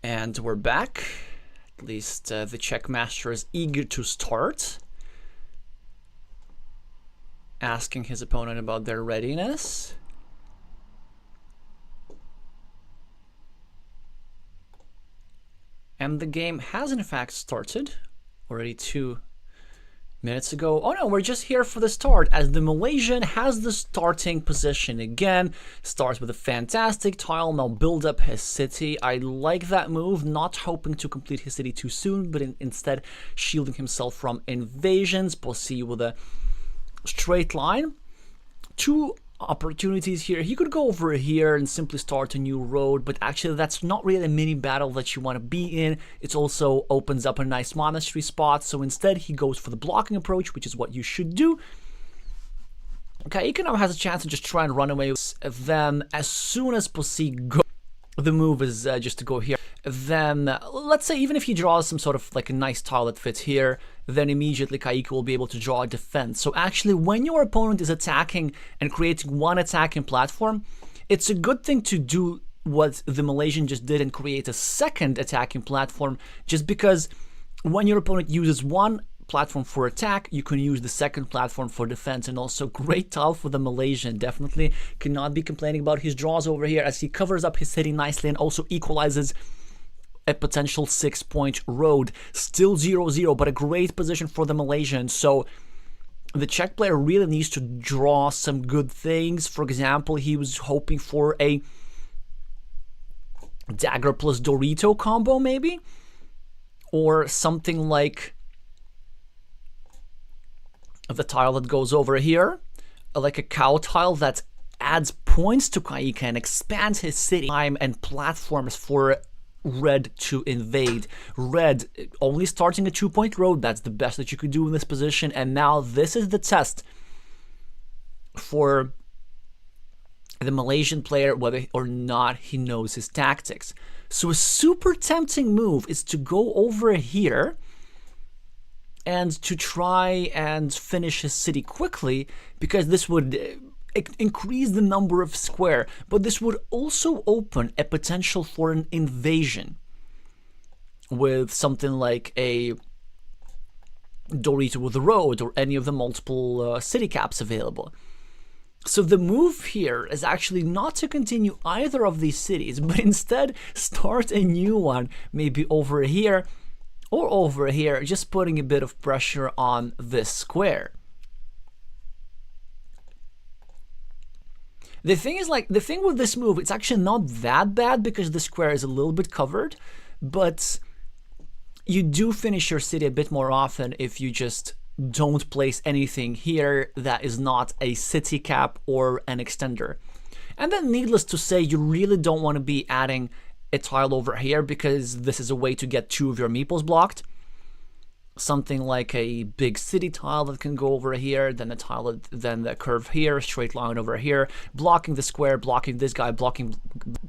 And we're back. At least the checkmaster is eager to start, asking his opponent about their readiness. And the game has in fact started already 2 minutes ago. Oh no, we're just here for the start, as the Malaysian has the starting position again. Starts with a fantastic tile, now build up his city. I like that move, not hoping to complete his city too soon, but instead shielding himself from invasions. Proceed with a straight line. 2 opportunities here. He could go over here and simply start a new road, but actually that's not really a mini battle that you want to be in. It also opens up a nice monastery spot, so instead he goes for the blocking approach, which is what you should do. Kaika now has a chance to just try and run away with them as soon as Posse goes. The move is just to go here. Then, let's say even if he draws some sort of like a nice tile that fits here, then immediately Kaika will be able to draw a defense. So actually, when your opponent is attacking and creating one attacking platform, it's a good thing to do what the Malaysian just did and create a second attacking platform, just because when your opponent uses one platform for attack, you can use the second platform for defense. And also great tile for the Malaysian. Definitely cannot be complaining about his draws over here, as he covers up his city nicely and also equalizes a potential 6-point road. Still 0-0, but a great position for the Malaysian. So the Czech player really needs to draw some good things. For example, he was hoping for a dagger plus Dorito combo maybe, or something like the tile that goes over here, like a cow tile that adds points to Kaika and expands his city time and platforms for red to invade. Red only starting a 2-point road, that's the best that you could do in this position, and now this is the test for the Malaysian player, whether or not he knows his tactics. So a super tempting move is to go over here and to try and finish his city quickly, because this would increase the number of square, but this would also open a potential for an invasion with something like a Dorito with a road or any of the multiple city caps available. So the move here is actually not to continue either of these cities, but instead start a new one, maybe over here or over here, just putting a bit of pressure on this square. The thing is, like, the thing with this move, it's actually not that bad because the square is a little bit covered, but you do finish your city a bit more often if you just don't place anything here that is not a city cap or an extender. And then needless to say, you really don't want to be adding a tile over here because this is a way to get 2 of your meeples blocked. Something like a big city tile that can go over here, then the curve here, straight line over here, blocking the square, blocking this guy, blocking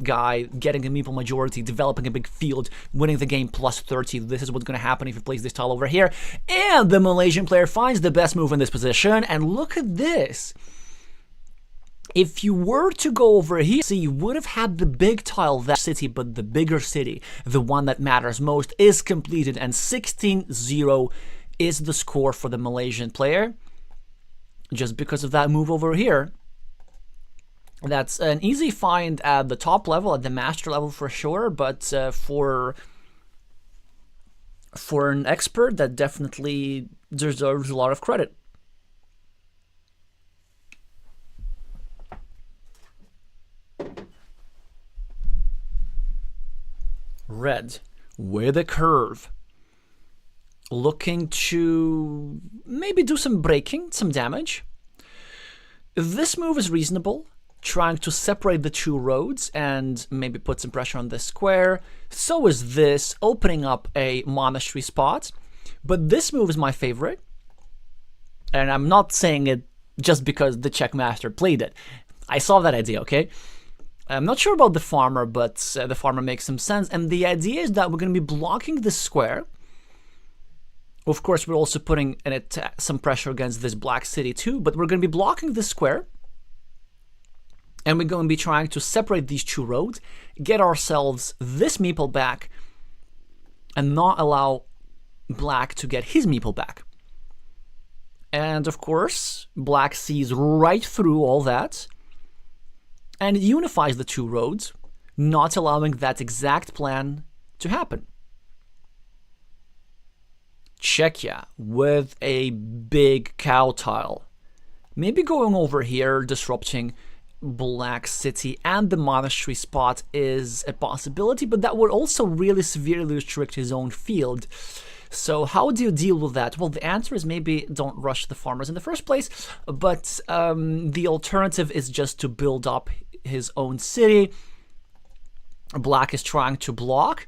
guy, getting a meeple majority, developing a big field, winning the game plus 30. This is what's going to happen if you place this tile over here. And the Malaysian player finds the best move in this position, and look at this. If you were to go over here, see, you would have had the big tile, that city, but the bigger city, the one that matters most, is completed, and 16-0 is the score for the Malaysian player, just because of that move over here. That's an easy find at the top level, at the master level for sure, but for an expert, that definitely deserves a lot of credit. Red with a curve, looking to maybe do some breaking, some damage. This move is reasonable, trying to separate the 2 roads and maybe put some pressure on this square. So is this, opening up a monastery spot. But this move is my favorite, and I'm not saying it just because the Checkmaster played it. I saw that idea, okay? I'm not sure about the farmer, but the farmer makes some sense. And the idea is that we're going to be blocking this square. Of course, we're also putting some pressure against this black city too, but we're going to be blocking this square. And we're going to be trying to separate these 2 roads, get ourselves this meeple back, and not allow black to get his meeple back. And of course, black sees right through all that, and it unifies the 2 roads, not allowing that exact plan to happen. Czechia with a big cow tile. Maybe going over here, disrupting Black City and the monastery spot is a possibility, but that would also really severely restrict his own field. So how do you deal with that? Well, the answer is maybe don't rush the farmers in the first place, but the alternative is just to build up his own city. Black is trying to block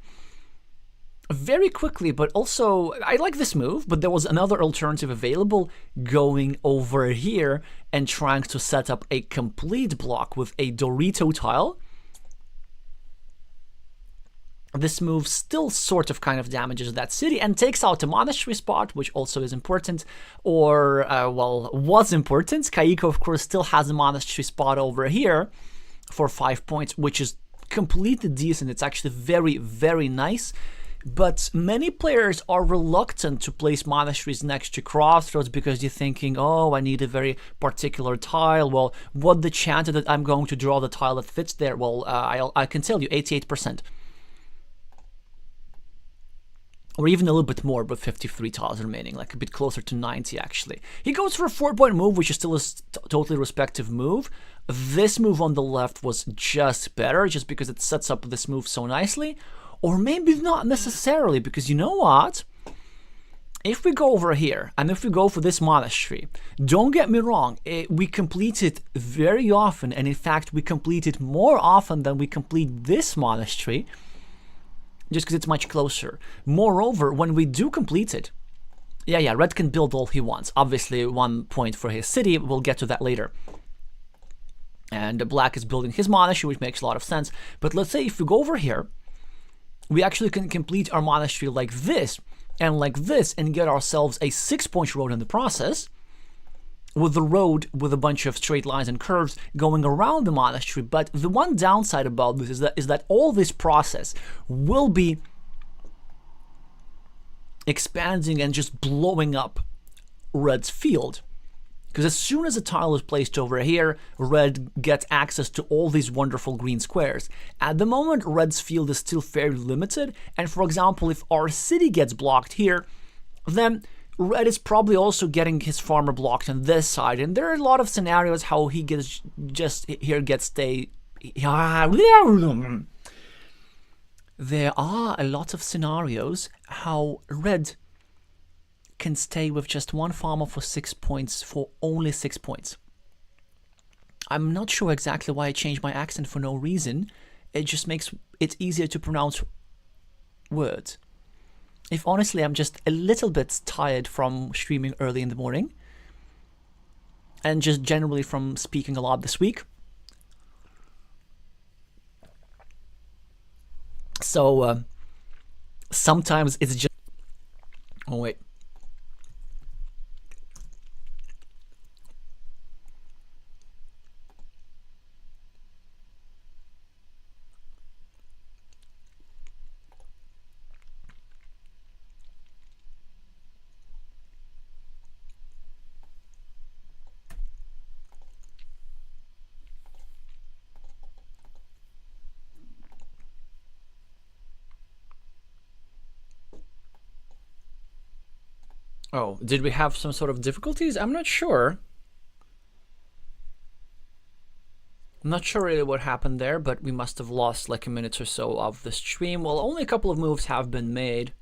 very quickly, but also I like this move, but there was another alternative available, going over here and trying to set up a complete block with a Dorito tile. This move still sort of kind of damages that city and takes out a monastery spot, which also is important, or, well, was important. Kaiko, of course, still has a monastery spot over here for 5 points, which is completely decent. It's actually very, very nice. But many players are reluctant to place monasteries next to crossroads because you're thinking, oh, I need a very particular tile. Well, what the chance that I'm going to draw the tile that fits there? Well, I can tell you, 88%. or even a little bit more, but 53 tiles remaining, like a bit closer to 90 actually. He goes for a 4-point move, which is still a totally respective move. This move on the left was just better, just because it sets up this move so nicely. Or maybe not necessarily, because you know what? If we go over here, and if we go for this monastery, don't get me wrong, we complete it very often, and in fact we complete it more often than we complete this monastery, just because it's much closer. Moreover, when we do complete it, yeah, red can build all he wants. Obviously 1 point for his city, we'll get to that later. And black is building his monastery, which makes a lot of sense. But let's say if we go over here, we actually can complete our monastery like this, and get ourselves a 6-point road in the process, with the road with a bunch of straight lines and curves going around the monastery. But the one downside about this is that all this process will be expanding and just blowing up red's field. Because as soon as a tile is placed over here, red gets access to all these wonderful green squares. At the moment, red's field is still fairly limited, and for example, if our city gets blocked here, then red is probably also getting his farmer blocked on this side, and there are a lot of scenarios how he gets There are a lot of scenarios how red can stay with just one farmer for 6 points, for only 6 points. I'm not sure exactly why I changed my accent for no reason. It just makes it easier to pronounce words. If honestly, I'm just a little bit tired from streaming early in the morning, and just generally from speaking a lot this week. So sometimes it's just... Oh wait. Oh, did we have some sort of difficulties? I'm not sure. I'm not sure really what happened there, but we must have lost like a minute or so of the stream. Well, only a couple of moves have been made.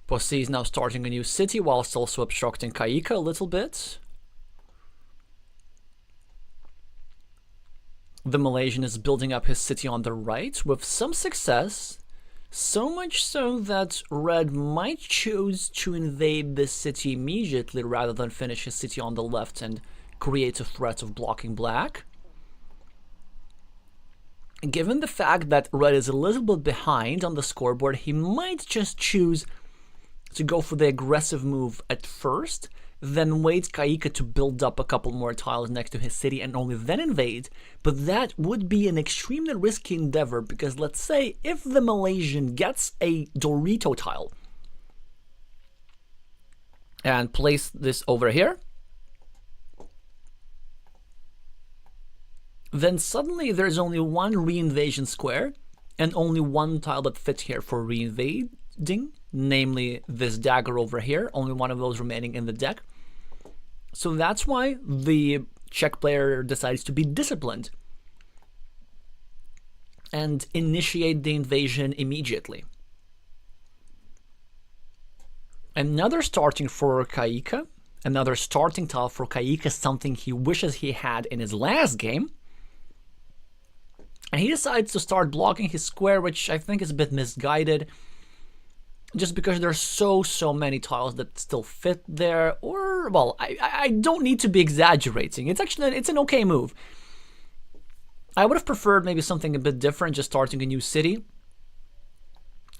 Posse is now starting a new city, whilst also obstructing Kaika a little bit. The Malaysian is building up his city on the right with some success. So much so that red might choose to invade this city immediately rather than finish his city on the left and create a threat of blocking black. Given the fact that red is a little bit behind on the scoreboard, he might just choose to go for the aggressive move at first, then wait Kaika to build up a couple more tiles next to his city and only then invade. But that would be an extremely risky endeavor, because let's say if the Malaysian gets a Dorito tile and place this over here, then suddenly there's only one reinvasion square and only one tile that fits here for reinvading, namely this dagger over here, only one of those remaining in the deck. So that's why the Czech player decides to be disciplined and initiate the invasion immediately. Another starting for Kaika, another starting tile for Kaika, something he wishes he had in his last game. And he decides to start blocking his square, which I think is a bit misguided, just because there's so many tiles that still fit there. Or, well, I don't need to be exaggerating. It's an okay move. I would have preferred maybe something a bit different, just starting a new city,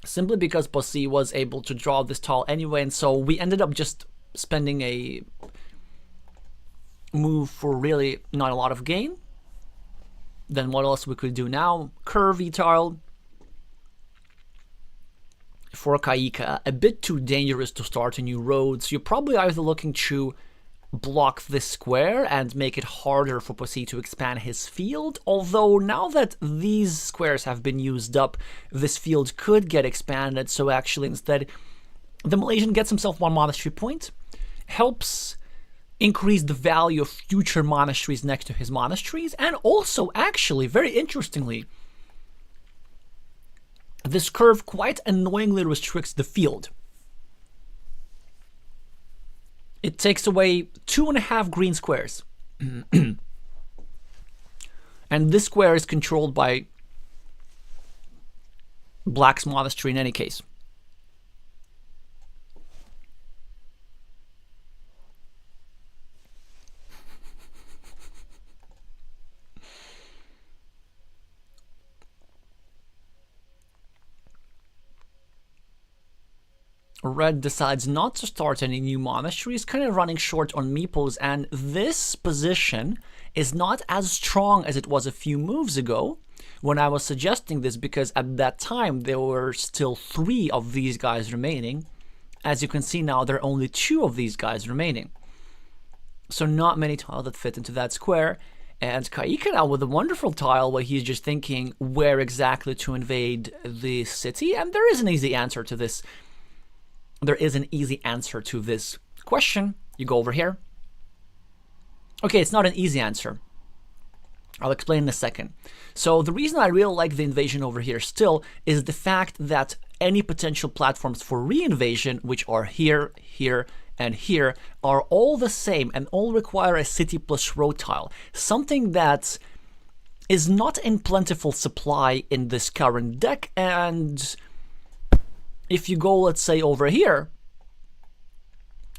simply because Posse was able to draw this tile anyway, and so we ended up just spending a move for really not a lot of gain. Then what else we could do now? Curvy tile for Kaika, a bit too dangerous to start a new road, so you're probably either looking to block this square and make it harder for Posse to expand his field, although now that these squares have been used up, this field could get expanded, so actually instead the Malaysian gets himself 1 monastery point, helps increase the value of future monasteries next to his monasteries, and also, actually, very interestingly, this curve quite annoyingly restricts the field. It takes away 2.5 green squares. And this square is controlled by Black's monastery in any case. Red decides not to start any new monasteries, kind of running short on meeples, and this position is not as strong as it was a few moves ago when I was suggesting this, because at that time there were still 3 of these guys remaining. As you can see now, there are only 2 of these guys remaining. So not many tiles that fit into that square. And Kaika now with a wonderful tile where he's just thinking where exactly to invade the city, and there is an easy answer to this. There is an easy answer to this question. You go over here. Okay, it's not an easy answer. I'll explain in a second. So the reason I really like the invasion over here still is the fact that any potential platforms for re-invasion, which are here, here, and here, are all the same and all require a city plus road tile. Something that is not in plentiful supply in this current deck, and if you go, let's say, over here,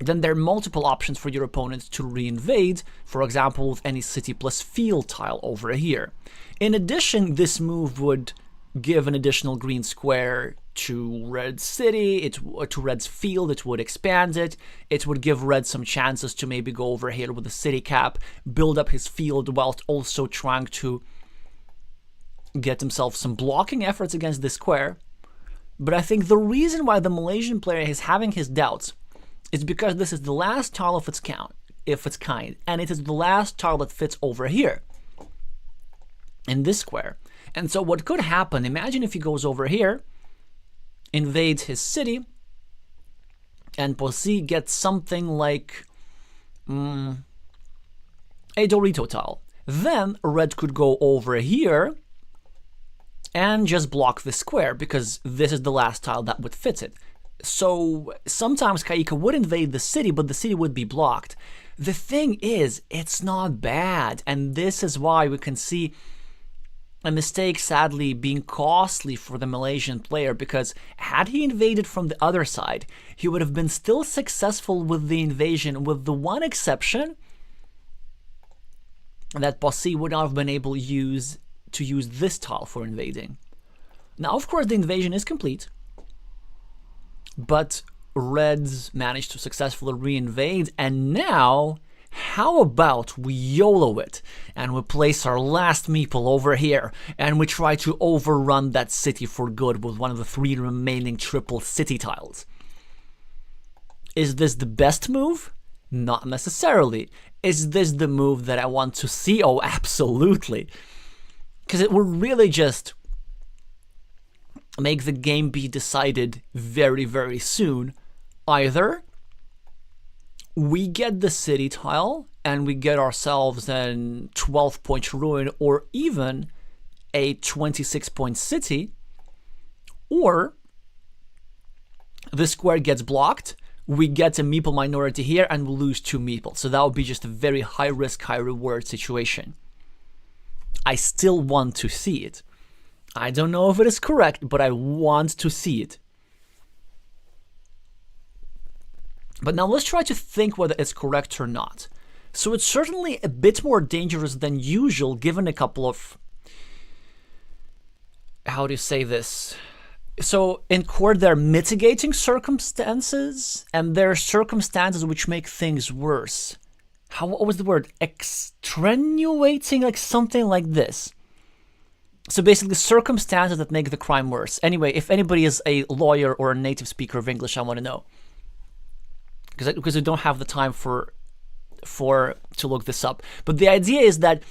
then there are multiple options for your opponent to reinvade, for example, with any city plus field tile over here. In addition, this move would give an additional green square to Red's city, to Red's field, it would expand it, it would give Red some chances to maybe go over here with a city cap, build up his field whilst also trying to get himself some blocking efforts against this square. But I think the reason why the Malaysian player is having his doubts is because this is the last tile of its kind, and it is the last tile that fits over here in this square. And so what could happen, imagine if he goes over here, invades his city, and Posse gets something like a Dorito tile. Then Red could go over here and just block the square, because this is the last tile that would fit it. So sometimes Kaika would invade the city, but the city would be blocked. The thing is, it's not bad, and this is why we can see a mistake sadly being costly for the Malaysian player, because had he invaded from the other side, he would have been still successful with the invasion, with the one exception that Posse would not have been able to use this tile for invading. Now, of course, the invasion is complete, but Reds managed to successfully re-invade, and now, how about we YOLO it, and we place our last meeple over here, and we try to overrun that city for good with one of the 3 remaining triple city tiles. Is this the best move? Not necessarily. Is this the move that I want to see? Oh, absolutely. Because it would really just make the game be decided very, very soon. Either we get the city tile and we get ourselves a 12-point ruin, or even a 26-point city, or the square gets blocked, we get a meeple minority here and we lose 2 meeples. So that would be just a very high risk, high reward situation. I still want to see it. I don't know if it is correct, but I want to see it. But now let's try to think whether it's correct or not. So it's certainly a bit more dangerous than usual, given a couple of... how do you say this? So in court there are mitigating circumstances, and there are circumstances which make things worse. What was the word? Extenuating, like something like this. So basically circumstances that make the crime worse. Anyway, if anybody is a lawyer or a native speaker of English, I want to know. Because we don't have the time for to look this up. But the idea is that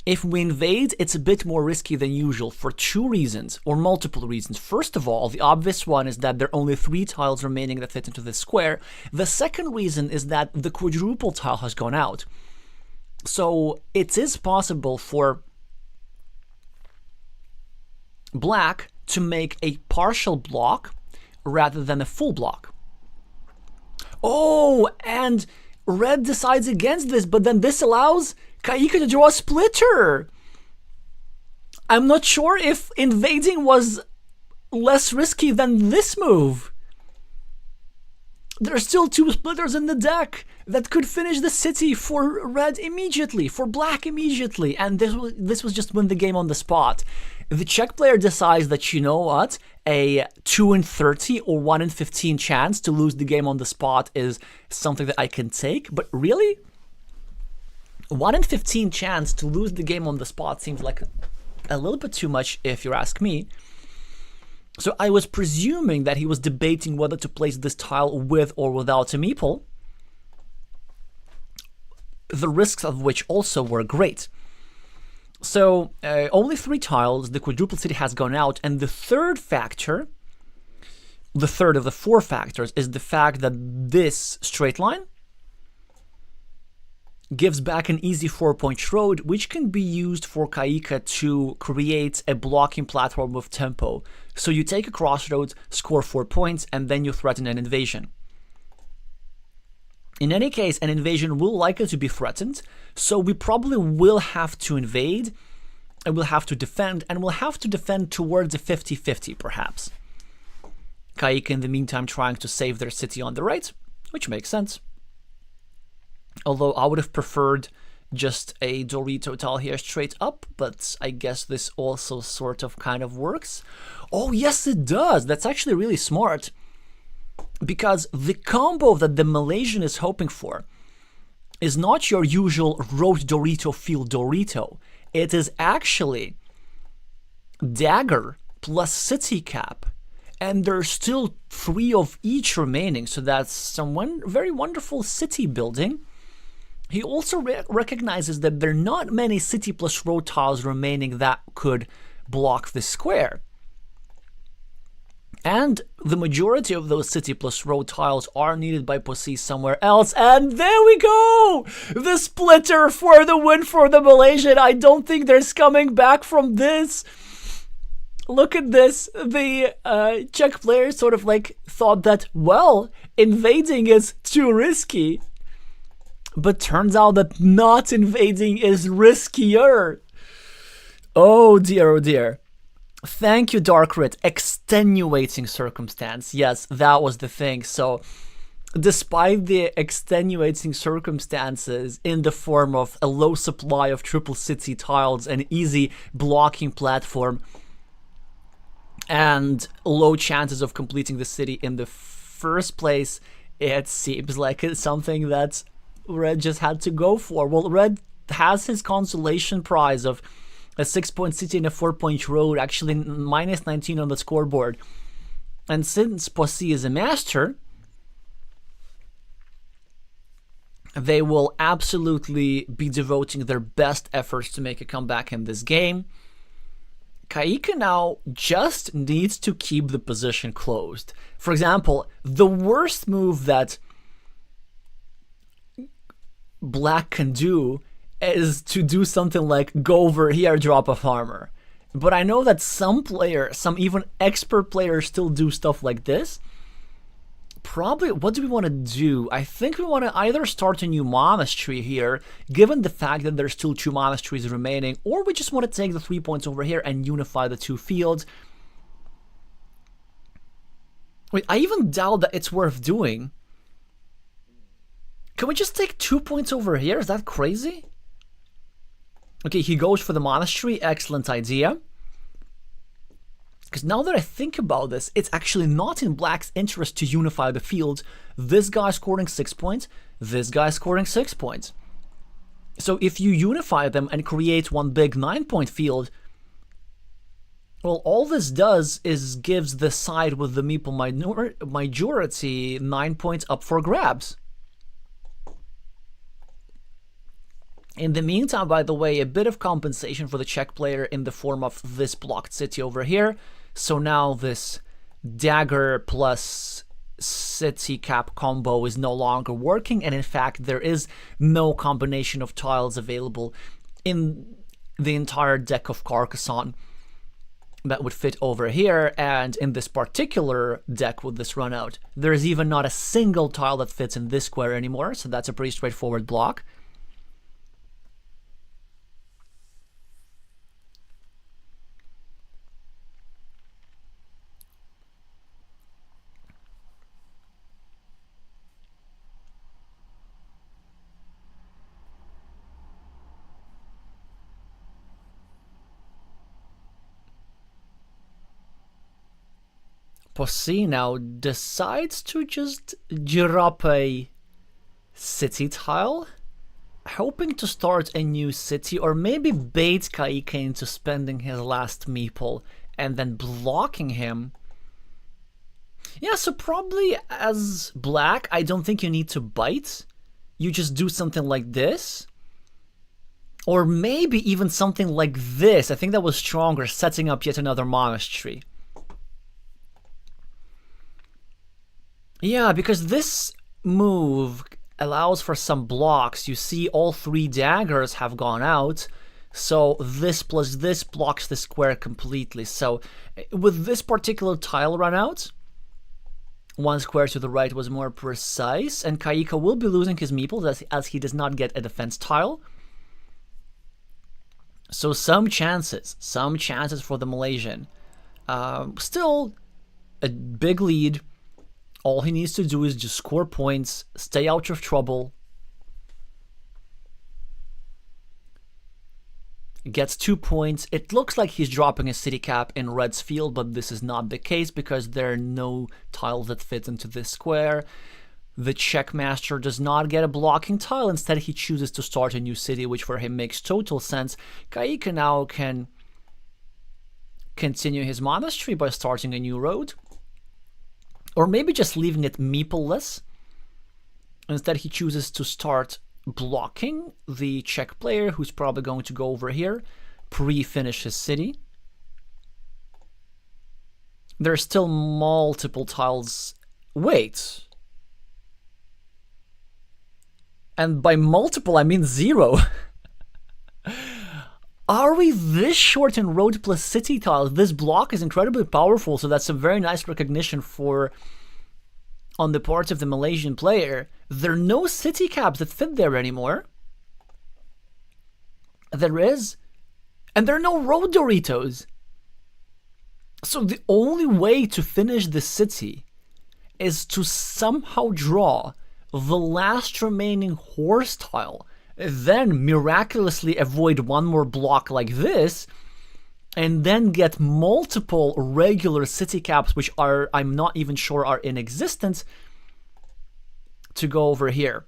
if we invade, it's a bit more risky than usual for two reasons, or multiple reasons. First of all, the obvious one is that there are only 3 tiles remaining that fit into this square. The second reason is that the quadruple tile has gone out. So it is possible for black to make a partial block rather than a full block. Oh, and red decides against this, but then this allows Kaika to draw a splitter. I'm not sure if invading was less risky than this move. There are still 2 splitters in the deck that could finish the city for red immediately, for black immediately, and this was just win the game on the spot. The Czech player decides that, you know what, a 2 in 30 or 1 in 15 chance to lose the game on the spot is something that I can take, but really? 1 in 15 chance to lose the game on the spot seems like a little bit too much if you ask me. So I was presuming that he was debating whether to place this tile with or without a meeple, the risks of which also were great. So only 3 tiles, the quadruple city has gone out, and the third factor, the third of the 4 factors, is the fact that this straight line gives back an easy 4-point road, which can be used for Kaika to create a blocking platform with tempo. So you take a crossroads, score 4 points, and then you threaten an invasion. In any case, an invasion will likely to be threatened, so we probably will have to invade, and we'll have to defend, and we'll have to defend towards a 50-50 perhaps. Kaika in the meantime trying to save their city on the right, which makes sense. Although I would have preferred just a Dorito tile here straight up, but I guess this also sort of kind of works. Oh yes, it does. That's actually really smart, because the combo that the Malaysian is hoping for is not your usual road Dorito field Dorito. It is actually dagger plus city cap, and there's still 3 of each remaining, so that's some very wonderful city building. He also recognizes that there are not many city plus road tiles remaining that could block the square. And the majority of those city plus road tiles are needed by Pussy somewhere else. And there we go! The splitter for the win for the Malaysian. I don't think there's coming back from this. Look at this. The Czech player sort of like thought that, well, invading is too risky. But turns out that not invading is riskier. Oh dear, oh dear. Thank you, Darkrit. Extenuating circumstance. Yes, that was the thing. So, despite the extenuating circumstances in the form of a low supply of triple city tiles, an easy blocking platform, and low chances of completing the city in the first place, it seems like it's something that Red just had to go for. Well, Red has his consolation prize of a 6-point city and a 4-point road, actually minus 19 on the scoreboard. And since Pussy is a master, they will absolutely be devoting their best efforts to make a comeback in this game. Kaika now just needs to keep the position closed. For example, the worst move that Black can do is to do something like go over here, drop a farmer. But I know that some players, some even expert players, still do stuff like this. Probably, what do we want to do? I think we want to either start a new monastery here, given the fact that there's still 2 monasteries remaining, or we just want to take the 3 points over here and unify the 2 fields. Wait, I even doubt that it's worth doing. Can we just take 2 points over here? Is that crazy? Okay, he goes for the monastery. Excellent idea. Because now that I think about this, it's actually not in Black's interest to unify the field. This guy scoring 6 points, this guy scoring 6 points. So if you unify them and create one big 9-point field, well, all this does is gives the side with the meeple majority 9 points up for grabs. In the meantime, by the way, a bit of compensation for the Czech player in the form of this blocked city over here. So now this dagger plus city cap combo is no longer working, and in fact there is no combination of tiles available in the entire deck of Carcassonne that would fit over here. And in this particular deck with this run out, there is even not a single tile that fits in this square anymore, so that's a pretty straightforward block. Posse now decides to just drop a city tile, hoping to start a new city, or maybe bait Kaika into spending his last meeple and then blocking him. Yeah, so probably as black, I don't think you need to bite. You just do something like this. Or maybe even something like this. I think that was stronger, setting up yet another monastery. Yeah, because this move allows for some blocks. You see all 3 daggers have gone out, so this plus this blocks the square completely. So with this particular tile run out, 1 square to the right was more precise, and Kaika will be losing his meeples as he does not get a defense tile. So some chances for the Malaysian. Still a big lead. All he needs to do is just score points, stay out of trouble. Gets 2 points. It looks like he's dropping a city cap in red's field, but this is not the case because there are no tiles that fit into this square. The Czech master does not get a blocking tile. Instead, he chooses to start a new city, which for him makes total sense. Kaika now can continue his monastery by starting a new road. Or maybe just leaving it meeple-less. Instead, he chooses to start blocking the Czech player, who's probably going to go over here, pre-finish his city. There are still multiple tiles. Wait. And by multiple, I mean 0. Are we this short in road plus city tiles? This block is incredibly powerful, so that's a very nice recognition on the part of the Malaysian player. There are no city caps that fit there anymore. There is. And there are no road Doritos. So the only way to finish the city is to somehow draw the last remaining horse tile, then miraculously avoid 1 more block like this, and then get multiple regular city caps, which are, I'm not even sure are in existence, to go over here.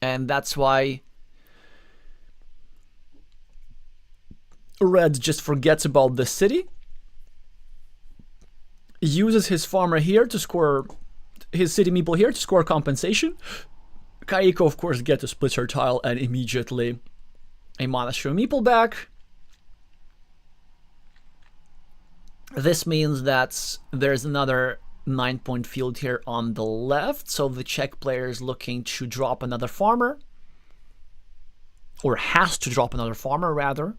And that's why red just forgets about the city, uses his farmer here to score, his city meeple here to score compensation. Kaika, of course, gets a splitter tile and immediately a monastery meeple back. This means that there's another 9-point field here on the left, so the Czech player is looking to drop another farmer. Or has to drop another farmer, rather.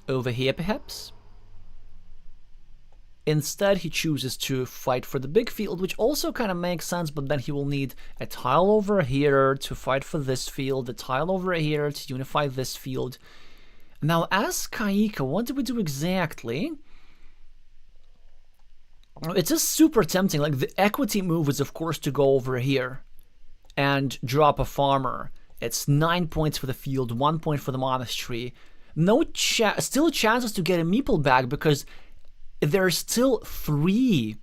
Over here, perhaps. Instead, he chooses to fight for the big field, which also kind of makes sense, but then he will need a tile over here to fight for this field, a tile over here to unify this field. Now, as Kaika, what do we do exactly? It's just super tempting. Like, the equity move is, of course, to go over here and drop a farmer. It's 9 points for the field, 1 point for the monastery. Still chances to get a meeple back because there are still 3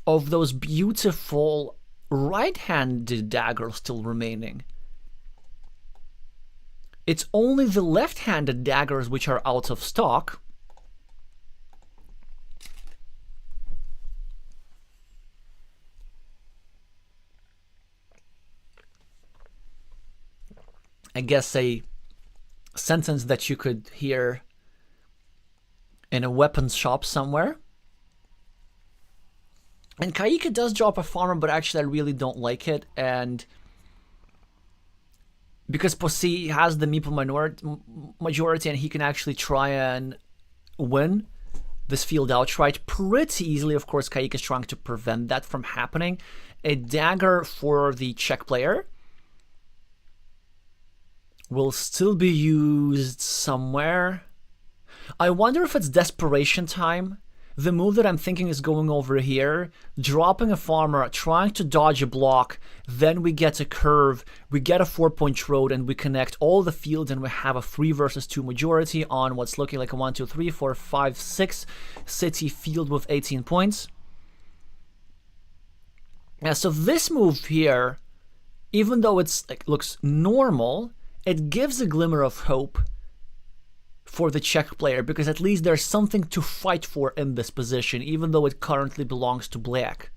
of those beautiful right-handed daggers still remaining. It's only the left-handed daggers which are out of stock. I guess, a sentence that you could hear in a weapons shop somewhere. And Kaika does drop a farmer, but actually I really don't like it. And because Posse has the meeple majority and he can actually try and win this field outright pretty easily. Of course, Kaika is trying to prevent that from happening. A dagger for the Czech player will still be used somewhere. I wonder if it's desperation time. The move that I'm thinking is going over here, dropping a farmer, trying to dodge a block, then we get a curve, we get a 4-point road, and we connect all the fields, and we have a 3 versus 2 majority on what's looking like a 1, 2, 3, 4, 5, 6 city field with 18 points. Yeah, so this move here, even though it's looks normal, it gives a glimmer of hope for the Czech player, because at least there's something to fight for in this position, even though it currently belongs to black.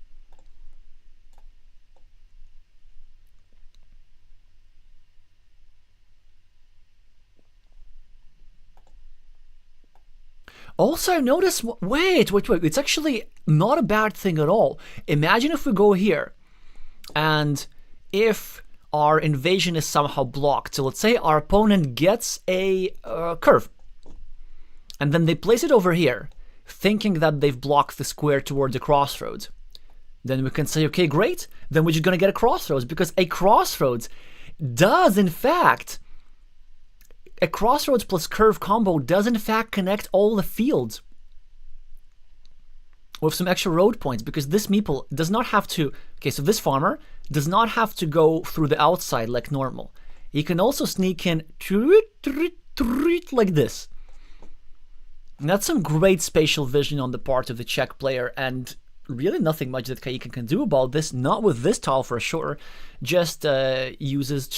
Also, I noticed, wait, it's actually not a bad thing at all. Imagine if we go here, and if our invasion is somehow blocked, so let's say our opponent gets a curve, and then they place it over here, thinking that they've blocked the square toward the crossroads. Then we can say, okay, great, then we're just gonna get a crossroads, because a crossroads does, in fact, a crossroads plus curve combo does in fact connect all the fields with some extra road points, because this meeple does not have to, okay, so this farmer does not have to go through the outside like normal. He can also sneak in like this. And that's some great spatial vision on the part of the Czech player, and really nothing much that Kaika can do about this, not with this tile for sure, just uses it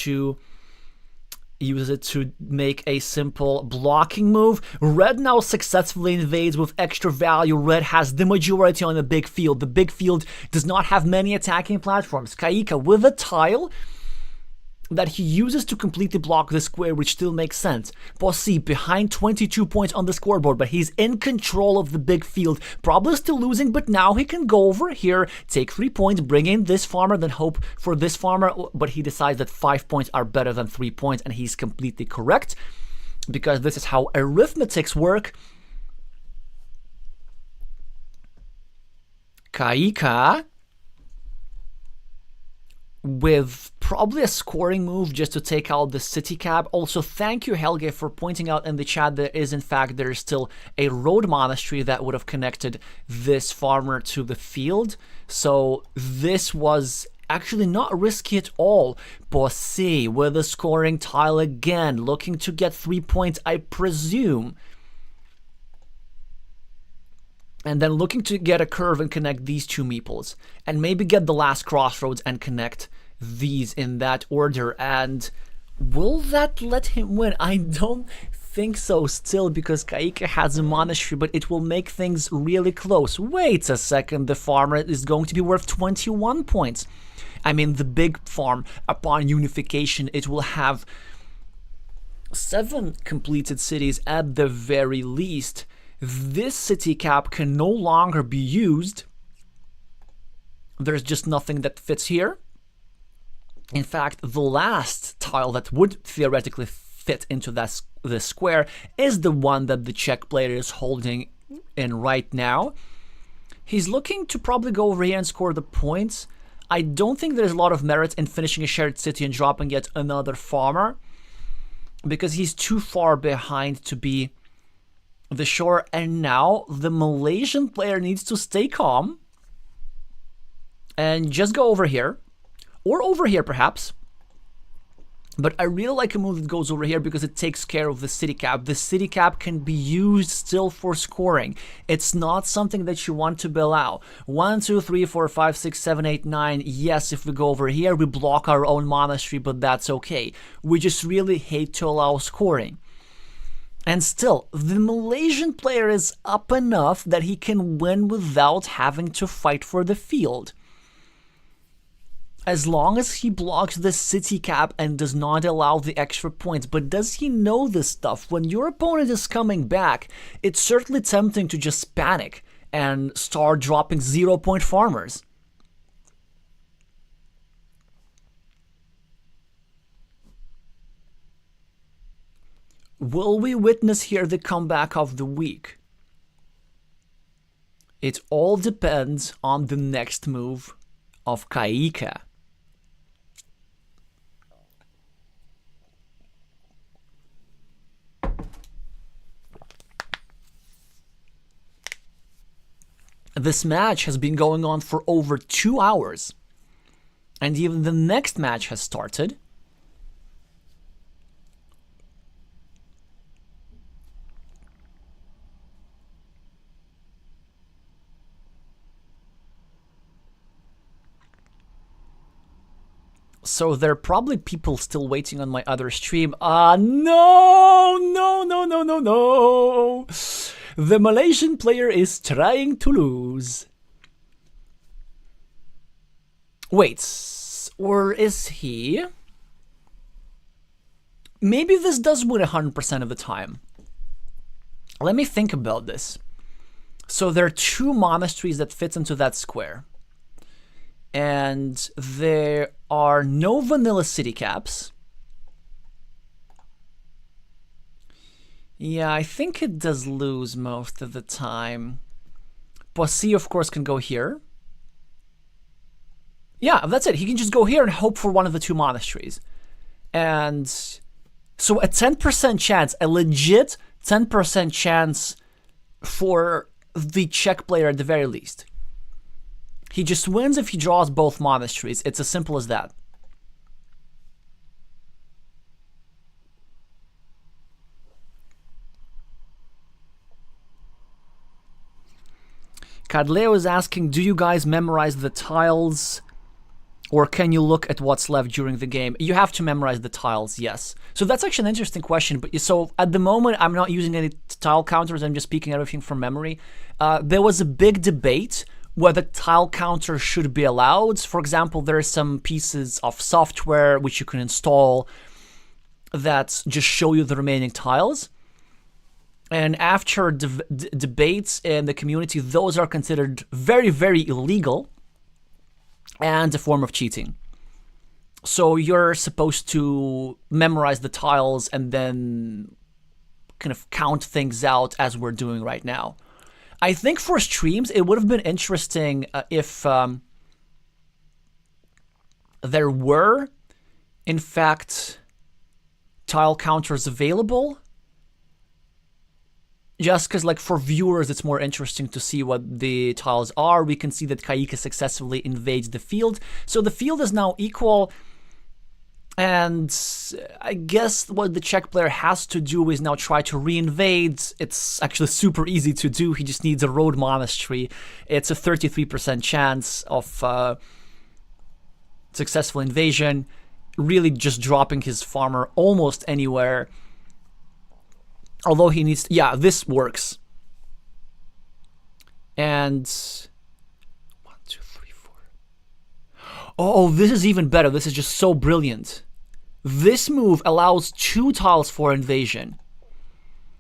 to make a simple blocking move. Red now successfully invades with extra value. Red has the majority on the big field. The big field does not have many attacking platforms. Kaika with a tile that he uses to completely block the square, which still makes sense. Posse behind 22 points on the scoreboard, but he's in control of the big field. Probably still losing, but now he can go over here, take 3 points, bring in this farmer, then hope for this farmer, but he decides that 5 points are better than 3 points, and he's completely correct, because this is how arithmetics work. Kaika with probably a scoring move just to take out the city cap. Also, thank you, Helge, for pointing out in the chat that there is still a road monastery that would have connected this farmer to the field. So this was actually not risky at all. Posse with a scoring tile again, looking to get 3 points, I presume. And then looking to get a curve and connect these two meeples. And maybe get the last crossroads and connect these in that order. And will that let him win? I don't think so still, because Kaika has a monastery, but it will make things really close. Wait a second, the farmer is going to be worth 21 points. I mean, the big farm, upon unification, it will have 7 completed cities at the very least. This city cap can no longer be used. There's just nothing that fits here. In fact, the last tile that would theoretically fit into this square is the one that the Czech player is holding in right now. He's looking to probably go over here and score the points. I don't think there's a lot of merit in finishing a shared city and dropping yet another farmer, because he's too far behind to be the shore. And now the Malaysian player needs to stay calm and just go over here, or over here perhaps. But I really like a move that goes over here because it takes care of the city cap. The city cap can be used still for scoring. It's not something that you want to bail out. 1, 2, 3, 4, 5, 6, 7, 8, 9. Yes, if we go over here, we block our own monastery, but that's okay. We just really hate to allow scoring. And still, the Malaysian player is up enough that he can win without having to fight for the field. As long as he blocks the city cap and does not allow the extra points. But does he know this stuff? When your opponent is coming back, it's certainly tempting to just panic and start dropping 0-point farmers. Will we witness here the comeback of the week? It all depends on the next move of Kaika. This match has been going on for over 2 hours, and even the next match has started. So there are probably people still waiting on my other stream. No! The Malaysian player is trying to lose. Wait, or is he? Maybe this does win 100% of the time. Let me think about this. So there are 2 monasteries that fit into that square. And there are no vanilla city caps. Yeah, I think it does lose most of the time. Poissy, of course, can go here. Yeah, that's it. He can just go here and hope for one of the 2 monasteries. And so a 10% chance, a legit 10% chance for the Czech player at the very least. He just wins if he draws both monasteries. It's as simple as that. Cadleo is asking, do you guys memorize the tiles, or can you look at what's left during the game? You have to memorize the tiles, yes. So that's actually an interesting question. But so at the moment, I'm not using any tile counters. I'm just speaking everything from memory. There was a big debate whether tile counters should be allowed. For example, there are some pieces of software which you can install that just show you the remaining tiles. And after debates in the community, those are considered very, very illegal and a form of cheating. So you're supposed to memorize the tiles and then kind of count things out as we're doing right now. I think for streams, it would have been interesting if there were, in fact, tile counters available. Just because, like, for viewers, it's more interesting to see what the tiles are. We can see that Kaika successfully invades the field. So the field is now equal. And I guess what the Czech player has to do is now try to reinvade. It's actually super easy to do. He just needs a road monastery. It's a 33% chance of successful invasion. Really just dropping his farmer almost anywhere. Although he needs to, yeah, this works. And 1, 2, 3, 4. Oh, this is even better. This is just so brilliant. This move allows 2 tiles for invasion.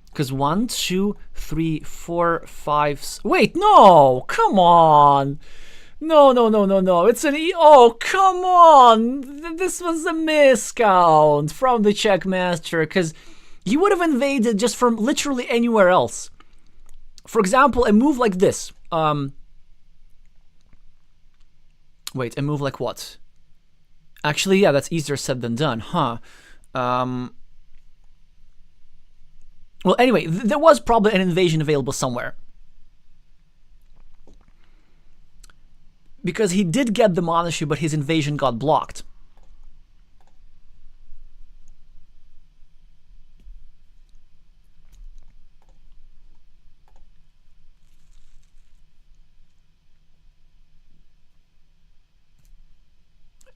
Because 1, 2, 3, 4, 5. Wait, no! Come on! No. It's an oh, come on! This was a miscount from the Czech master. Because you would have invaded just from literally anywhere else. For example, a move like this. Wait, a move like what? Actually, yeah, that's easier said than done, huh? Well, anyway, there was probably an invasion available somewhere. Because he did get the monastery, but his invasion got blocked.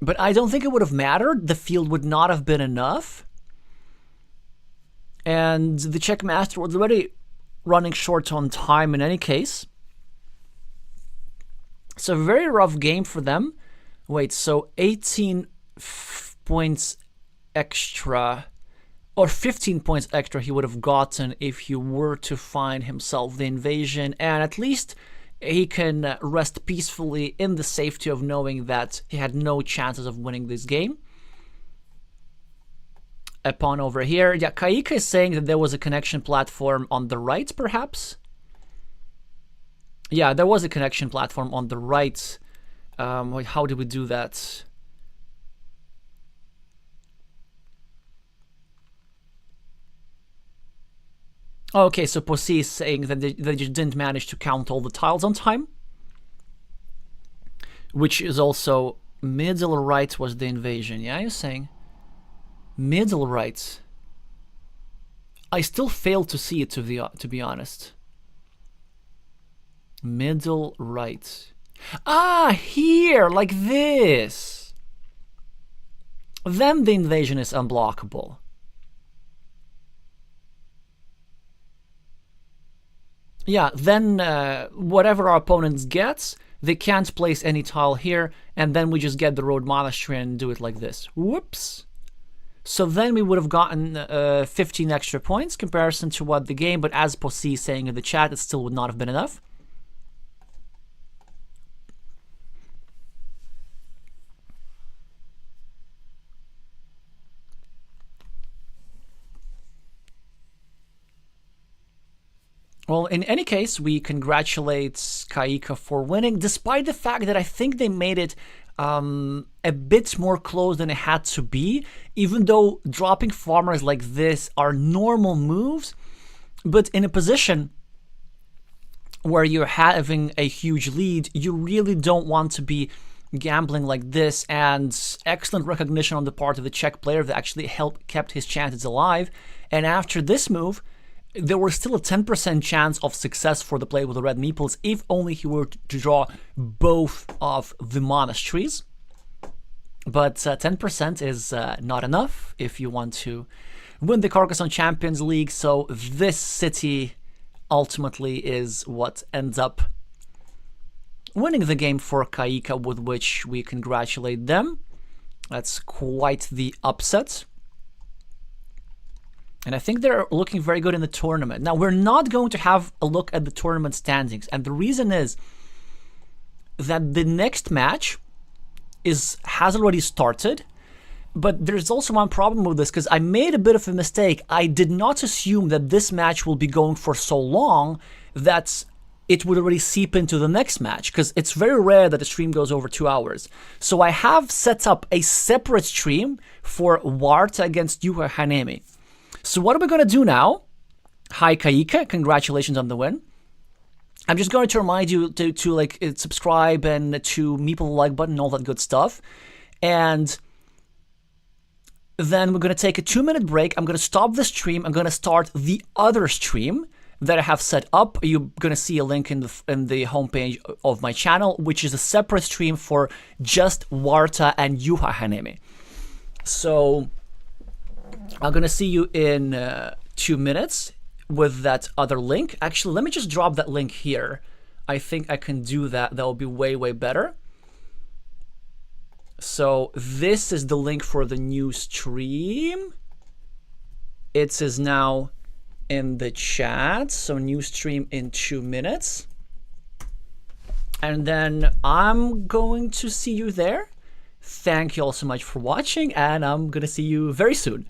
But I don't think it would have mattered. The field would not have been enough. And the Czech master was already running short on time in any case. It's a very rough game for them. Wait, so 18 points extra, or 15 points extra he would have gotten if he were to find himself the invasion, and at least he can rest peacefully in the safety of knowing that he had no chances of winning this game. A pawn over here. Yeah, Kaika is saying that there was a connection platform on the right, perhaps? Yeah, there was a connection platform on the right. Wait, how did we do that? Okay, so Posey is saying that they just didn't manage to count all the tiles on time. Which is also middle right was the invasion. Yeah, you're saying? Middle right. I still fail to see it, to be honest. Middle right. Ah, here, like this. Then the invasion is unblockable. Yeah, then whatever our opponents gets, they can't place any tile here, and then we just get the road monastery and do it like this. Whoops. So then we would have gotten 15 extra points comparison to what the game, but as Posey is saying in the chat, it still would not have been enough. Well, in any case, we congratulate Kaika for winning, despite the fact that I think they made it a bit more close than it had to be, even though dropping farmers like this are normal moves, but in a position where you're having a huge lead, you really don't want to be gambling like this, and excellent recognition on the part of the Czech player that actually kept his chances alive. And after this move, there was still a 10% chance of success for the player with the red meeples if only he were to draw both of the monasteries. But 10% is not enough if you want to win the Carcassonne Champions League, so this city ultimately is what ends up winning the game for Kaika, with which we congratulate them. That's quite the upset. And I think they're looking very good in the tournament. Now, we're not going to have a look at the tournament standings. And the reason is that the next match has already started. But there's also one problem with this, because I made a bit of a mistake. I did not assume that this match will be going for so long that it would already seep into the next match, because it's very rare that a stream goes over 2 hours. So I have set up a separate stream for Warta against Yuha Hanemi. So what are we going to do now? Hi, Kaika. Congratulations on the win. I'm just going to remind you to like subscribe and to meeple the like button and all that good stuff. And then we're going to take a 2-minute break. I'm going to stop the stream. I'm going to start the other stream that I have set up. You're going to see a link in the homepage of my channel, which is a separate stream for just Warta and Yuha Hanemi. So I'm going to see you in 2 minutes with that other link. Actually, let me just drop that link here. I think I can do that. That will be way, way better. So this is the link for the new stream. It is now in the chat. So new stream in 2 minutes. And then I'm going to see you there. Thank you all so much for watching, and I'm going to see you very soon.